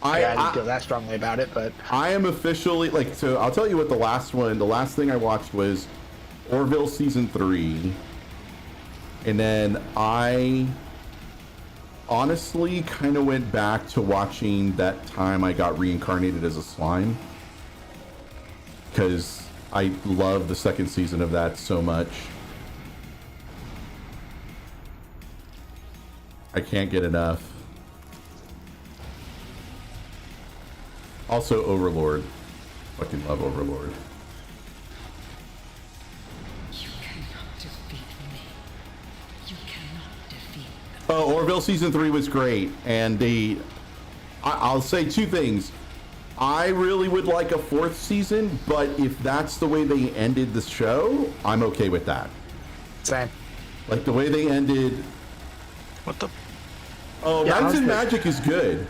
S1: I didn't feel that strongly about it, but
S2: I am officially like, so I'll tell you what the last thing I watched was Orville season 3, and then I honestly kind of went back to watching that time I got reincarnated as a slime, because I love the second season of that so much. I can't get enough. Also Overlord. Fucking love Overlord.
S14: You cannot defeat me. You cannot defeat them.
S2: Oh, Orville season 3 was great, and I'll say two things. I really would like a 4th season, but if that's the way they ended the show, I'm okay with that.
S1: Same.
S2: Like the way they ended.
S13: What the?
S2: Oh, yeah, Knights and Magic is good,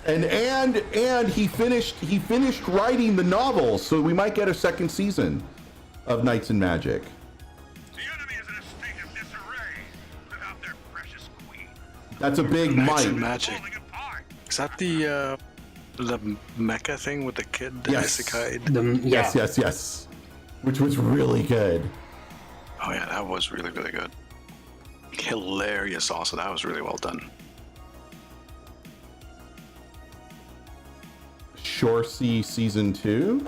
S2: and he finished writing the novel, so we might get a 2nd season of Knights and Magic.
S8: The enemy is in a state of disarray without their precious queen.
S2: That's a big
S13: Knights
S2: might.
S13: and Magic. Is that the mecha thing with the kid? The
S2: Yes.
S13: isekai?
S2: Yes. Which was really good.
S13: Oh yeah, that was really, really good. Hilarious also. That was really well done.
S2: Shoresy season 2.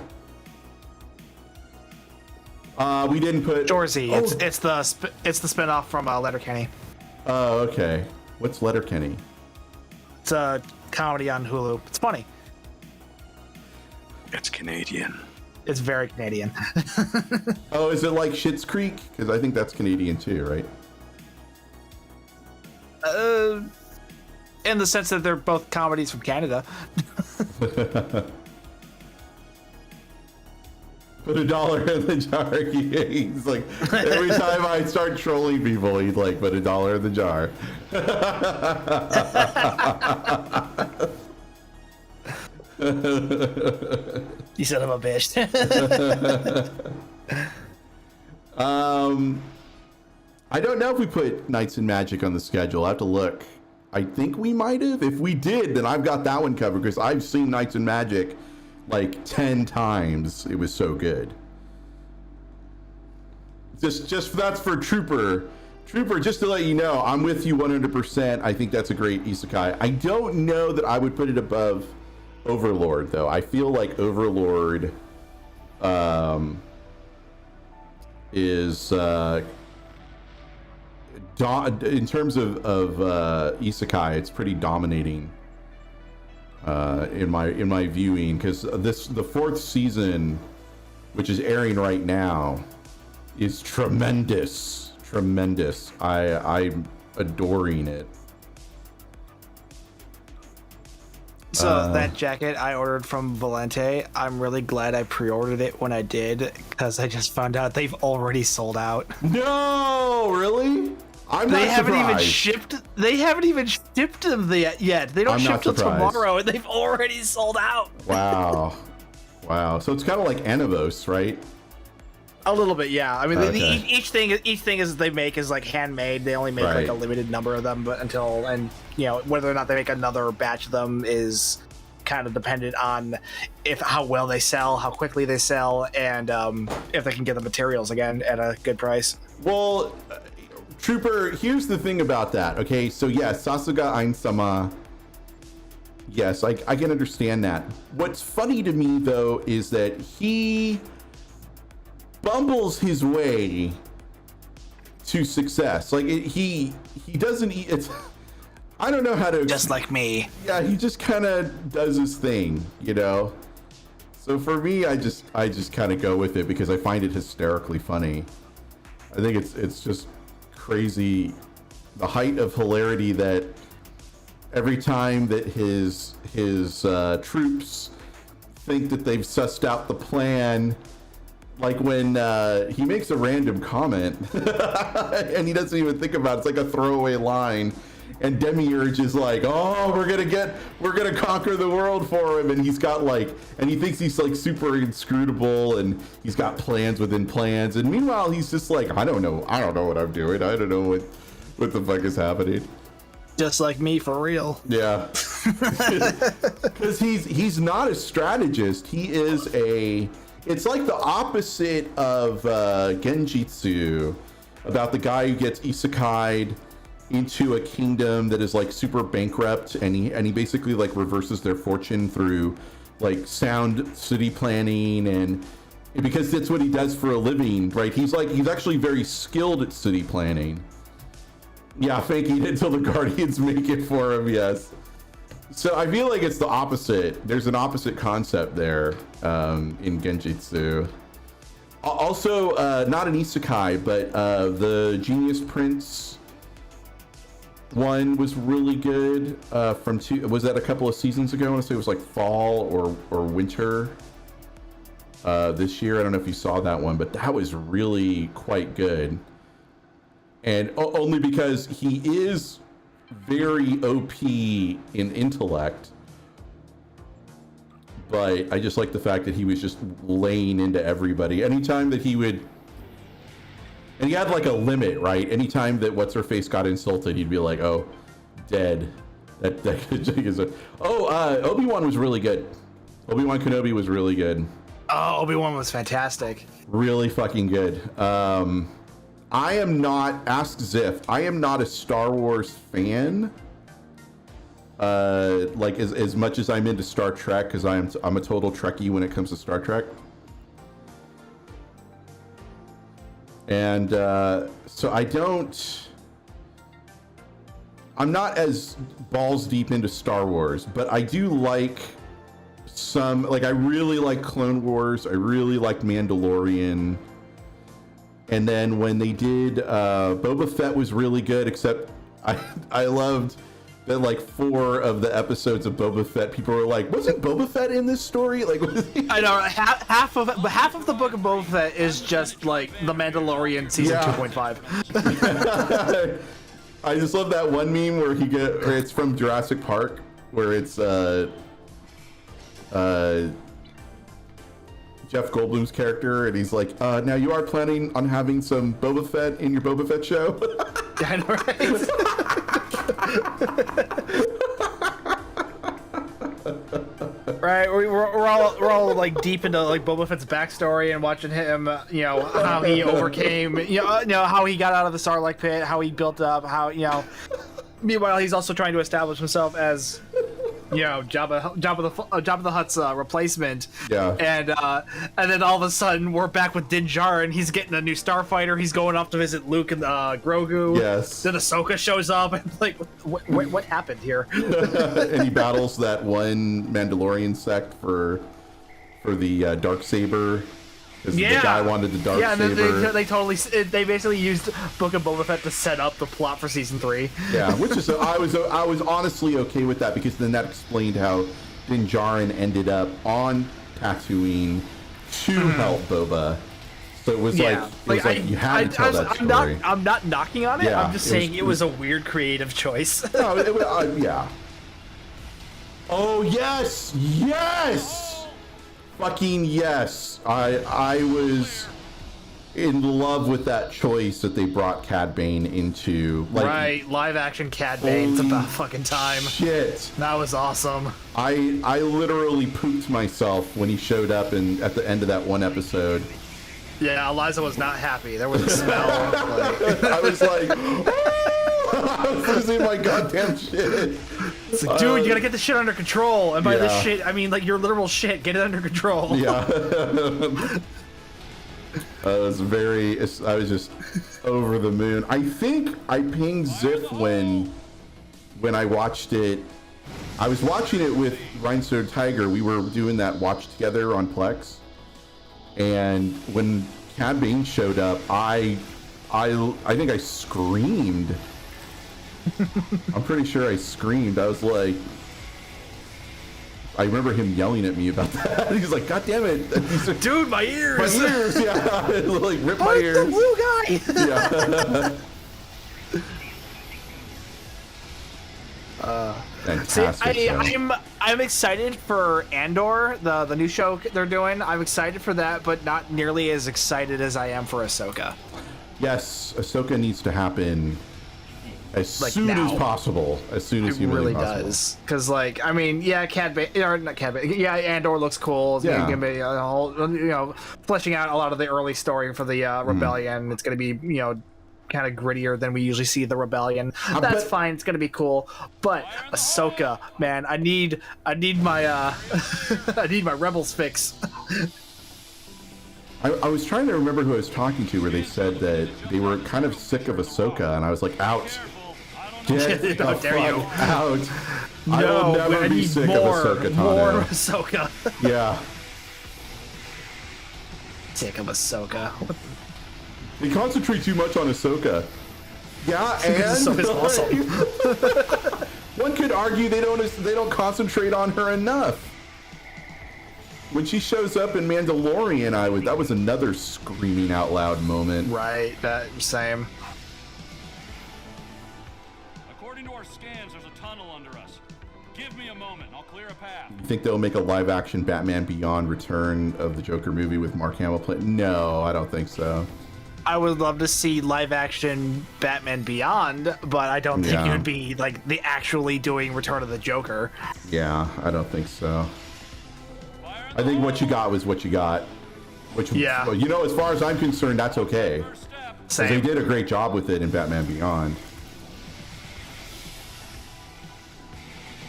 S2: We didn't put
S1: Shoresy.
S2: Oh.
S1: It's the spinoff from Letterkenny.
S2: Oh, okay. What's Letterkenny?
S1: It's a comedy on Hulu. It's funny.
S13: It's Canadian.
S1: It's very Canadian.
S2: Oh, is it like Schitt's Creek? Because I think that's Canadian too, right?
S1: In the sense that they're both comedies from Canada.
S2: Put $1 in the jar. He's like, every time I start trolling people, he's like, put $1 in the jar.
S1: You son of a bitch.
S2: I don't know if we put Knights and Magic on the schedule. I have to look. I think we might have. If we did, then I've got that one covered because I've seen Knights and Magic like 10 times. It was so good. Just that's for Trooper. Trooper, just to let you know, I'm with you 100%. I think that's a great isekai. I don't know that I would put it above Overlord, though. I feel like Overlord is in terms of isekai, it's pretty dominating in my viewing, because the 4th season, which is airing right now, is tremendous. I'm adoring it.
S1: So that jacket I ordered from Valente, I'm really glad I pre-ordered it when I did, because I just found out they've already sold out.
S2: No, really?
S1: They haven't even shipped them yet. They don't ship till tomorrow, and they've already sold out.
S2: Wow. So it's kind of like Anivos, right?
S1: A little bit, yeah. I mean,
S2: Okay.
S1: each thing is they make is like handmade. They only make like a limited number of them, but whether or not they make another batch of them is kind of dependent on how well they sell, how quickly they sell, and if they can get the materials again at a good price.
S2: Well, Trooper, here's the thing about that. Okay, so yes, Sasuga Ainsama. Yes, I can understand that. What's funny to me though is that he bumbles his way to success. Like he doesn't. It's I don't know how to.
S1: Just like me.
S2: Yeah, he just kind of does his thing, you know. So for me, I just kind of go with it because I find it hysterically funny. I think it's just crazy, the height of hilarity that every time that his troops think that they've sussed out the plan. Like when he makes a random comment and he doesn't even think about it. It's like a throwaway line, and Demiurge is like, "Oh, we're gonna conquer the world for him," and he's got and he thinks he's like super inscrutable, and he's got plans within plans, and meanwhile he's just like, I don't know what I'm doing. I don't know what the fuck is happening.
S1: Just like me, for real.
S2: Yeah. Because he's not a strategist. He is a... It's like the opposite of Genjitsu, about the guy who gets isekai'd into a kingdom that is like super bankrupt, and he basically like reverses their fortune through like sound city planning, and because that's what he does for a living, right? He's actually very skilled at city planning. Yeah, faking it until the Guardians make it for him, yes. So I feel like it's the opposite. There's an opposite concept there in Genjitsu. Also, not an isekai, but the Genius Prince one was really good. Was that a couple of seasons ago? I want to say it was like fall or winter this year. I don't know if you saw that one, but that was really quite good. And only because he is very OP in intellect, but I just like the fact that he was just laying into everybody. Anytime that he would, and he had like a limit, right? Anytime that what's-her-face got insulted, he'd be like, oh, dead. Obi-Wan was really good. Obi-Wan Kenobi was really good.
S1: Oh, Obi-Wan was fantastic.
S2: Really fucking good. I am not, ask Ziff, I am not a Star Wars fan. Like as much as I'm into Star Trek, because I'm a total Trekkie when it comes to Star Trek. And so I'm not as balls deep into Star Wars, but I do like some, like I really like Clone Wars, I really liked Mandalorian. And then when they did Boba Fett was really good, except I loved that like 4 of the episodes of Boba Fett, people were like, wasn't Boba Fett in this story? Like,
S1: I know half of the book of Boba Fett is just like the Mandalorian season 2.5.
S2: I just love that one meme where it's from Jurassic Park, where it's Jeff Goldblum's character, and he's like, now you are planning on having some Boba Fett in your Boba Fett show?
S1: I know, right? Right, we're all like deep into like Boba Fett's backstory and watching him, how he overcame, how he got out of the Sarlacc pit, how he built up, how Meanwhile, he's also trying to establish himself as, Jabba the Hutt's replacement.
S2: Yeah.
S1: And then all of a sudden we're back with Din Djarin. He's getting a new starfighter. He's going off to visit Luke and Grogu.
S2: Yes.
S1: Then Ahsoka shows up and like, what happened here?
S2: And he battles that one Mandalorian sect for the Darksaber. The guy wanted the Darksaber.
S1: Yeah, and then they basically used Book of Boba Fett to set up the plot for season 3.
S2: Yeah, which is I was honestly okay with that, because then that explained how Din Djarin ended up on Tatooine to help Boba. So it was you had to tell that story.
S1: I'm not knocking on it.
S2: Yeah,
S1: I'm just saying it was a weird creative choice.
S2: No, yeah. Oh yes, yes. Fucking yes. I was in love with that choice that they brought Cad Bane into. Like,
S1: right, live action Cad Bane. It's about fucking time.
S2: Shit.
S1: That was awesome.
S2: I literally pooped myself when he showed up at the end of that one episode.
S1: Yeah, Eliza was not happy. There was a smell.
S2: I was like, I was losing my goddamn shit.
S1: It's like, dude, you gotta get this shit under control. And by this shit, I mean like your literal shit. Get it under control.
S2: Yeah. I was just over the moon. I think I pinged Ziff when I watched it. I was watching it with Rhinestone Tiger. We were doing that watch together on Plex. And when Cad Bane showed up, I think I screamed. I'm pretty sure I screamed. I was like, I remember him yelling at me about that. He's like, God damn it.
S1: Dude, my ears.
S2: My ears, yeah. Like, rip my ears.
S1: The blue guy.
S2: Yeah. Fantastic.
S1: See, I'm excited for Andor, the new show they're doing. I'm excited for that, but not nearly as excited as I am for Ahsoka.
S2: Yes, Ahsoka needs to happen as
S1: like
S2: soon
S1: now.
S2: as possible. As soon as
S1: It
S2: humanly
S1: really
S2: possible.
S1: does, because like I mean, yeah, Andor looks cool. It's gonna be a whole, fleshing out a lot of the early story for the rebellion. It's gonna be kind of grittier than we usually see the rebellion. That's fine. It's gonna be cool. But Ahsoka, man, I need my I need my Rebels fix.
S2: I was trying to remember who I was talking to where they said that they were kind of sick of Ahsoka, and I was like, out. Get the
S1: How
S2: fuck
S1: dare you.
S2: out. I
S1: No,
S2: will never
S1: I
S2: be
S1: need
S2: sick
S1: more,
S2: of Ahsoka Tano.
S1: more Ahsoka.
S2: Yeah.
S1: Sick of Ahsoka.
S2: They concentrate too much on Ahsoka. Yeah, and
S1: Ahsoka's awesome.
S2: one could argue they don't concentrate on her enough. When she shows up in Mandalorian, that was another screaming out loud moment.
S1: Right, that same.
S15: According to our scans, there's a tunnel under us. Give me a moment, I'll clear a path.
S2: You think they'll make a live-action Batman Beyond Return of the Joker movie with Mark Hamill playing? No, I don't think so.
S1: I would love to see live-action Batman Beyond, but I don't think it would be like the actually doing Return of the Joker.
S2: Yeah, I don't think so. I think what you got was what you got. Which, as far as I'm concerned, that's okay. 'Cause they did a great job with it in Batman Beyond.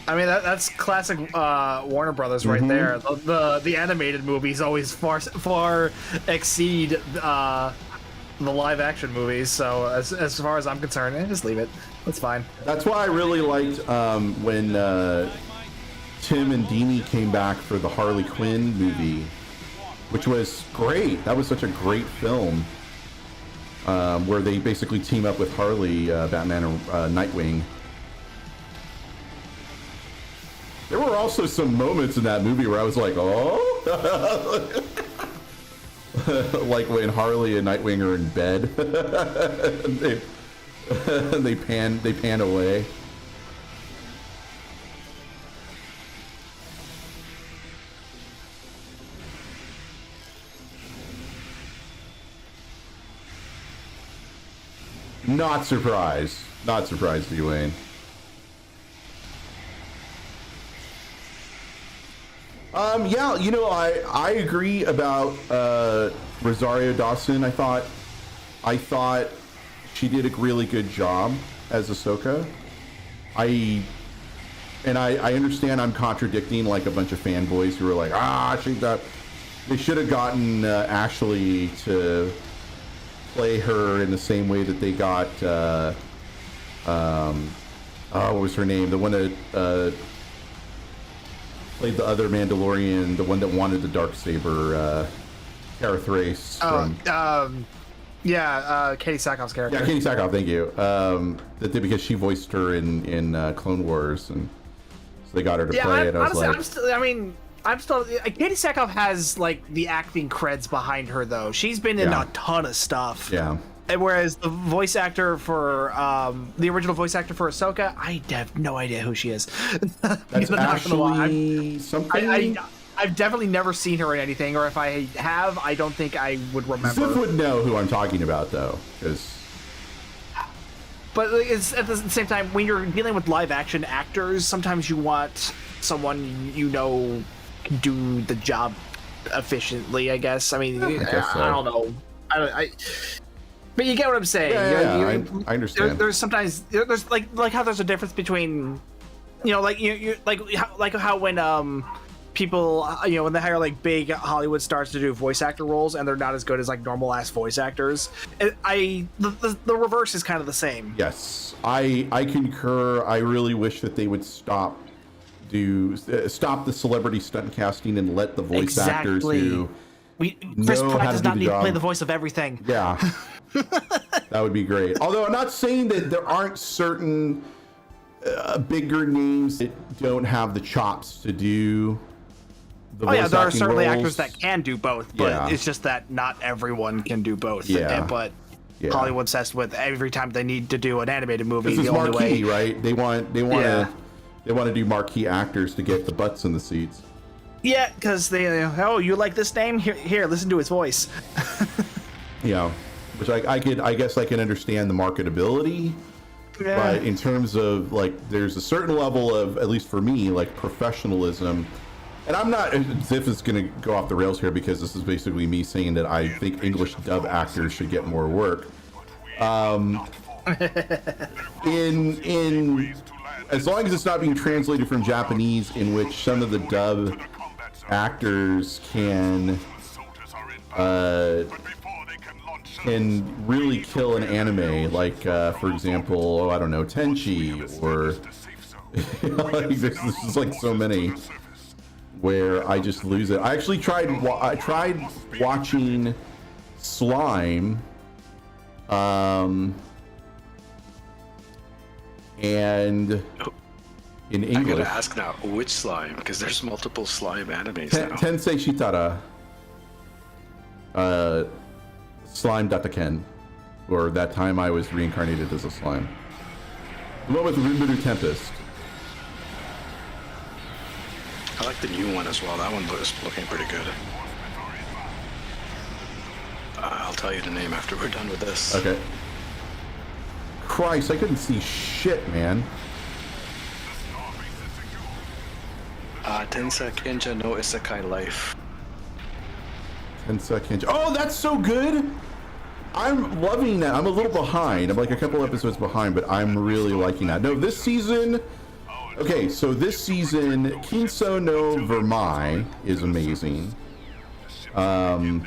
S1: I mean, that's classic Warner Brothers right there. The animated movies always far exceed the live-action movies. So as far as I'm concerned, just leave it. That's fine.
S2: That's why I really liked when Tim and Deanie came back for the Harley Quinn movie, which was great. That was such a great film, where they basically team up with Harley, Batman, and Nightwing. There were also some moments in that movie where I was like, oh, like when Harley and Nightwing are in bed, they pan away. Not surprised, Dwayne. Yeah, I agree about Rosario Dawson. I thought she did a really good job as Ahsoka. I understand I'm contradicting like a bunch of fanboys who are like, they should have gotten Ashley to play her in the same way that they got what was her name? The one that played the other Mandalorian, the one that wanted the Darksaber, Cara Thrace.
S1: Katie Sackhoff's character.
S2: Yeah, Katie Sackhoff, thank you. Because she voiced her in Clone Wars, and so they got her to play it.
S1: Katie Sackhoff has like the acting creds behind her though. She's been in a ton of stuff.
S2: Yeah.
S1: And whereas the voice actor for the original voice actor for Ahsoka, I have no idea who she is.
S2: That's Ashley something.
S1: I've definitely never seen her in anything, or if I have, I don't think I would remember.
S2: Ziff would know who I'm talking about though,
S1: But it's at the same time, when you're dealing with live action actors, sometimes you want someone can do the job efficiently, I guess. I mean, I don't know. But you get what I'm saying.
S2: I understand.
S1: There's sometimes there's like how there's a difference between, like how when people when they hire like big Hollywood stars to do voice actor roles and they're not as good as like normal ass voice actors. The reverse is kind of the same.
S2: Yes, I concur. I really wish that they would stop the celebrity stunt casting and let the voice actors who
S1: Chris Pratt does not need to play the voice of everything.
S2: Yeah. That would be great. Although I'm not saying that there aren't certain bigger names that don't have the chops to do the voice
S1: there are
S2: acting
S1: certainly
S2: roles.
S1: actors that can do both, but it's just that not everyone can do both. But Hollywood's obsessed with every time they need to do an animated movie.
S2: This is marquee, right? They want to do marquee actors to get the butts in the seats.
S1: Yeah, because you like this name? Here, listen to his voice.
S2: Yeah, which I guess I can understand the marketability But in terms of like, there's a certain level of, at least for me, like professionalism. And I'm not, Ziff is going to go off the rails here because this is basically me saying that I think English dub actors should get more work. In as long as it's not being translated from Japanese, in which some of the dub actors can really kill an anime, like for example, I don't know, Tenchi, or like, there's like so many where I just lose it. I actually tried watching Slime, and in English.
S13: I gotta ask now, which Slime? Because there's multiple Slime animes now.
S2: Tensei Shitara, Slime Dataken, or that time I was reincarnated as a slime. The one with Rinburu Tempest.
S13: I like the new one as well. That one was looking pretty good. I'll tell you the name after we're done with this.
S2: Okay. Christ, I couldn't see shit, man.
S13: Tensa Kenja no Isekai Life.
S2: Tensa Kenja. Oh, that's so good! I'm loving that. I'm a little behind. I'm like a couple episodes behind, but I'm really liking that. No, this season... Okay, so this season, Kinso no Vermai is amazing. Trying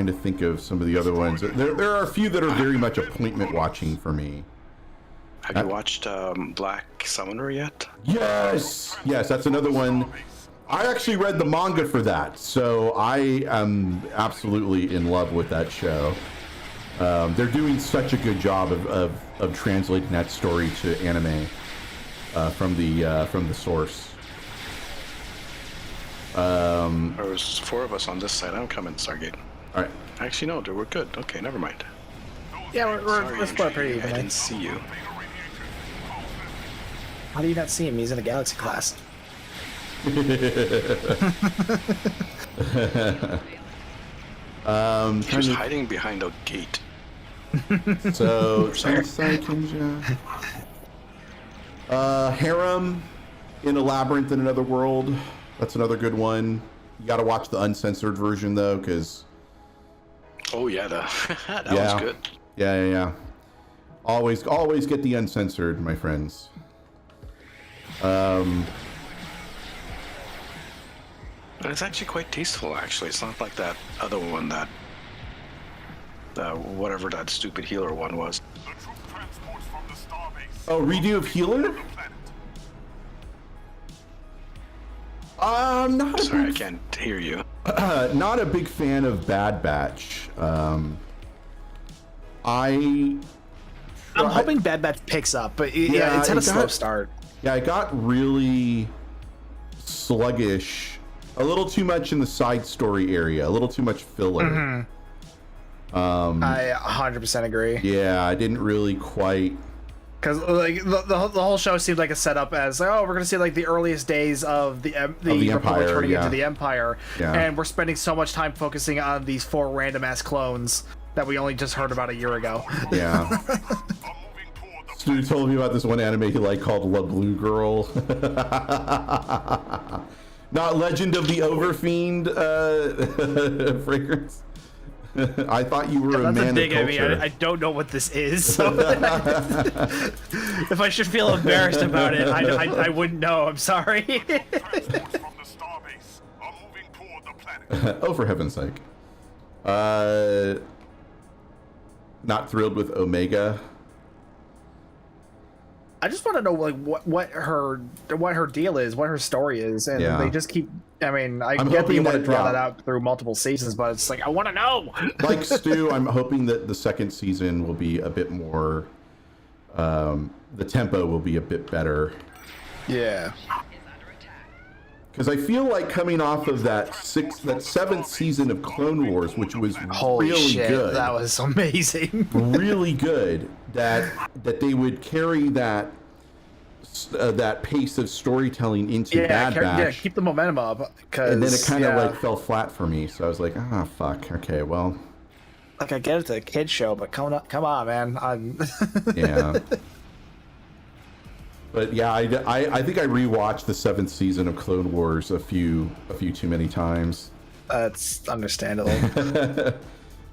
S2: to think of some of the other ones. There are a few that are very much appointment watching for me.
S13: Have you watched Black Summoner yet?
S2: Yes! Yes, that's another one. I actually read the manga for that, so I am absolutely in love with that show. They're doing such a good job of translating that story to anime from the source.
S13: There's 4 of us on this side. I'm coming, Stargate.
S2: All right.
S13: Actually, no, dude, we're good. Okay, never mind.
S1: Yeah, we're split pretty
S13: I
S1: evenly.
S13: didn't see you.
S1: How do you not see him? He's in a Galaxy class.
S13: He was hiding behind a gate.
S2: So, Tensei Kenja. Harem in a Labyrinth in Another World. That's another good one. You got to watch the uncensored version though, because.
S13: Oh yeah, that was good.
S2: Yeah. Always get the uncensored, my friends.
S13: It's actually quite tasteful. Actually, it's not like that other one that. Whatever that stupid healer one was.
S2: Oh, redo of Healer? Not
S13: Sorry, I can't hear you.
S2: Not a big fan of Bad Batch. I'm
S1: hoping Bad Batch picks up, but it's had a slow start.
S2: Yeah, it got really sluggish. A little too much in the side story area. A little too much filler.
S1: Mm-hmm. I 100% agree.
S2: Yeah, I didn't really quite.
S1: Because like the whole show seemed like a setup as like, oh, we're gonna see like the earliest days of the Republic
S2: Empire,
S1: turning into the Empire,
S2: Yeah.
S1: and we're spending so much time focusing on these 4 random ass clones that we only just heard about a year ago.
S2: Yeah. Stu told me about this one anime he liked called La Blue Girl. Not Legend of the Overfiend fragrance. I thought you were a man of culture.
S1: I don't know what this is. So if I should feel embarrassed about it, I wouldn't know. I'm sorry.
S2: Oh, for heaven's sake. Not thrilled with Omega.
S1: I just want to know like what her deal is, what her story is, and they just keep. I mean, I get that you want to draw that out through multiple seasons, but it's like I want to know.
S2: Like Stu, I'm hoping that the second season will be a bit more. The tempo will be a bit better.
S1: Yeah.
S2: Because I feel like coming off of that 7th season of Clone Wars, which was really good.
S1: That was amazing.
S2: Really good. That they would carry that pace of storytelling into Bad Batch.
S1: Yeah, keep the momentum up.
S2: And then it kind of like fell flat for me. So I was like, fuck. Okay, well.
S1: Like, I get it's a kid show, but come on, man.
S2: Yeah. But yeah, I think I rewatched the 7th season of Clone Wars a few too many times.
S1: That's understandable.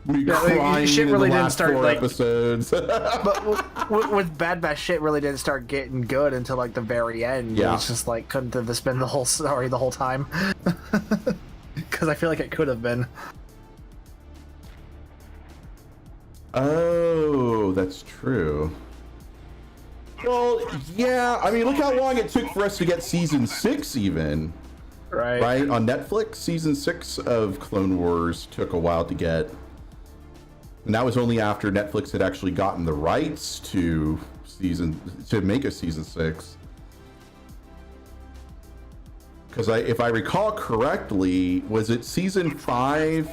S2: Crying
S1: shit really
S2: in the
S1: didn't
S2: last
S1: start
S2: 4
S1: like
S2: episodes.
S1: But with Bad Batch, shit really didn't start getting good until like the very end.
S2: Yeah.
S1: It's just like couldn't have this been the whole story the whole time? Because I feel like it could have been.
S2: Oh, that's true. Well, yeah. I mean, look how long it took for us to get season 6 even. Right? On Netflix, season 6 of Clone Wars took a while to get. And that was only after Netflix had actually gotten the rights to make a season 6. Because if I recall correctly, was it season 5?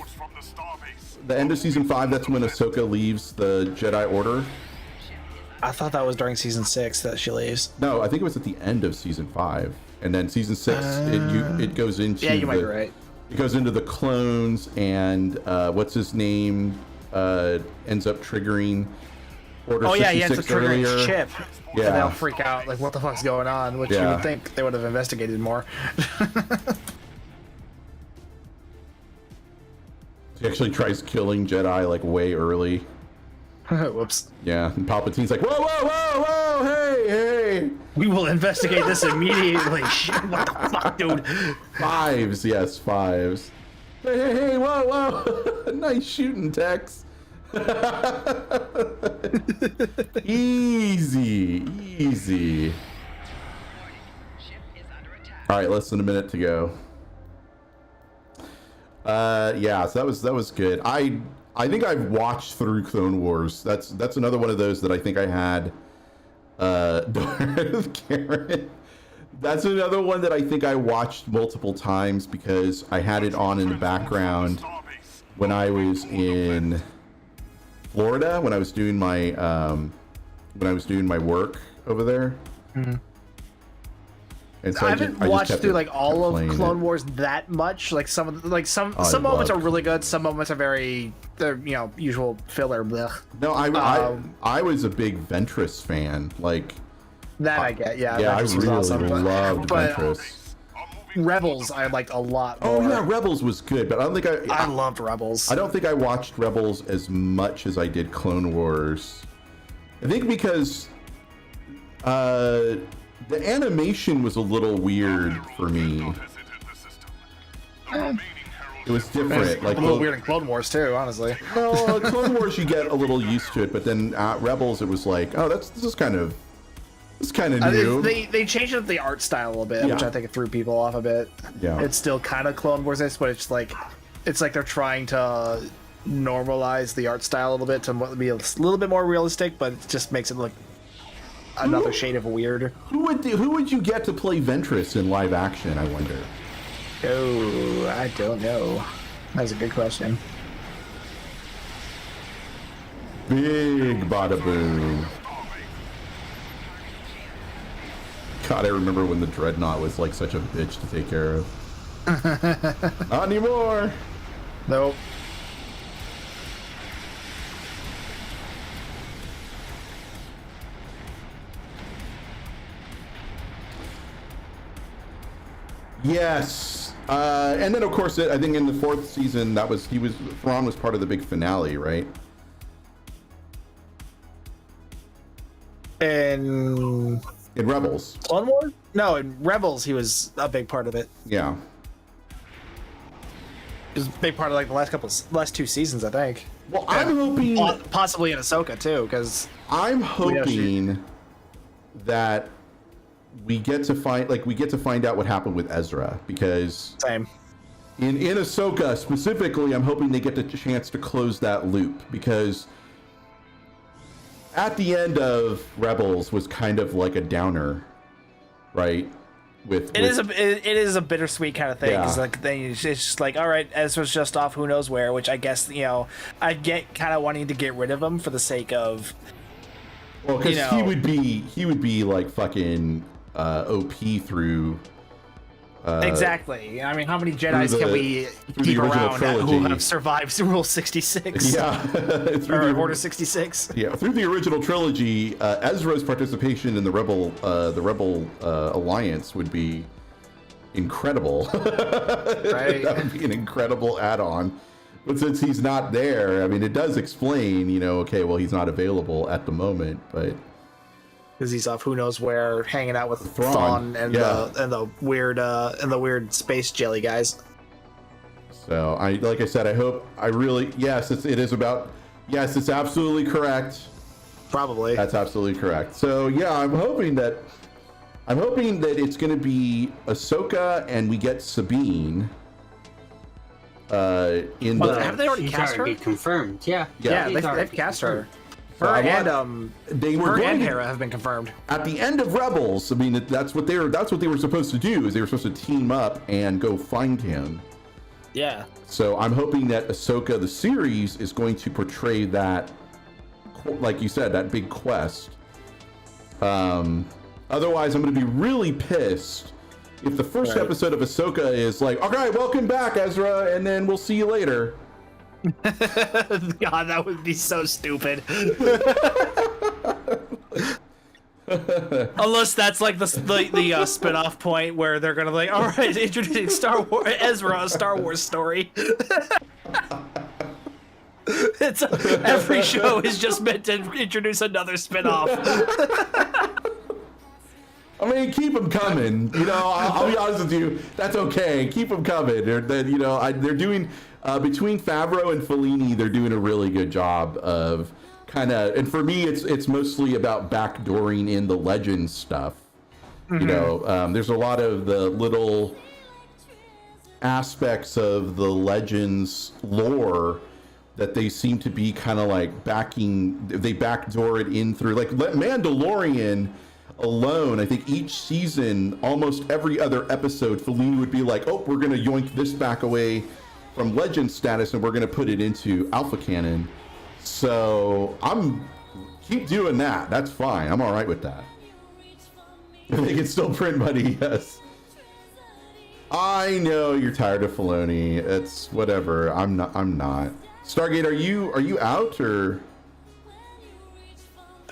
S2: The end of season 5, that's when Ahsoka leaves the Jedi Order?
S1: I thought that was during season 6 that she leaves.
S2: No, I think it was at the end of season 5. And then season 6, it goes into
S1: yeah, you might be right.
S2: It goes into the clones, and what's his name ends up triggering Order 66
S1: he ends up triggering
S2: earlier.
S1: Chip.
S2: Yeah.
S1: And they'll freak out, like, what the fuck's going on? Which you would think they would have investigated more.
S2: He actually tries killing Jedi, like, way early.
S1: Whoops.
S2: Yeah, and Palpatine's like, whoa, whoa, whoa, whoa, hey, hey.
S1: We will investigate this immediately. Shit, what the fuck, dude?
S2: 5s, yes, 5s. Hey, hey, hey, whoa, whoa. Nice shooting, Tex. Easy, easy. All right, less than a minute to go. Yeah, so that was good. I think I've watched through Clone Wars. That's another one of those that I think I had. Darth Karen. That's another one that I think I watched multiple times because I had it on in the background when I was in Florida, when I was doing my work over there.
S1: Mm-hmm.
S2: And so
S1: I haven't watched through like all of Clone Wars that much. Like some moments are really good. Some moments are they're usual filler. Blech.
S2: No, I was a big Ventress fan. Like
S1: that I get. Yeah,
S2: yeah, I
S1: Ventress
S2: really
S1: was awesome,
S2: loved Ventress.
S1: Rebels I liked a lot more.
S2: Oh yeah, Rebels was good, but I don't think
S1: I loved Rebels.
S2: I don't think I watched Rebels as much as I did Clone Wars. I think because the animation was a little weird for me. It was different. Like
S1: a little weird in Clone Wars too, honestly.
S2: No, Clone Wars you get a little used to it, but then Rebels it was like, oh, this is kind of new.
S1: They changed up the art style a little bit, which I think it threw people off a bit.
S2: Yeah.
S1: It's still kind of Clone Wars-ish, but it's like they're trying to normalize the art style a little bit to be a little bit more realistic, but it just makes it look another shade of weird.
S2: Who would you get to play Ventress in live action, I wonder?
S1: Oh, I don't know. That's a good question.
S2: Big bada boom. God, I remember when the Dreadnought was like such a bitch to take care of. Not anymore.
S1: Nope.
S2: Yes, and then of course I think in the 4th season Thrawn was part of the big finale, right?
S1: In
S2: Rebels.
S1: Clone Wars? No, in Rebels he was a big part of it.
S2: Yeah.
S1: He was a big part of like the last 2 seasons, I think.
S2: Well, I'm hoping
S1: possibly in Ahsoka too, because
S2: I'm hoping that we get to find out what happened with Ezra, because
S1: same.
S2: In Ahsoka specifically, I'm hoping they get the chance to close that loop, because at the end of Rebels was kind of like a downer, right? It
S1: is a bittersweet kind of thing.
S2: Yeah.
S1: It's like it's just like, all right, Ezra's just off who knows where, which I guess I get kind of wanting to get rid of him for the sake of.
S2: Well, because he would be like fucking OP through
S1: Exactly. I mean, how many Jedis can we
S2: the
S1: keep
S2: original
S1: around
S2: trilogy.
S1: who have survived Rule 66?
S2: Yeah.
S1: Or Order 66?
S2: Yeah, through the original trilogy, Ezra's participation in the Rebel Alliance would be incredible.
S1: Right.
S2: That would be an incredible add-on. But since he's not there, I mean, it does explain, you know, okay, well, he's not available at the moment, but
S1: because he's off who knows where, hanging out with
S2: Thrawn,
S1: Thrawn and
S2: yeah.
S1: the weird space jelly guys.
S2: So like I said, yes, it's absolutely correct.
S1: Probably.
S2: That's absolutely correct. So yeah, I'm hoping that it's going to be Ahsoka and we get Sabine.
S1: Have they already cast her?
S7: Confirmed. Yeah.
S1: Yeah, they've cast her. Her and Hera have been confirmed.
S2: At the end of Rebels, I mean, that's what they were supposed to do. Is they were supposed to team up and go find him.
S1: Yeah.
S2: So I'm hoping that Ahsoka the series is going to portray that, like you said, that big quest. Otherwise, I'm going to be really pissed if the first episode of Ahsoka is like, "Okay, welcome back, Ezra, and then we'll see you later."
S1: God, that would be so stupid. Unless that's like the spin-off point where they're gonna like, all right, introducing Ezra, a Star Wars story. Every show is just meant to introduce another spin-off.
S2: I mean, keep them coming. You know, I'll be honest with you. That's okay. Keep them coming. They're doing between Favreau and Fellini, they're doing a really good job of kind of. And for me, it's mostly about backdooring in the Legends stuff. Mm-hmm. You know, there's a lot of the little aspects of the Legends lore that they seem to be kind of like they backdoor it in through, like Mandalorian alone. I think each season, almost every other episode, Fellini would be like, oh, we're going to yoink this back away from Legend status and we're going to put it into Alpha Canon. So keep doing that. That's fine. I'm all right with that. They can still print money, yes. I know you're tired of Filoni. It's whatever. I'm not. Stargate, are you out or?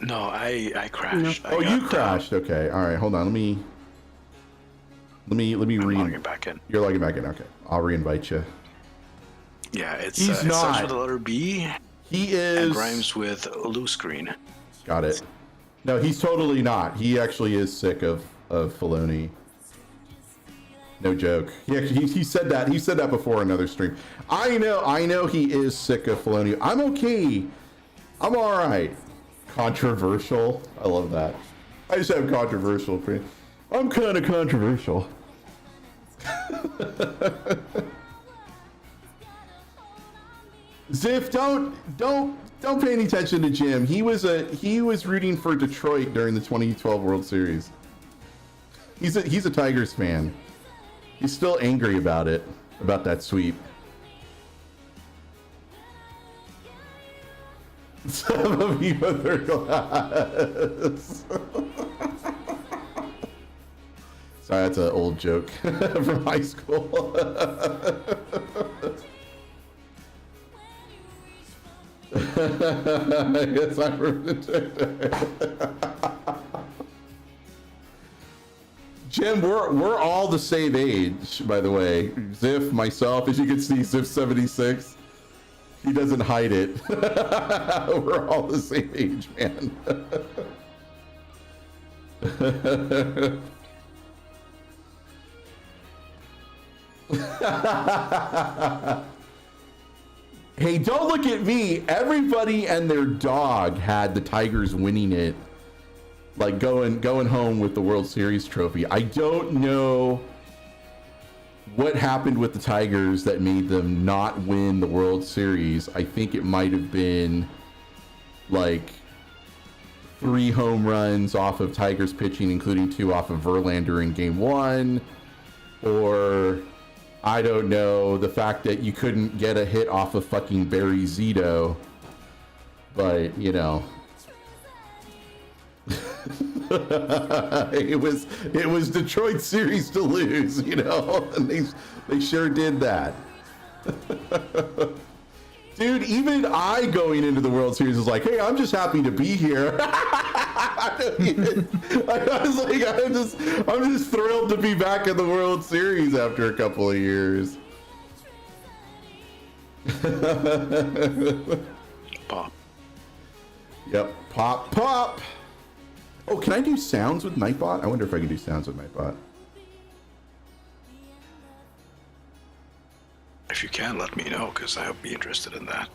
S13: No, I crashed.
S2: Oh, you crashed. Okay. All right. Hold on. Let me
S13: logging back in.
S2: You're logging back in. Okay. I'll reinvite you.
S13: Yeah, it
S2: He's
S13: starts
S2: not.
S13: with the letter B.
S2: He is.
S13: And rhymes with loose screen.
S2: Got it. No, he's totally not. He actually is sick of Filoni. No joke. He said that. He said that before another stream. I know he is sick of Filoni. I'm okay. I'm all right. Controversial. I love that. I just have controversial opinion. I'm kind of controversial. Ziff, don't pay any attention to Jim. He was rooting for Detroit during the 2012 World Series. He's a Tigers fan. He's still angry about it, about that sweep. Some of you with their glass. Sorry, that's an old joke from high school. I guess I Jim, we're all the same age, by the way. Ziff, myself, as you can see, Ziff 76. He doesn't hide it. We're all the same age, man. Hey, don't look at me. Everybody and their dog had the Tigers winning it, like going home with the World Series trophy. I don't know what happened with the Tigers that made them not win the World Series. I think it might have been like 3 home runs off of Tigers pitching, including 2 off of Verlander in Game 1, or I don't know, the fact that you couldn't get a hit off of fucking Barry Zito. But, you know. it was Detroit's series to lose, you know, and they sure did that. Dude, even I going into the World Series was like, hey, I'm just happy to be here. I was like, I'm just thrilled to be back in the World Series after a couple of years.
S13: Pop.
S2: Yep, pop. Oh, can I do sounds with Nightbot? I wonder if I can do sounds with Nightbot.
S13: If you can, let me know, because I would be interested in that.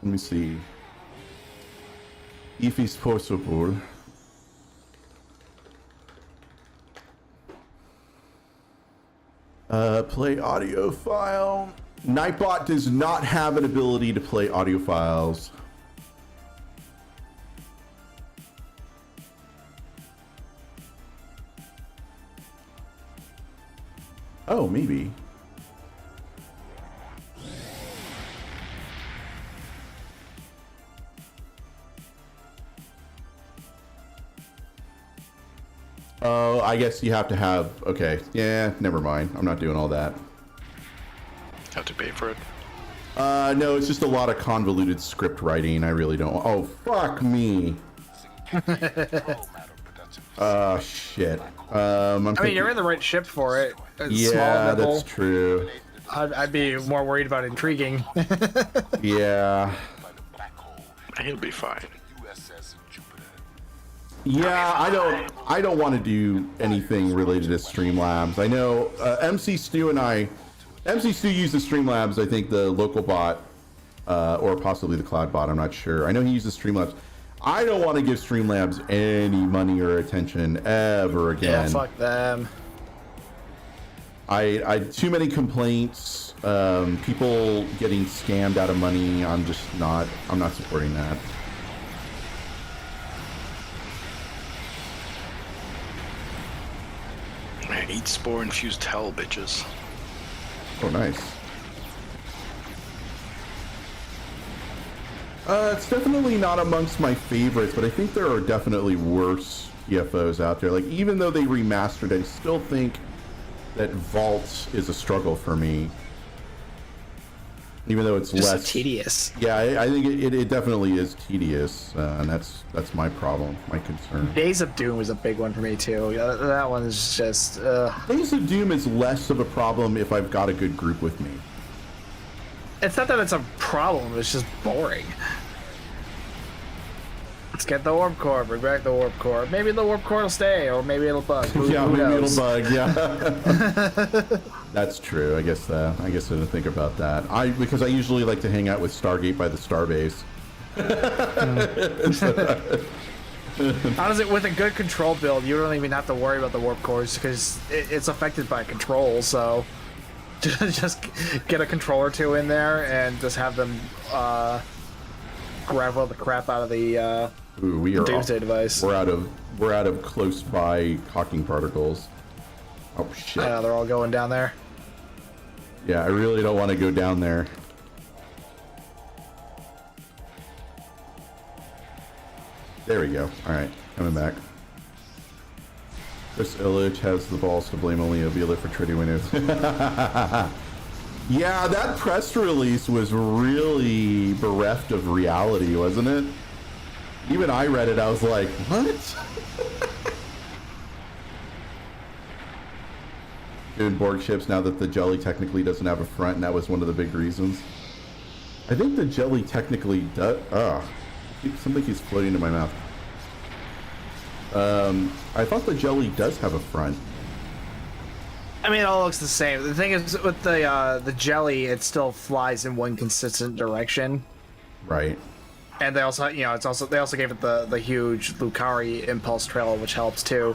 S2: Let me see. If it's possible. Play audio file. Nightbot does not have an ability to play audio files. Oh, maybe. Oh, I guess you have to have, okay. Yeah, never mind. I'm not doing all that.
S13: Have to pay for it?
S2: No, it's just a lot of convoluted script writing. I really don't. Oh, fuck me. Shit.
S1: I mean, you're in the right ship for it. It's
S2: yeah,
S1: small,
S2: that's true.
S1: I'd be more worried about intriguing.
S2: Yeah.
S13: He'll be fine.
S2: Yeah, I don't want to do anything related to Streamlabs. I know MC Stu uses Streamlabs. I think the local bot, or possibly the cloud bot. I'm not sure. I know he uses Streamlabs. I don't want to give Streamlabs any money or attention ever again.
S1: Yeah, fuck them.
S2: I too many complaints. People getting scammed out of money. I'm not supporting that.
S13: Man, eat spore-infused hell, bitches.
S2: Oh, nice. It's definitely not amongst my favorites, but I think there are definitely worse TFOs out there. Like, even though they remastered, I still think that Vault is a struggle for me. Even though it's
S1: just
S2: less
S1: tedious.
S2: Yeah, I think it definitely is tedious, and that's my problem, my concern.
S1: Days of Doom is a big one for me too. That one is just.
S2: Days of Doom is less of a problem if I've got a good group with me.
S1: It's not that it's a problem. It's just boring. Let's get the Warp Core. Bring back the Warp Core. Maybe the Warp Core will stay, or maybe it'll bug.
S2: Yeah,
S1: who
S2: maybe
S1: knows?
S2: it'll bug. Yeah. That's true. I guess I didn't think about that. Because I usually like to hang out with Stargate by the Starbase.
S1: Honestly, with a good control build, you don't even have to worry about the warp cores because it's affected by control. So just get a controller or two in there and just have them gravel the crap out of the Doomsday device.
S2: We're out of close by Hawking particles. Oh shit!
S1: Yeah, they're all going down there.
S2: Yeah, I really don't want to go down there. There we go. All right, coming back. Chris Illich has the balls to blame only Avila for trading winners. Yeah, that press release was really bereft of reality, wasn't it? Even I read it, I was like, what? Doing Borg ships now that the Jelly technically doesn't have a front, and that was one of the big reasons. I think the Jelly technically does. Something keeps floating in my mouth. I thought the Jelly does have a front.
S1: I mean, it all looks the same. The thing is, with the Jelly, it still flies in one consistent direction.
S2: Right.
S1: And they also, they also gave it the huge Lucari impulse trail, which helps too.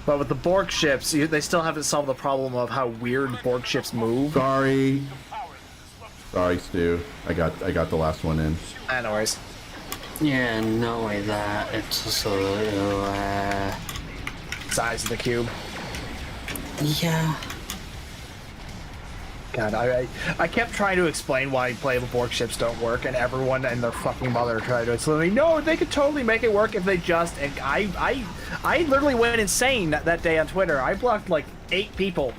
S1: But with the Borg ships, they still haven't solved the problem of how weird Borg ships move.
S2: Sorry, Stu. I got the last one in.
S1: No worries.
S7: Yeah, not like that. It's just a little,
S1: size of the cube.
S7: Yeah.
S1: God, I kept trying to explain why playable Borg ships don't work, and everyone and their fucking mother tried to explain. No, they could totally make it work if they just. And I literally went insane that day on Twitter. I blocked like 8 people.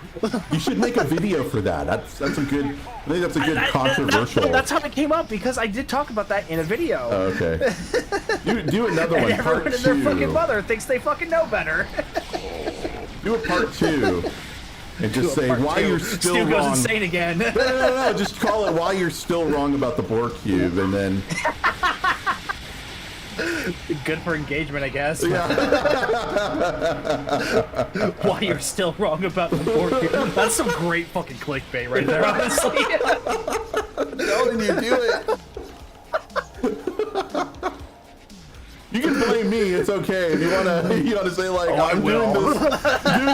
S2: You should make a video for that. That's a good. I think that's a good controversial.
S1: That's how it came up because I did talk about that in a video.
S2: Oh, okay. Do another one.
S1: And everyone
S2: Part
S1: and their
S2: 2.
S1: fucking mother thinks they fucking know better.
S2: Do a part 2. And just say why you're still
S1: Stu
S2: wrong.
S1: goes insane again.
S2: No. Just call it why you're still wrong about the Borg cube, and then.
S1: Good for engagement, I guess.
S2: Yeah.
S1: Why you're still wrong about the Borg cube. That's some great fucking clickbait right there, honestly.
S2: No, then you do it. You can blame me. It's okay if you wanna say like I'm doing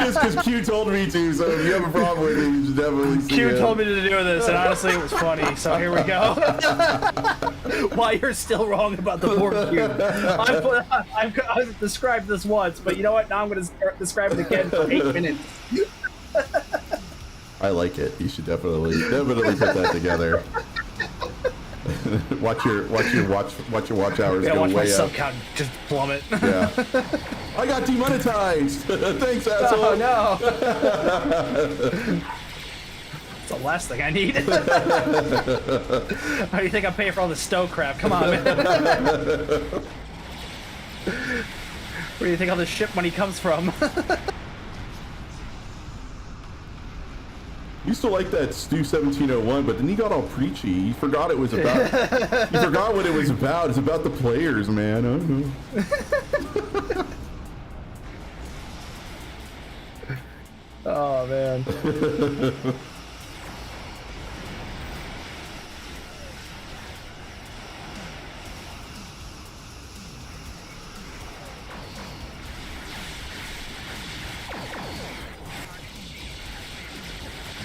S2: this because Q told me to. So if you have a problem with it, you should definitely see
S1: Q
S2: it.
S1: told me to do this, and honestly, it was funny. So here we go. Why you're still wrong about the Borg cube? I've described this once, but you know what? Now I'm going to describe it again for 8 minutes.
S2: I like it. You should definitely put that together. watch your watch hours go
S1: watch my
S2: way
S1: sub
S2: up.
S1: count just plummet.
S2: Yeah. I got demonetized. Thanks, asshole.
S1: Oh no. It's the last thing I need. How do you think I'm paying for all this stow crap? Come on, man. Where do you think all this ship money comes from?
S2: Used to like that Stu 1701, but then he got all preachy. He forgot it was about. He forgot what it was about. It's about the players, man. I don't know.
S1: Oh man.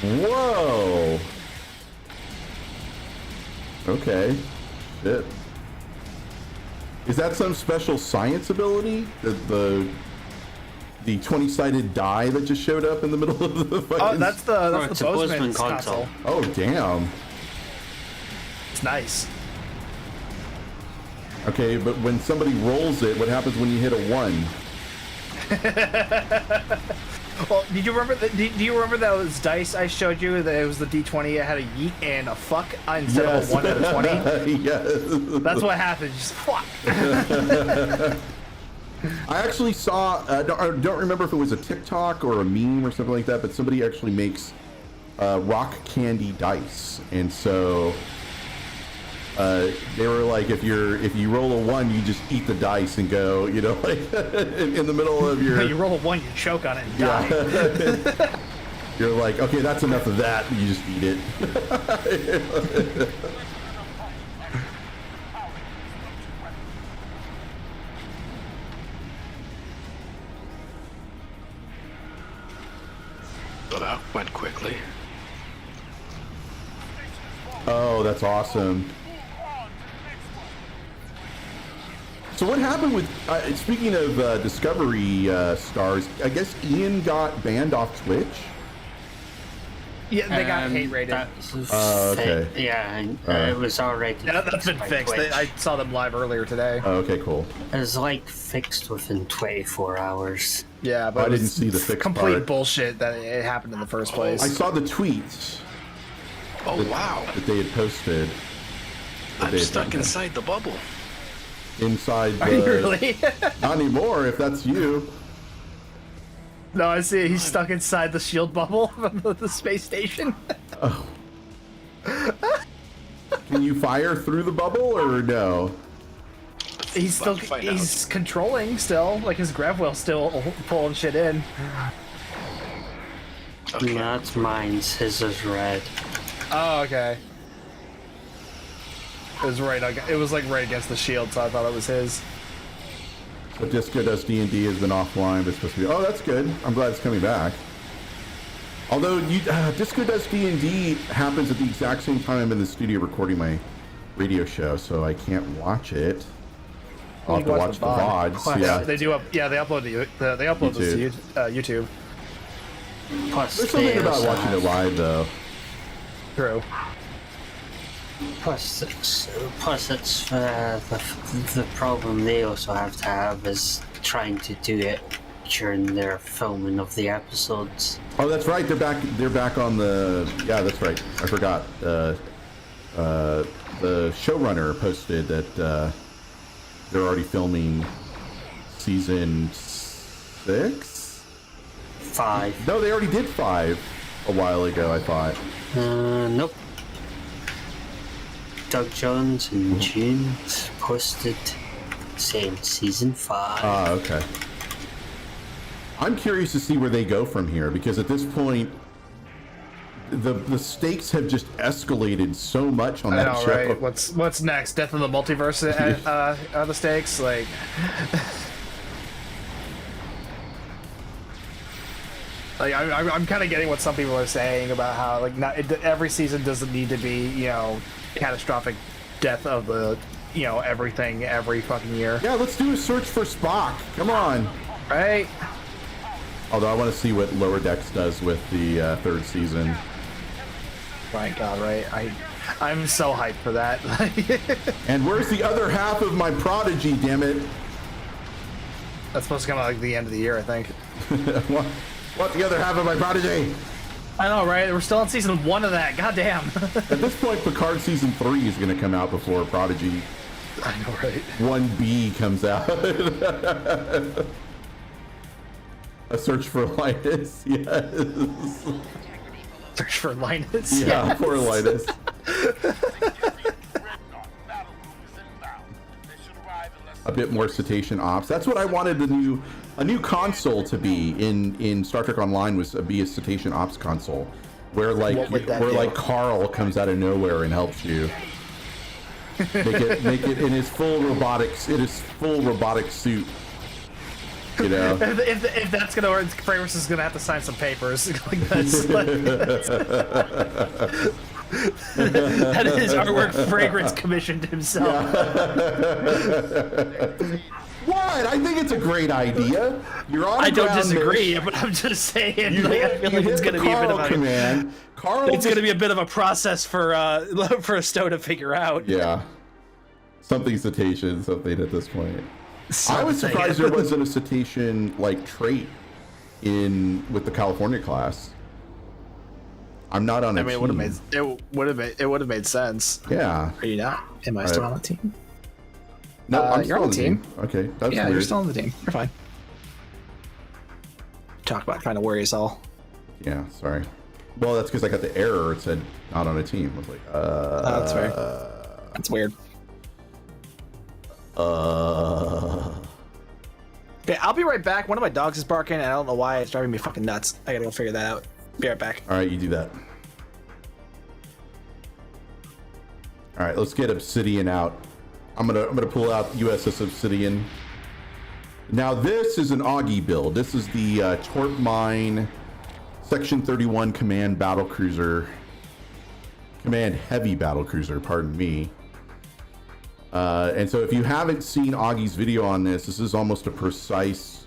S2: Whoa. Okay. Shit. Is that some special science ability? The 20-sided die that just showed up in the middle of the fucking...
S1: Oh, that's the Bozeman's console.
S2: Oh, damn.
S1: It's nice.
S2: Okay, but when somebody rolls it, what happens when you hit a 1?
S1: Well, did you remember? Do you remember those dice I showed you? That it was the D20. It had a yeet and a fuck instead of a 1 and a 20.
S2: Yes.
S1: That's what happened. Just fuck.
S2: I actually saw. I don't remember if it was a TikTok or a meme or something like that, but somebody actually makes rock candy dice, and so they were like, if you roll a 1, you just eat the dice and go, you know, like in the middle of your.
S1: You roll a 1, you choke on it and die.
S2: You're like, okay, that's enough of that. You just eat it.
S13: So that went quickly.
S2: Oh, that's awesome. So what happened with, speaking of Discovery stars, I guess Ian got banned off Twitch?
S1: Yeah, they got hate rated.
S2: Okay.
S7: Yeah, it was already
S1: that's been fixed. I saw them live earlier today.
S2: Oh, okay, cool.
S7: It was like fixed within 24 hours.
S1: Yeah, but
S2: I didn't see the fixed
S1: complete
S2: part.
S1: Bullshit that it happened in the first place.
S2: I saw the tweets.
S13: Oh, wow.
S2: That they had posted.
S13: I'm stuck inside the bubble.
S2: Inside the...
S1: Are you really?
S2: Not anymore, if that's you.
S1: No, I see. He's stuck inside the shield bubble of the space station.
S2: Oh. Can you fire through the bubble or no?
S1: He's still controlling still. Like his grav wheel's still pulling shit in.
S7: Okay. No, that's mine. His is red.
S1: Oh, okay. It was right. It was like right against the shield, so I thought it was his.
S2: So Disco Dust D&D has been offline, but it's supposed to be. Oh, that's good. I'm glad it's coming back. Although Disco Dust D&D happens at the exact same time I'm in the studio recording my radio show, so I can't watch it. I'll have to watch the VODs. Yeah,
S1: they do. They upload they upload this to YouTube.
S7: Plus,
S2: there's something about watching it live, though.
S1: True.
S7: Plus, it's the problem they also have to have is trying to do it during their filming of the episodes.
S2: Oh, that's right. They're back on the. Yeah, that's right. I forgot. The showrunner posted that they're already filming season 6?
S7: 5.
S2: No, they already did 5 a while ago, I thought.
S7: Nope. Doug Jones and June posted saying season 5.
S2: Ah, okay. I'm curious to see where they go from here, because at this point, the stakes have just escalated so much on that show.
S1: Right? What's next? Death of the Multiverse are the stakes? Like, I'm kind of getting what some people are saying about how like every season doesn't need to be catastrophic death of the everything every fucking year.
S2: Yeah, let's do a search for Spock. Come on.
S1: Right.
S2: Although I want to see what Lower Decks does with the 3rd season.
S1: My God, right? I'm so hyped for that.
S2: And where's the other half of my prodigy? Damn it!
S1: That's supposed to come out like the end of the year, I think.
S2: What the other half of my prodigy?
S1: I know, right? We're still on season 1 of that. God damn.
S2: At this point, Picard season 3 is going to come out before Prodigy.
S1: I know, right?
S2: 1B comes out. A search for Linus, yes.
S1: Search for Linus?
S2: Yeah,
S1: yes.
S2: poor Linus. A bit more cetacean ops. That's what I wanted a new console to be in Star Trek Online, was be a cetacean ops console, where like Carl comes out of nowhere and helps you. Make it in his full robotic suit. You know,
S1: if that's gonna work, Fragrance is gonna have to sign some papers. Like that is artwork Fragrance commissioned himself.
S2: Yeah. What? I think it's a great idea. You're on.
S1: I don't disagree, but I'm just saying. I feel like it's gonna be a bit of a
S2: command.
S1: It's gonna be a bit of a process for Stowe to figure out.
S2: Yeah, something cetacean, something at this point. I was surprised there wasn't a cetacean like trait with the California class. I'm not on a team.
S1: It would have made sense.
S2: Yeah.
S1: Are you not? Am I still on the team?
S2: No, I'm
S1: you're
S2: still
S1: on the team.
S2: Okay, that's weird.
S1: You're still on the team. You're fine. Talk about trying to worry us all.
S2: Yeah, sorry. Well, that's because I got the error. It said not on a team. I was like,
S1: that's fair. That's weird. Okay, I'll be right back. One of my dogs is barking, and I don't know why. It's driving me fucking nuts. I gotta go figure that out. Be right back.
S2: All right, you do that. All right, let's get Obsidian out. I'm gonna pull out USS Obsidian. Now this is an Augie build. This is the Torp Mine Section 31 Command Battlecruiser. Command Heavy Battlecruiser, pardon me. And so if you haven't seen Augie's video on this is almost a precise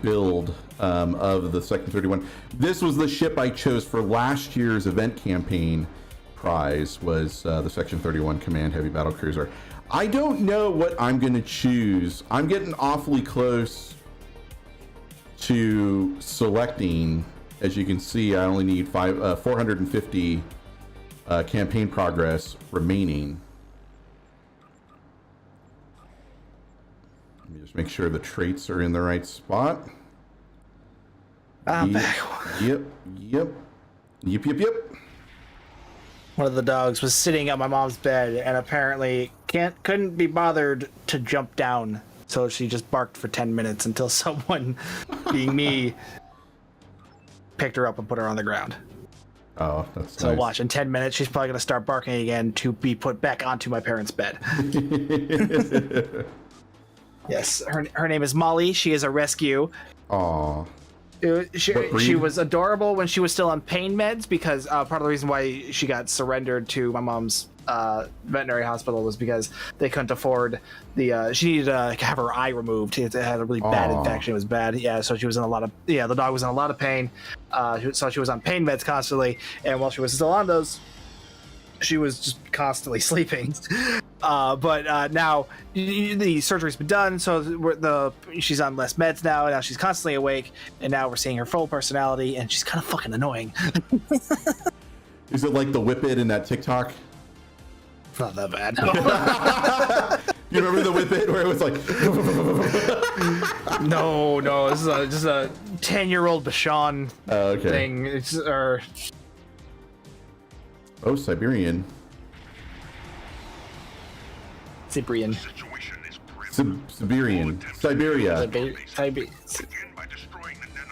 S2: build of the Section 31. This was the ship I chose for last year's event campaign prize, was the Section 31 Command Heavy Battlecruiser. I don't know what I'm going to choose. I'm getting awfully close to selecting. As you can see, I only need 450 campaign progress remaining. Let me just make sure the traits are in the right spot.
S1: I'm back.
S2: Yep.
S1: One of the dogs was sitting on my mom's bed and apparently couldn't be bothered to jump down, so she just barked for 10 minutes until someone, being me, picked her up and put her on the ground.
S2: Oh, that's
S1: so
S2: nice.
S1: Watch, in 10 minutes she's probably gonna start barking again to be put back onto my parents' bed. Yes, her name is Molly. She is a rescue.
S2: Aww.
S1: She was adorable when she was still on pain meds, because part of the reason why she got surrendered to my mom's veterinary hospital was because they couldn't afford the. She needed to have her eye removed. It had a really bad infection. It was bad. Yeah, so she was in a lot of. Yeah, the dog was in a lot of pain. So she was on pain meds constantly, and while she was still on those, she was just constantly sleeping. But now the surgery's been done, so she's on less meds now. And now she's constantly awake, and now we're seeing her full personality, and she's kind of fucking annoying.
S2: Is it like the Whip It in that TikTok?
S1: It's not that bad.
S2: You remember the Whip It where it was like?
S1: No, this is just a 10-year-old Bashan thing. It's
S2: Siberian.
S1: Cyprian.
S2: Siberian. Siberia.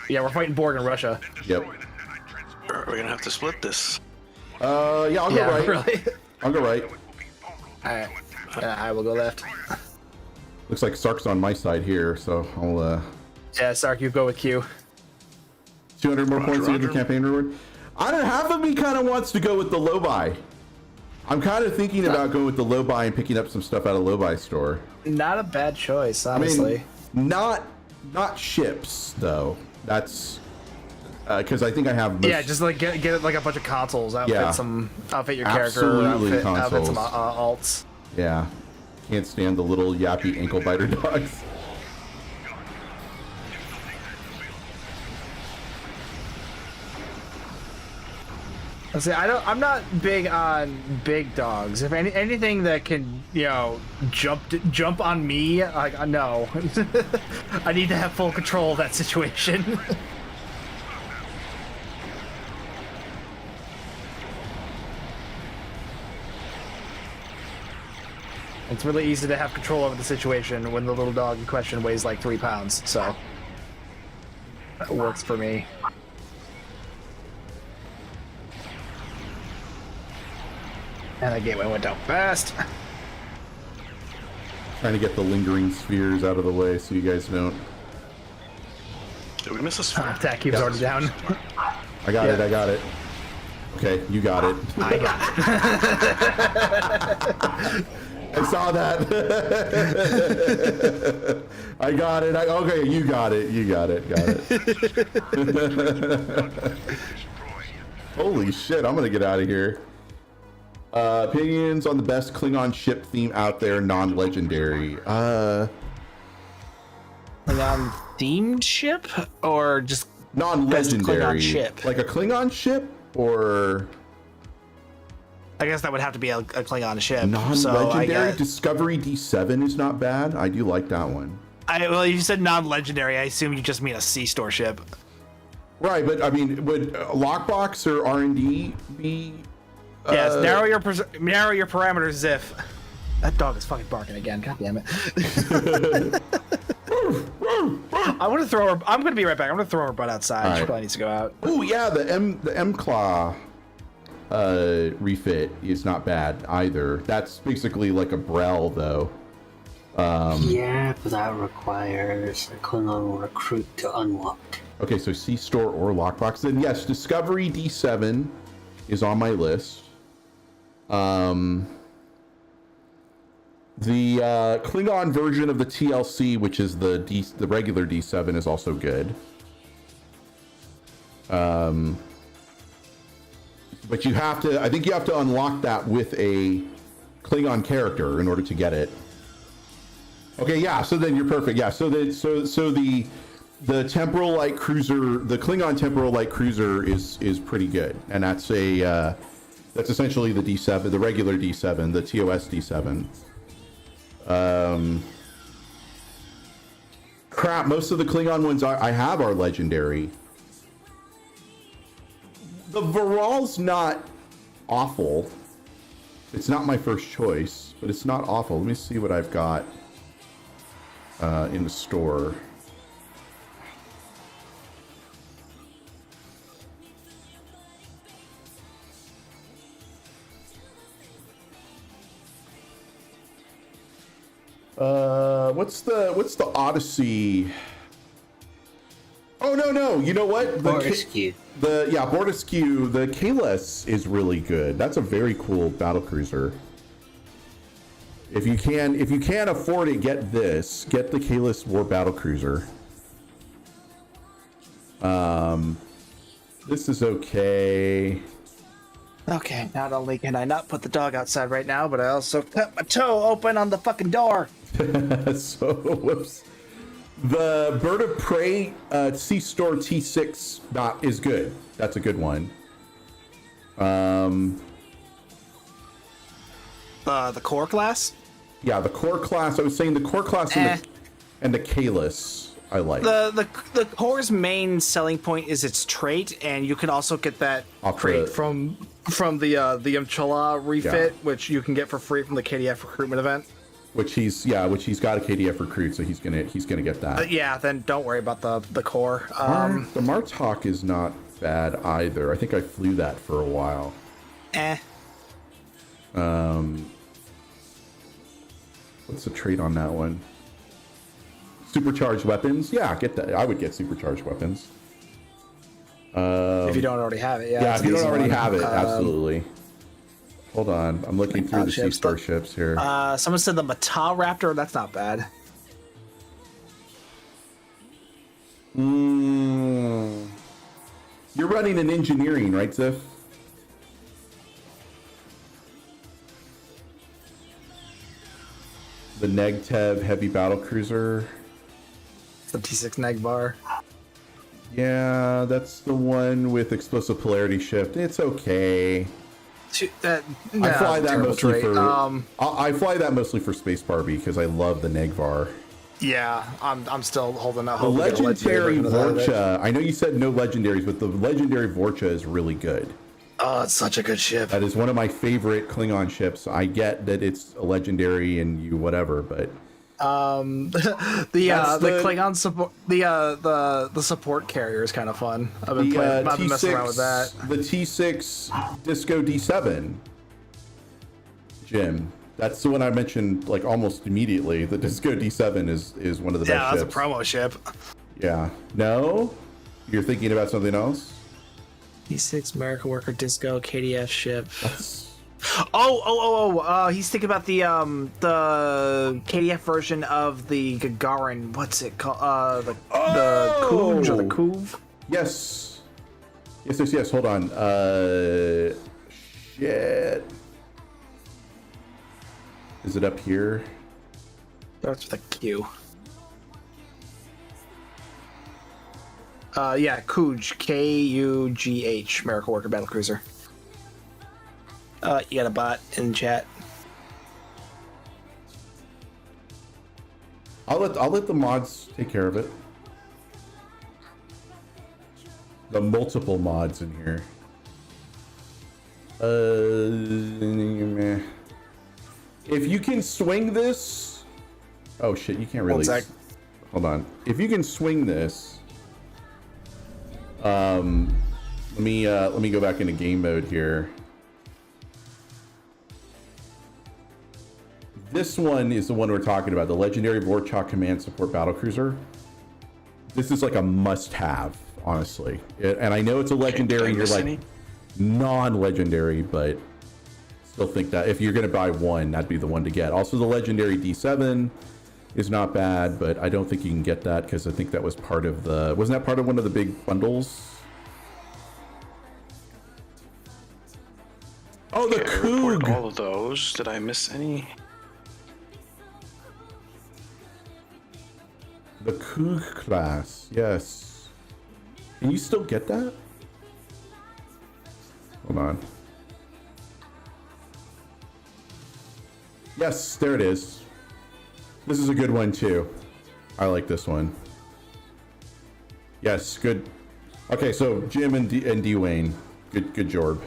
S1: Yeah, we're fighting Borg in Russia.
S2: Yep.
S13: We're gonna have to split this.
S2: Yeah, I'll go right.
S1: Really?
S2: I'll go right.
S1: Alright. I will go left.
S2: Looks like Sark's on my side here, so I'll
S1: Yeah, Sark, you go with Q.
S2: 200 more points to get the campaign reward. I don't half of me kind of wants to go with the low buy. I'm kind of thinking about going with the low buy and picking up some stuff out of low buy store.
S1: Not a bad choice, honestly.
S2: I mean, not ships though. That's because I think I have.
S1: Yeah, just like get like a bunch of consoles, outfit your character, outfit some alts.
S2: Yeah, can't stand the little yappy ankle biter dogs.
S1: See, I'm not big on big dogs. If anything that can, jump on me, like no, I need to have full control of that situation. It's really easy to have control over the situation when the little dog in question weighs like 3 pounds, so that works for me. And that gateway went down fast.
S2: Trying to get the lingering spheres out of the way so you guys don't.
S13: Did we miss a sphere?
S1: Attack cube's already down.
S2: I got it. Okay, you got it.
S1: I got it.
S2: I saw that. I got it. Okay, you got it. Got it. Holy shit, I'm gonna get out of here. Opinions on the best Klingon ship theme out there, non-legendary.
S1: Klingon themed ship or just
S2: non-legendary
S1: Klingon ship?
S2: Like a Klingon ship, or
S1: I guess that would have to be a Klingon ship.
S2: Non-legendary. Discovery D7 is not bad. I do like that one.
S1: Well, you said non-legendary. I assume you just mean a C-store ship.
S2: Right, but I mean, would Lockbox or R&D be?
S1: Yes, narrow your parameters, Ziff. That dog is fucking barking again. God damn it. I'm gonna be right back. I'm gonna throw her butt outside. Right. She probably needs to go out.
S2: Oh yeah, the M Claw refit is not bad either. That's basically like a Brel though.
S7: Yeah, but that requires a Klingon recruit to unlock.
S2: Okay, so C-Store or Lockbox. Then yes, Discovery D7 is on my list. The Klingon version of the TLC, which is the regular D7, is also good. But you have to, I think you have to unlock that with a Klingon character in order to get it. Okay, yeah, so then you're perfect. Yeah, so the temporal light cruiser, the Klingon temporal light cruiser is pretty good, and that's essentially the D7, the regular D7, the TOS D7. Crap, most of the Klingon ones I have are legendary. The Varal's not awful. It's not my first choice, but it's not awful. Let me see what I've got in the store. What's the Odyssey? Oh no! You know what?
S7: Bortiscu.
S2: Bortiscu. The Kalis is really good. That's a very cool battlecruiser. If you can't afford it, get this. Get the Kalis War Battlecruiser. This is okay.
S1: Okay, not only can I not put the dog outside right now, but I also cut my toe open on the fucking door.
S2: So, whoops. The Bird of Prey C-Store T6 is good. That's a good one.
S1: The core class?
S2: Yeah, the core class. I was saying the core class and the Kalis. I like
S1: the core's main selling point is its trait, and you can also get that trait from the Mchala refit, which you can get for free from the KDF recruitment event.
S2: Which he's got a KDF recruit, so he's gonna get that.
S1: Yeah, then don't worry about the core.
S2: The Martok is not bad either. I think I flew that for a while. What's the trait on that one? Supercharged weapons? Yeah, get that. I would get supercharged weapons.
S1: If you don't already have it, yeah.
S2: Yeah, if you don't already have it, absolutely. Hold on, I'm looking through the C-Store ships here.
S1: Someone said the Mata Raptor. That's not bad.
S2: You're running an engineering, right, Ziff? The Negtev Heavy Battlecruiser.
S1: The T6 Negvar.
S2: Yeah, that's the one with explosive polarity shift. It's okay. I fly that mostly for I fly that mostly for Space Barbie because I love the Negvar.
S1: Yeah, I'm still holding out.
S2: The legendary Vorcha. I know you said no legendaries, but the legendary Vorcha is really good.
S1: Oh, it's such a good ship.
S2: That is one of my favorite Klingon ships. I get that it's a legendary and you whatever, but
S1: the Klingon support the support carrier is kind of fun. I've been messing around with that.
S2: The T6 Disco D7, Jim. That's the one I mentioned like almost immediately. The Disco D7 is one of the best ships.
S1: Yeah, that's a promo ship.
S2: Yeah. No? You're thinking about something else?
S1: T6 American Worker Disco KDF ship. He's thinking about the KDF version of the Gagarin. What's it called? The Kuj or the Kuv?
S2: Yes. Yes. Hold on. Shit. Is it up here?
S1: Starts with a Q. Yeah, Kuj. K-U-G-H. American Worker Battlecruiser. You got a bot in chat.
S2: I'll let the mods take care of it. The multiple mods in here. If you can swing this, oh shit, you can't really. Hold on. If you can swing this, let me go back into game mode here. This one is the one we're talking about, the legendary Vorchak Command Support Battlecruiser. This is like a must-have, honestly. And I know it's a legendary, you're like non-legendary, but still think that if you're going to buy one, that'd be the one to get. Also, the legendary D7 is not bad, but I don't think you can get that because I think that was part of the... Wasn't that part of one of the big bundles? Oh, the Coog!
S13: All of those. Did I miss any?
S2: The Coog class, yes. Can you still get that? Hold on. Yes, there it is. This is a good one too. I like this one. Yes, good. Okay, so Jim and D Wayne, good job.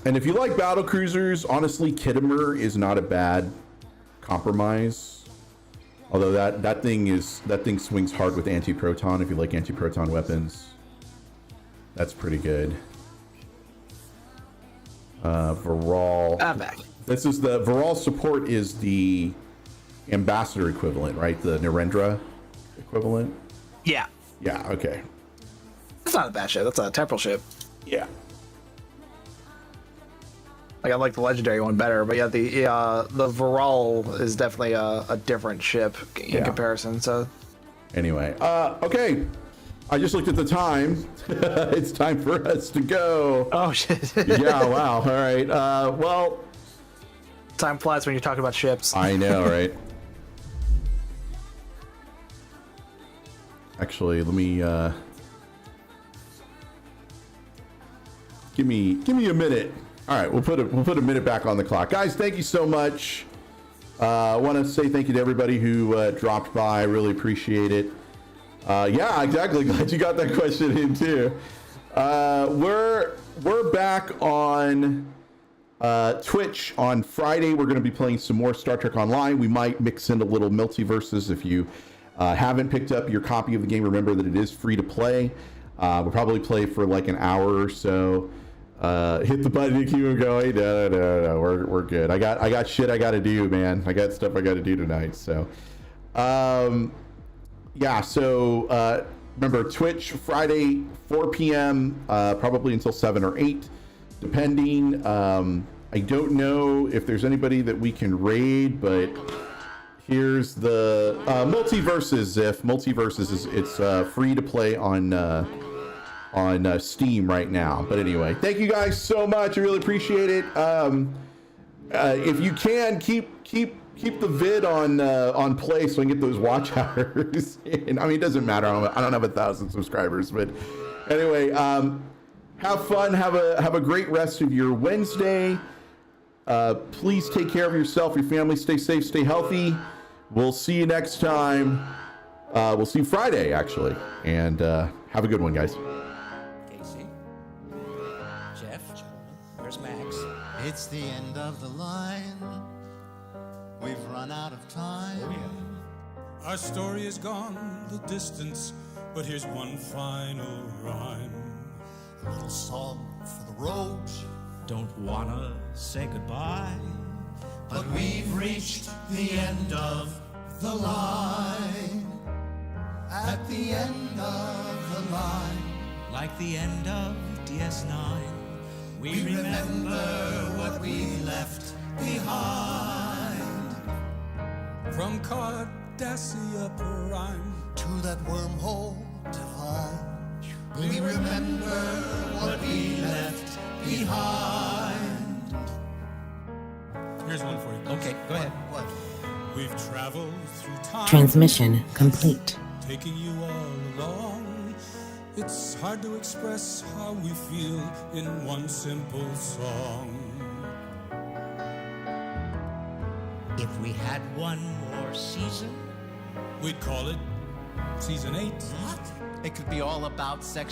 S2: And if you like battle cruisers, honestly, Kittimer is not a bad compromise. Although that thing swings hard with anti-proton. If you like anti-proton weapons, that's pretty good. Varal.
S1: I'm back.
S2: This is the Varal support is the ambassador equivalent, right? The Narendra equivalent.
S1: Yeah.
S2: Yeah. Okay.
S1: That's not a bad ship. That's a temporal ship.
S2: Yeah.
S1: Like I like the legendary one better, but yeah, the Viral is definitely a different ship in comparison. So
S2: anyway, okay. I just looked at the time. It's time for us to go.
S1: Oh shit.
S2: Yeah. Wow. All right. Well,
S1: time flies when you're talking about ships.
S2: I know, right? Actually, let me give me a minute. All right, we'll put a minute back on the clock, guys. Thank you so much. I want to say thank you to everybody who dropped by. Really appreciate it. Yeah, exactly. Glad you got that question in too. We're back on Twitch on Friday. We're going to be playing some more Star Trek Online. We might mix in a little multiverses. If you haven't picked up your copy of the game, remember that it is free to play. We'll probably play for like an hour or so. Hit the button to keep them going. No, we're good. I got shit I got to do, man. I got stuff I got to do tonight. So, yeah. So remember, Twitch Friday 4 p.m. Probably until 7 or 8, depending. I don't know if there's anybody that we can raid, but here's the Multiverses. If Multiverses it's free to play on Steam right now. But anyway, thank you guys so much. I really appreciate it. If you can keep the vid on play so I can get those watch hours. And I mean, it doesn't matter. I don't have 1,000 subscribers, but anyway, have fun. Have a great rest of your Wednesday. Please take care of yourself, your family. Stay safe, stay healthy. We'll see you next time. We'll see you Friday, actually. And have a good one, guys.
S4: It's the end of the line. We've run out of time.
S16: Our story is gone the distance, but here's one final rhyme.
S4: A little song for the road.
S16: Don't wanna say goodbye,
S4: But we've reached the end of the line. At the end of the line.
S16: like the end of DS9.
S4: We remember what we left behind.
S16: From Cardassia Prime
S4: to that wormhole divine. We remember what we left behind.
S16: Here's one for you.
S4: Okay, go ahead. What?
S16: We've traveled through time.
S17: Transmission complete.
S16: Taking you all along. It's hard to express how we feel in one simple song.
S18: If we had one more season,
S16: we'd call it Season 8.
S4: What? It could be all about section